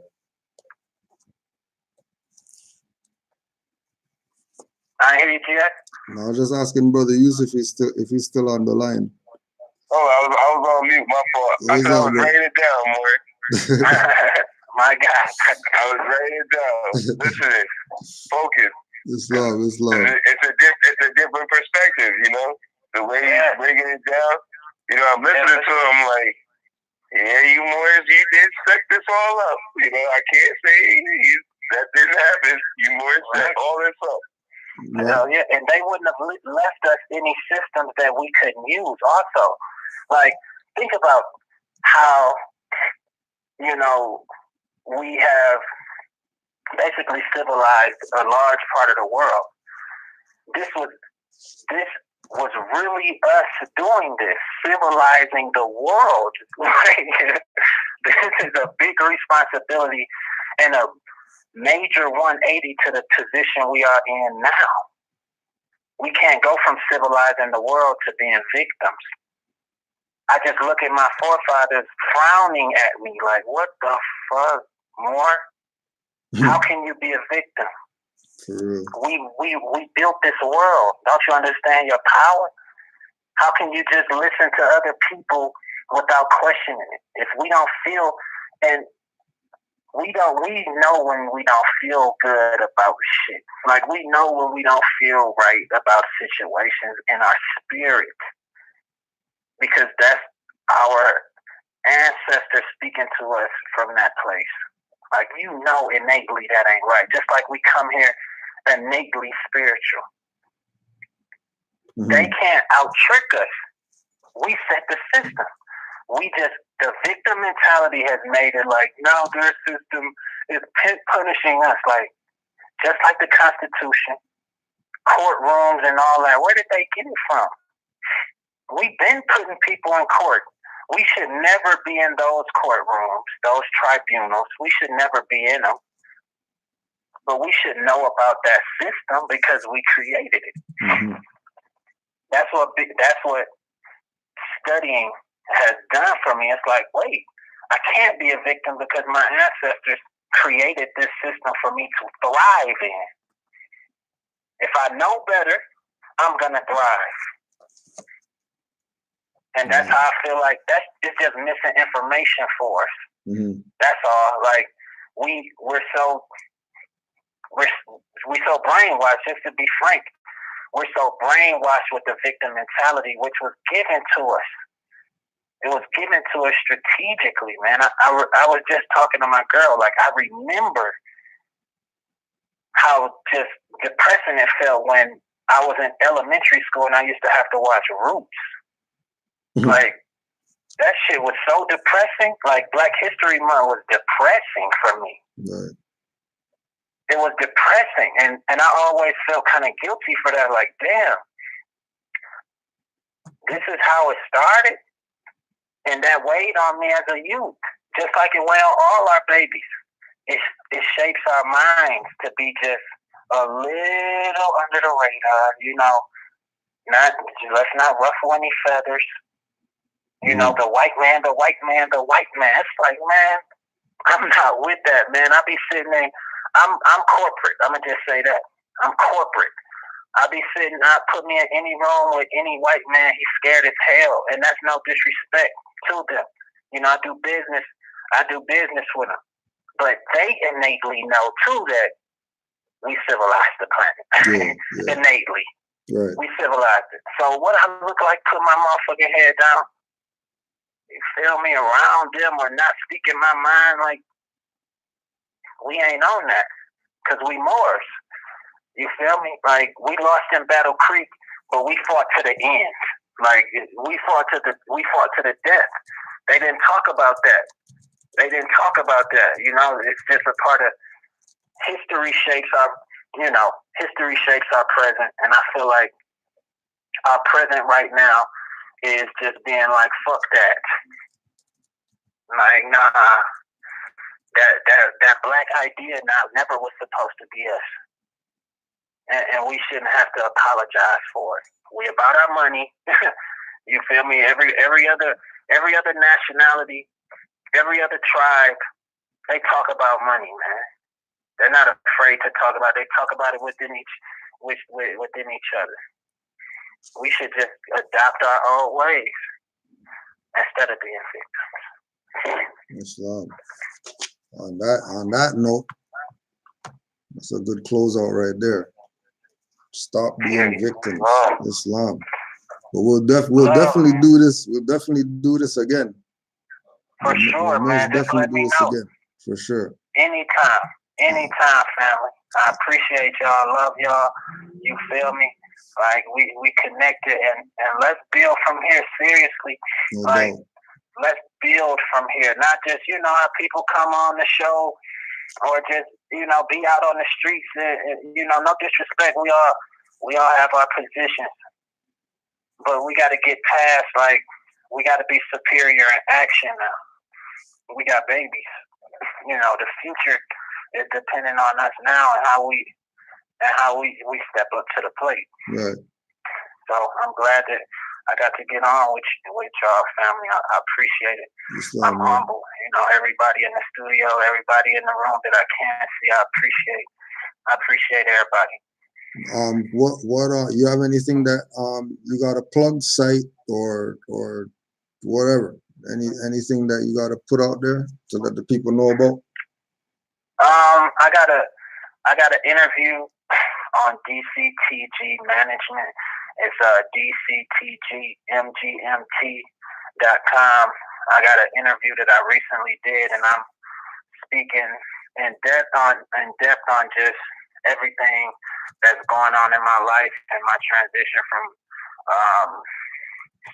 I hear you, Jack. No, I was just asking Brother Yusuf if he's still on the line. Oh, I was on mute. My fault. I said I was writing it down, more. My God, I was writing it down. Listen, focus. It's love. It's a different perspective, you know. The way he's breaking it down. You know, I'm listening to him like, yeah, you Moors, you did set this all up. You know, I can't say that didn't happen. You Moors set all this up. Yeah, and they wouldn't have left us any systems that we couldn't use. Also, like, think about how, you know, we have basically civilized a large part of the world. This was really us doing this, civilizing the world. This is a big responsibility and a major 180 to the position we are in now. We can't go from civilizing the world to being victims. I just look at my forefathers frowning at me like, what the fuck, more? How can you be a victim? We built this world. Don't you understand your power? How can you just listen to other people without questioning it? If we don't feel, and we know when we don't feel good about shit. Like, we know when we don't feel right about situations in our spirit. Because that's our ancestors speaking to us from that place. Like, you know innately that ain't right. Just like we come here innately spiritual. They can't out-trick us. We set the system. The victim mentality has made it like, no, their system is punishing us. Like, just like the Constitution, courtrooms and all that. Where did they get it from? We've been putting people in court. We should never be in those courtrooms, those tribunals. We should never be in them. But we should know about that system because we created it. Mm-hmm. That's what studying has done for me. It's like, wait, I can't be a victim because my ancestors created this system for me to thrive in. If I know better, I'm going to thrive. And that's how I feel like it's just missing information for us. Mm-hmm. That's all. Like, we're so brainwashed, just to be frank. We're so brainwashed with the victim mentality, which was given to us. It was given to us strategically, man. I was just talking to my girl. Like, I remember how just depressing it felt when I was in elementary school and I used to have to watch Roots. Like, that shit was so depressing. Like, Black History Month was depressing for me. Right. It was depressing. And I always felt kind of guilty for that. Like, damn, this is how it started? And that weighed on me as a youth. Just like it weighed on all our babies. It shapes our minds to be just a little under the radar, you know. Let's not ruffle any feathers. You know, the white man. It's like, man, I'm not with that, man. I be sitting there. I'm corporate. I'm gonna just say that. I'm corporate. I be sitting. I put me in any room with any white man. He's scared as hell, and that's no disrespect to them. You know, I do business with them, but they innately know too that we civilized the planet. Innately, right. We civilized it. So what I look like, put my motherfucking head down. You feel me? Around them or not speaking my mind, like, we ain't on that, cause we Moors. You feel me? Like, we lost in Battle Creek, but we fought to the end. Like, we fought to the death. They didn't talk about that. You know, it's just a part of history shapes our present, and I feel like our present right now is just being like, fuck that. Like, nah, that black idea now never was supposed to be us. And we shouldn't have to apologize for it. We about our money. You feel me? Every other nationality, every other tribe, they talk about money, man. They're not afraid to talk about it. They talk about it within each other. We should just adopt our own ways instead of being victims. Islam. On that note, that's a good closeout right there. Stop being victims. Islam. But we'll definitely do this. We'll definitely do this again. For sure, man. Just let me know. Again. For sure. Anytime, family. I appreciate y'all. Love y'all. You feel me? Like, we connected, and let's build from here. Seriously. No like, doubt. Let's build from here. Not just, you know, how people come on the show or just, you know, be out on the streets. And, you know, no disrespect. We all have our positions. But we got to get past, like, we got to be superior in action now. We got babies. You know, the future is depending on us now and how we step up to the plate. Right. So I'm glad that I got to get on with y'all, family. I appreciate it. I'm humble. You know, everybody in the studio, everybody in the room that I can't see, I appreciate everybody. What you have anything that you got a plug site or whatever? Anything that you got to put out there to let the people know about? I got an interview on DCTG Management. It's DCTGMGMT.com. I got an interview that I recently did, and I'm speaking in depth on just everything that's going on in my life and my transition from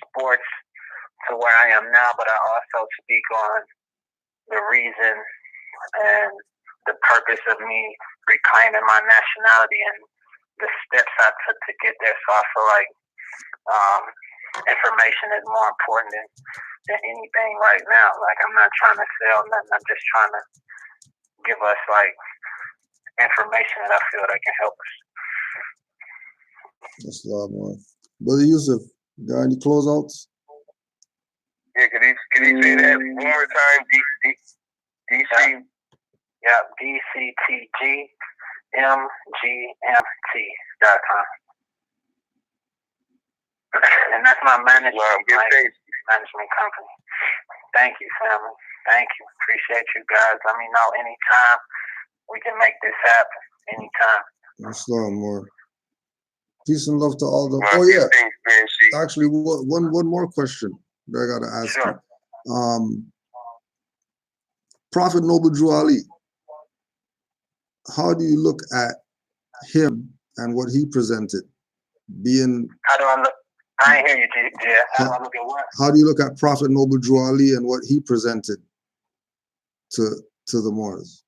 sports to where I am now. But I also speak on the reason and the purpose of me reclaiming my nationality and the steps I took to get there. So I feel like information is more important than anything right now. Like, I'm not trying to sell nothing. I'm just trying to give us, like, information that I feel that can help us. That's a lot more. Brother Yusuf, got any closeouts? Yeah, can you say that one more time? DC? Yeah, DCTGMGMT.com. And that's my management company. Thank you, family. Thank you. Appreciate you guys. Let me know anytime we can make this happen. Anytime. That's a lot more. Peace and love to all the. Oh yeah. Actually, one more question that I gotta ask you. Prophet Noble Drew Ali. How do you look at him and what he presented being. How do I look? I ain't hear you, G. How do I look at what? How do you look at Prophet Noble Drew Ali and what he presented to the Moors?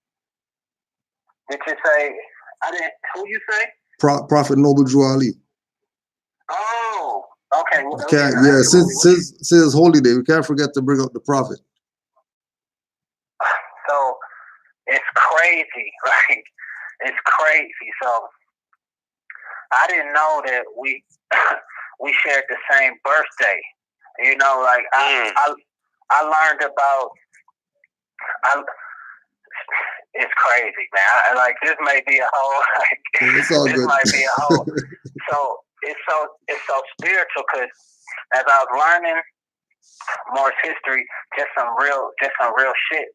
Did you say? I didn't. Who you say? Prophet Noble Drew Ali. Oh, okay. Well, Yeah, since it's Holy Day, we can't forget to bring up the Prophet. So it's crazy, right? It's crazy. So I didn't know that we we shared the same birthday. You know, like I learned about. It's crazy, man. Like this may be a whole. Like, it's all this good. might be a whole. So it's so spiritual because as I was learning Moors history, just some real shit.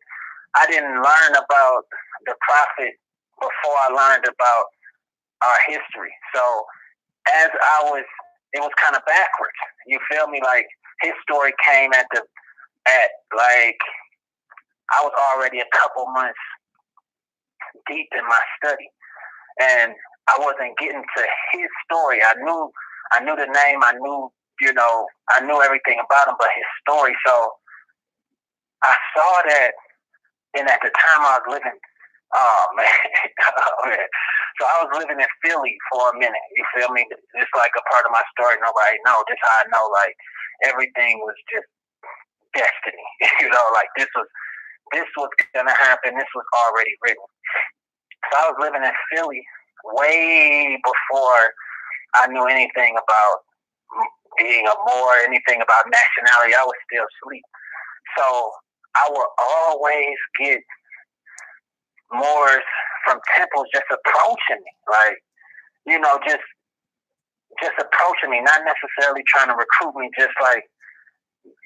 I didn't learn about the Prophet before I learned about our history. So as it was kind of backwards. You feel me? Like his story came at like I was already a couple months deep in my study, and I wasn't getting to his story. I knew the name. I knew everything about him, but his story. So I saw that, and at the time I was living. Oh man. So I was living in Philly for a minute. You feel me? It's like a part of my story nobody knows. This is how I know, like everything was just destiny. Like this was gonna happen. This was already written. So I was living in Philly way before I knew anything about being a Moor, anything about nationality. I was still asleep. So I would always get Moors from temples just approaching me, like, just approaching me, not necessarily trying to recruit me, just like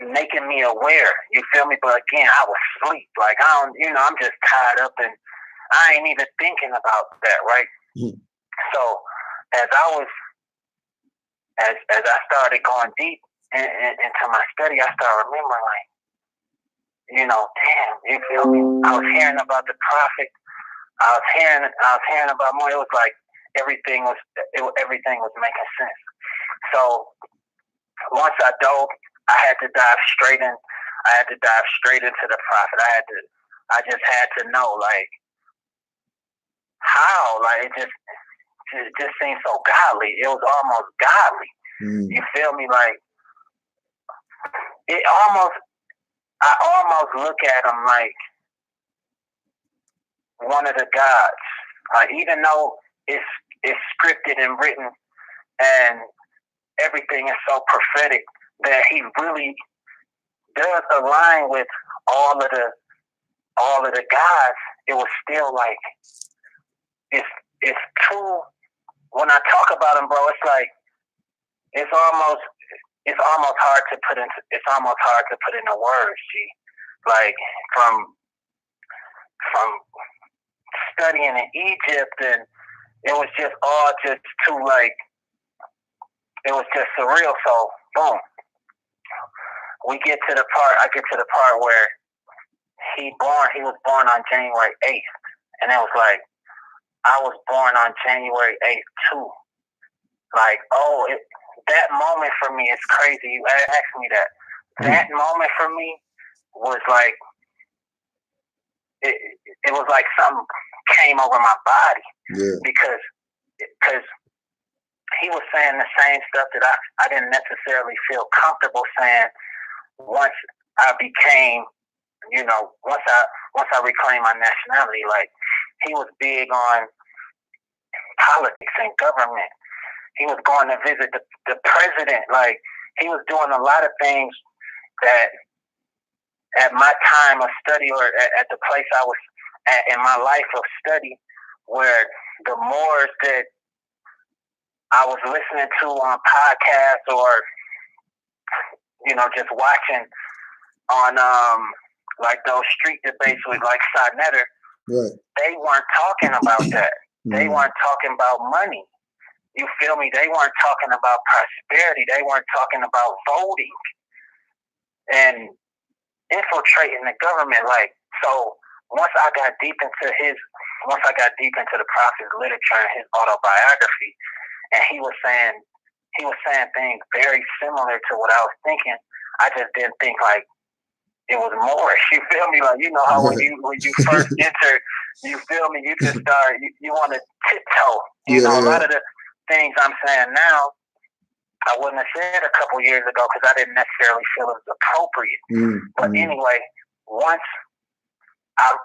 making me aware. You feel me? But again, I was asleep. Like I'm just tied up and I ain't even thinking about that, right? Mm. So as I started going deep into my study, I started remembering, like, damn, you feel me? I was hearing about the Prophet. I was hearing about more. It was like everything was making sense. So once I dove, I had to dive straight in. I had to dive straight into the Prophet. I just had to know, like, how, like, it just seemed so godly. It was almost godly. Mm. You feel me? Like, I almost look at him like one of the gods. Like, even though it's scripted and written and everything is so prophetic, that he really does align with all of the gods. It was still like it's too. When I talk about him, bro, it's like it's almost hard to put into words. G. Like from studying in Egypt, and it was just all just too, like, it was just surreal. So boom, I get to the part where he was born on January 8th, and it was like I was born on January 8th too. Like, that moment for me is crazy. You asked me that. That moment for me was like it was like something came over my body. Yeah. Because he was saying the same stuff that I didn't necessarily feel comfortable saying once I became, once I reclaimed my nationality. Like, he was big on politics and government. He was going to visit the president. Like, he was doing a lot of things that at my time of study, or at the place I was at in my life of study, where the Moors that I was listening to on podcasts or, just watching on like those street debates with like Sinetter, right. They weren't talking about that. They weren't talking about money. You feel me? They weren't talking about prosperity. They weren't talking about voting and infiltrating the government. Like, so once I got deep into the Prophet's literature and his autobiography, and he was saying he was saying things very similar to what I was thinking. I just didn't think like it was Moorish. You feel me? Like, you know how when you first enter, you feel me? You just start. You want to tiptoe. You know, a lot of the things I'm saying now, I wouldn't have said a couple years ago because I didn't necessarily feel it was appropriate. But anyway, once I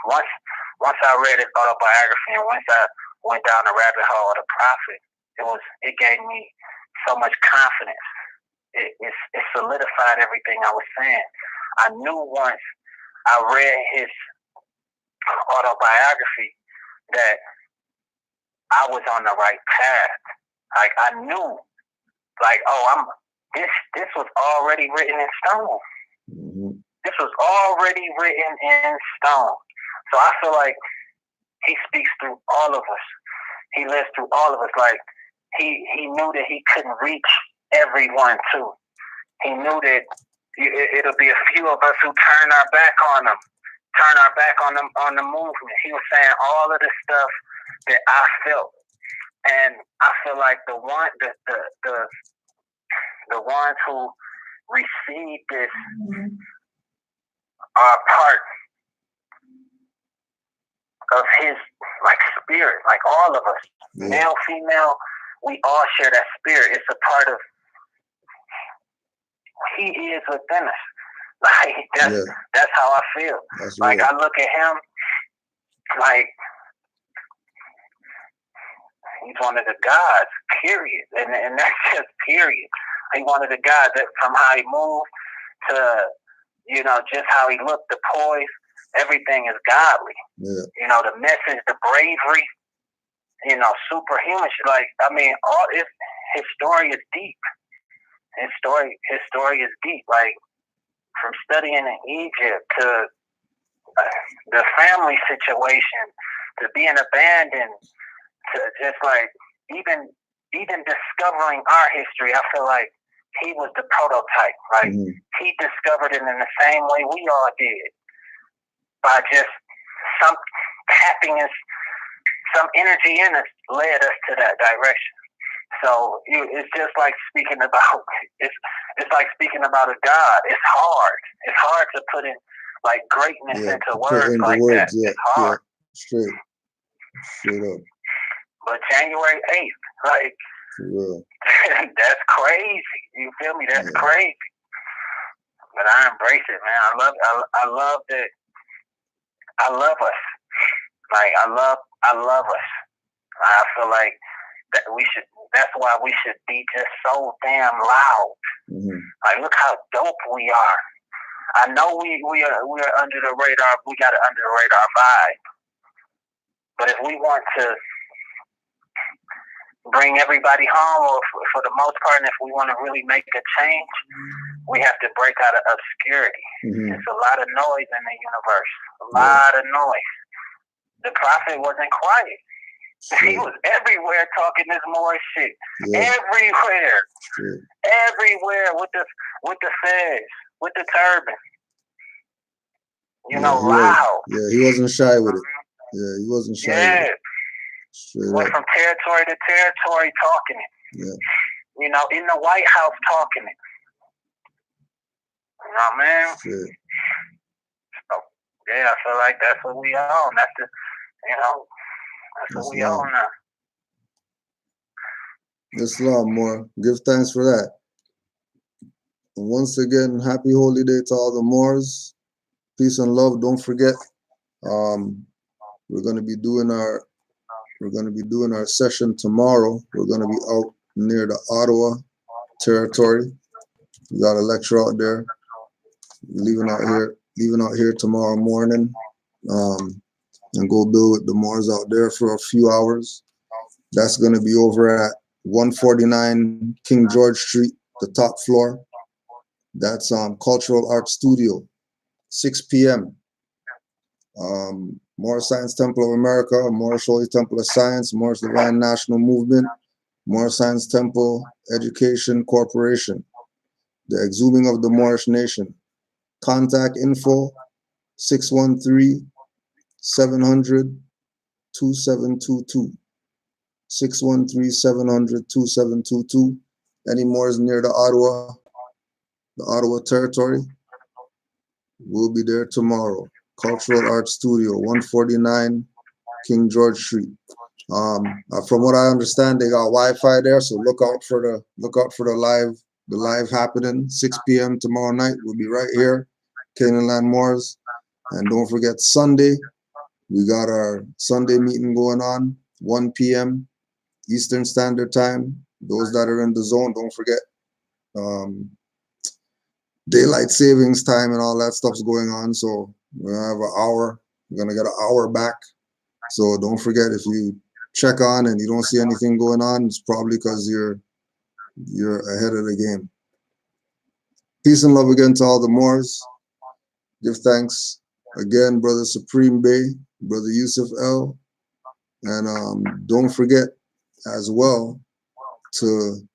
read his autobiography and once I went down the rabbit hole of the Prophet, it gave me so much confidence. It solidified everything I was saying. I knew once I read his autobiography that I was on the right path. Like I knew, like, this was already written in stone. This was already written in stone. So I feel like he speaks through all of us. He lives through all of us. Like he knew that he couldn't reach everyone too. He knew that it'll be a few of us who turn our back on him, on the movement. He was saying all of the stuff that I felt, and I feel like the ones who received this are part of his like spirit, like all of us, male, female, we all share that spirit. It's a part of he is within us. Like that's how I feel. That's like right. I look at him like he's one of the gods, period. And that's just period. He's one of the gods that from how he moved to, you know, just how he looked, the poise, everything is godly. You know, the message, the bravery, you know, superhuman. Like, I mean, his story is deep. His story is deep. Like from studying in Egypt to the family situation to being abandoned to just like even discovering our history. I feel like he was the prototype. Like he discovered it in the same way we all did by just some energy in us led us to that direction. So it's just like speaking about it's like speaking about a God. It's hard. It's hard to put in like greatness into words like that. It's hard. Straight up. But January 8th, like that's crazy. You feel me? That's crazy. But I embrace it, man. I love that. I love us. Like I love us. I feel like that that's why we should be just so damn loud. Like look how dope we are. I know we are under the radar. We got an under the radar vibe. But if we want to bring everybody home, or for the most part, and if we want to really make a change, we have to break out of obscurity. There's a lot of noise in the universe. A lot of noise. The Prophet wasn't quiet. He was everywhere talking this Moorish shit. Everywhere. Everywhere with the fez, with the turban. You know, loud. He wasn't shy with it. He wasn't shy with it. Went from territory to territory talking it. You know, in the White House talking it. You know what I mean? So, I feel like that's what we own. That's the, you know, that's what we own now. Islam, more. Give thanks for that. And once again, happy holy day to all the Moors. Peace and love. Don't forget, we're gonna be doing our session tomorrow. We're gonna be out near the Ottawa territory. We got a lecture out there. Leaving out here tomorrow morning. And go build with the Moors out there for a few hours. That's going to be over at 149 King George Street, the top floor. That's Cultural Arts Studio, 6 p.m. Moorish Science Temple of America, Moorish Holy Temple of Science, Moorish Divine National Movement, Moorish Science Temple Education Corporation, the Exhuming of the Moorish Nation. Contact info 613-700-2722. 613-700-2722. Any Moors near the Ottawa territory, we'll be there tomorrow. Cultural Arts Studio, 149 King George Street. From what I understand, they got Wi-Fi there, so look out for the live happening. 6 p.m. tomorrow night. We'll be right here, Canaanland Moors. And don't forget Sunday, we got our Sunday meeting going on, 1 p.m. Eastern Standard Time. Those that are in the zone, don't forget daylight savings time and all that stuff's going on. So we're gonna have an hour. We're gonna get an hour back. So don't forget, if you check on and you don't see anything going on, it's probably because you're ahead of the game. Peace and love again to all the Moors. Give thanks again, Brother Supreme Bey, Brother Yusuf L. And don't forget as well to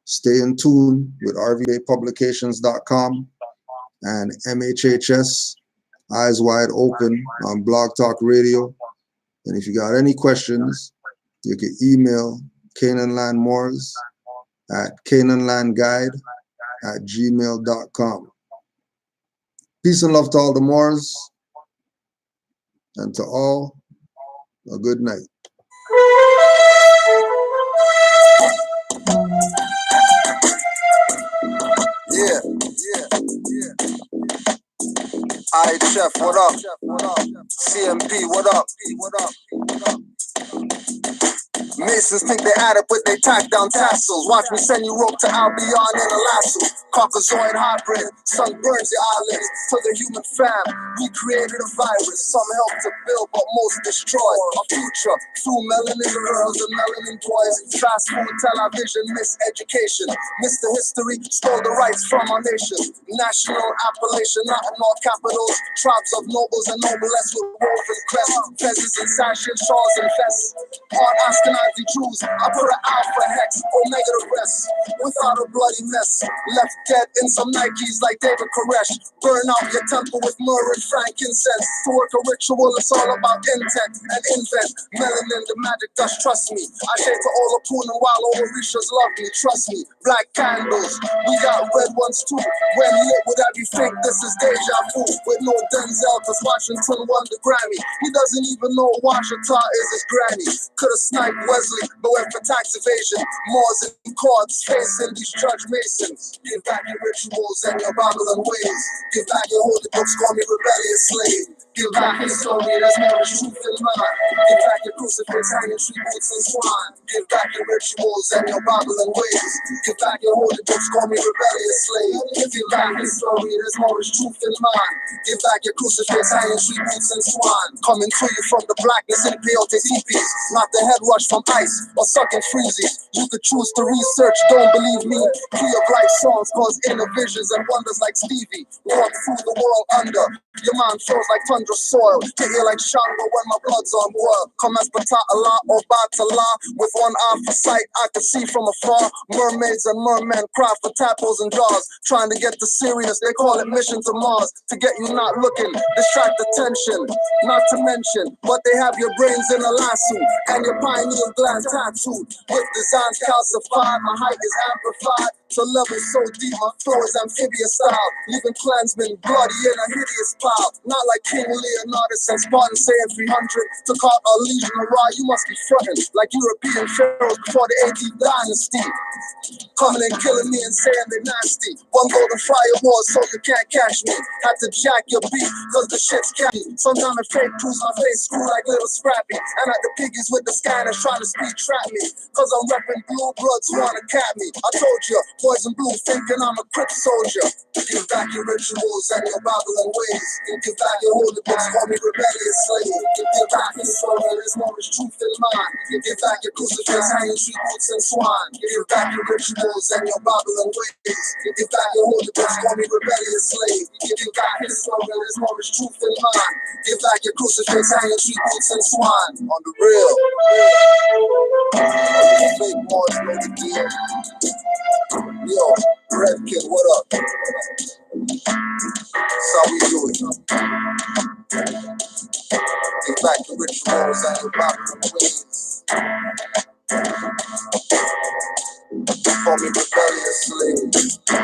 stay in tune with rvbaypublications.com and MHHS Eyes Wide Open on Blog Talk Radio. And if you got any questions, you can email Canaanland Moors at canaanlandguide@gmail.com. Peace and love to all the Moors, and to all, a good night. Yeah. Alright, Chef, what up? CMP, what up? Masons think they add up, but they tack down tassels. Watch me send you rope to Albion in a lasso. Caucasoid hybrid, sun burns your eyelids. To the human fam, we created a virus. Some help to build, but most destroy. A future through melanin girls and melanin boys. Fast food, television, miseducation. Missed the history, stole the rights from our nation. National appellation, not in all capitals. Tribes of nobles and noblesse with woven crest. Fezzes and sashes, shawls and vests. On Ashkenazi Jews, I put an alpha hex, omega the rest. Without a bloody mess, left dead in some Nikes like David Koresh. Burn out your temple with myrrh and frankincense. To work a ritual, it's all about intent and invent. Melanin, the magic dust, trust me. I say to all Opuna while all Orishas love me, trust me. Black candles, we got red ones too. When lit with every fake, this is deja vu. With no Denzel, cause Washington won the Grammy. He doesn't even know Washington is his granny. Could've sniped Wesley, but went for tax evasion. Moors and courts facing these judge masons. Give back your rituals and your Babylon ways. Give back your holy books, call me rebellious slave. Give back your story, there's more truth in mine. Give back your crucifix, hanging tree boots and swine. Give back your rituals and your Babylon ways. Give back your holy books, call me rebellious slave. Give back your story, there's more truth in mine. Give back your crucifix, hanging tree boots and swine. Coming to you from the blackness in peyote teepees. Not the head rush from ice or sucking freezies. You could choose to research, don't believe me. Key of life songs cause inner visions and wonders like Stevie. Walk through the world under. Your mind feels like tundra soil. Hit you like Shango when my blood's on boil. Come as Bata'Allah or Batala. With one eye for sight, I can see from afar. Mermaids and mermen cry for tadpoles and jaws. Trying to get the serious, they call it mission to Mars. To get you not looking, distract attention. Not to mention, but they have your brains in a lasso. And your pineal gland tattooed. With designs calcified, my height is amplified. To levels so deep, my flow is amphibious style. Leaving clansmen bloody in a hideous pile. Not like King Leonidas and Spartan saying 300 to call a legion of raw. You must be frontin' like European pharaohs before the 18th dynasty. Coming and killing me and saying they nasty. One golden firewall so you can't catch me. Had to jack your beat cause the shit's catchy. Sometimes a fake proves my face screw like little Scrappy. And at the piggies with the scanners trying to speed trap me. Cause I'm repping blue bloods wanna cap me. I told you, boys in blue thinking I'm a Crip soldier. Give back your rituals and your Babylon ways. Give back your holy books, call me rebellious slave. Give back your story, there's more truth in mine. Give back your crucifix, hanging tree boots and swine. Give back your rituals and your Babylon ways. Give back your holy books, call me rebellious slave. Give back your story, there's more truth in mine. Give back your crucifix, hanging tree boots and swine. On the real. Fake Moors know the deal. Yo, Red Kid, what up? That's how we do it. Give back your rituals and your Babylon ways. call me rebelliously.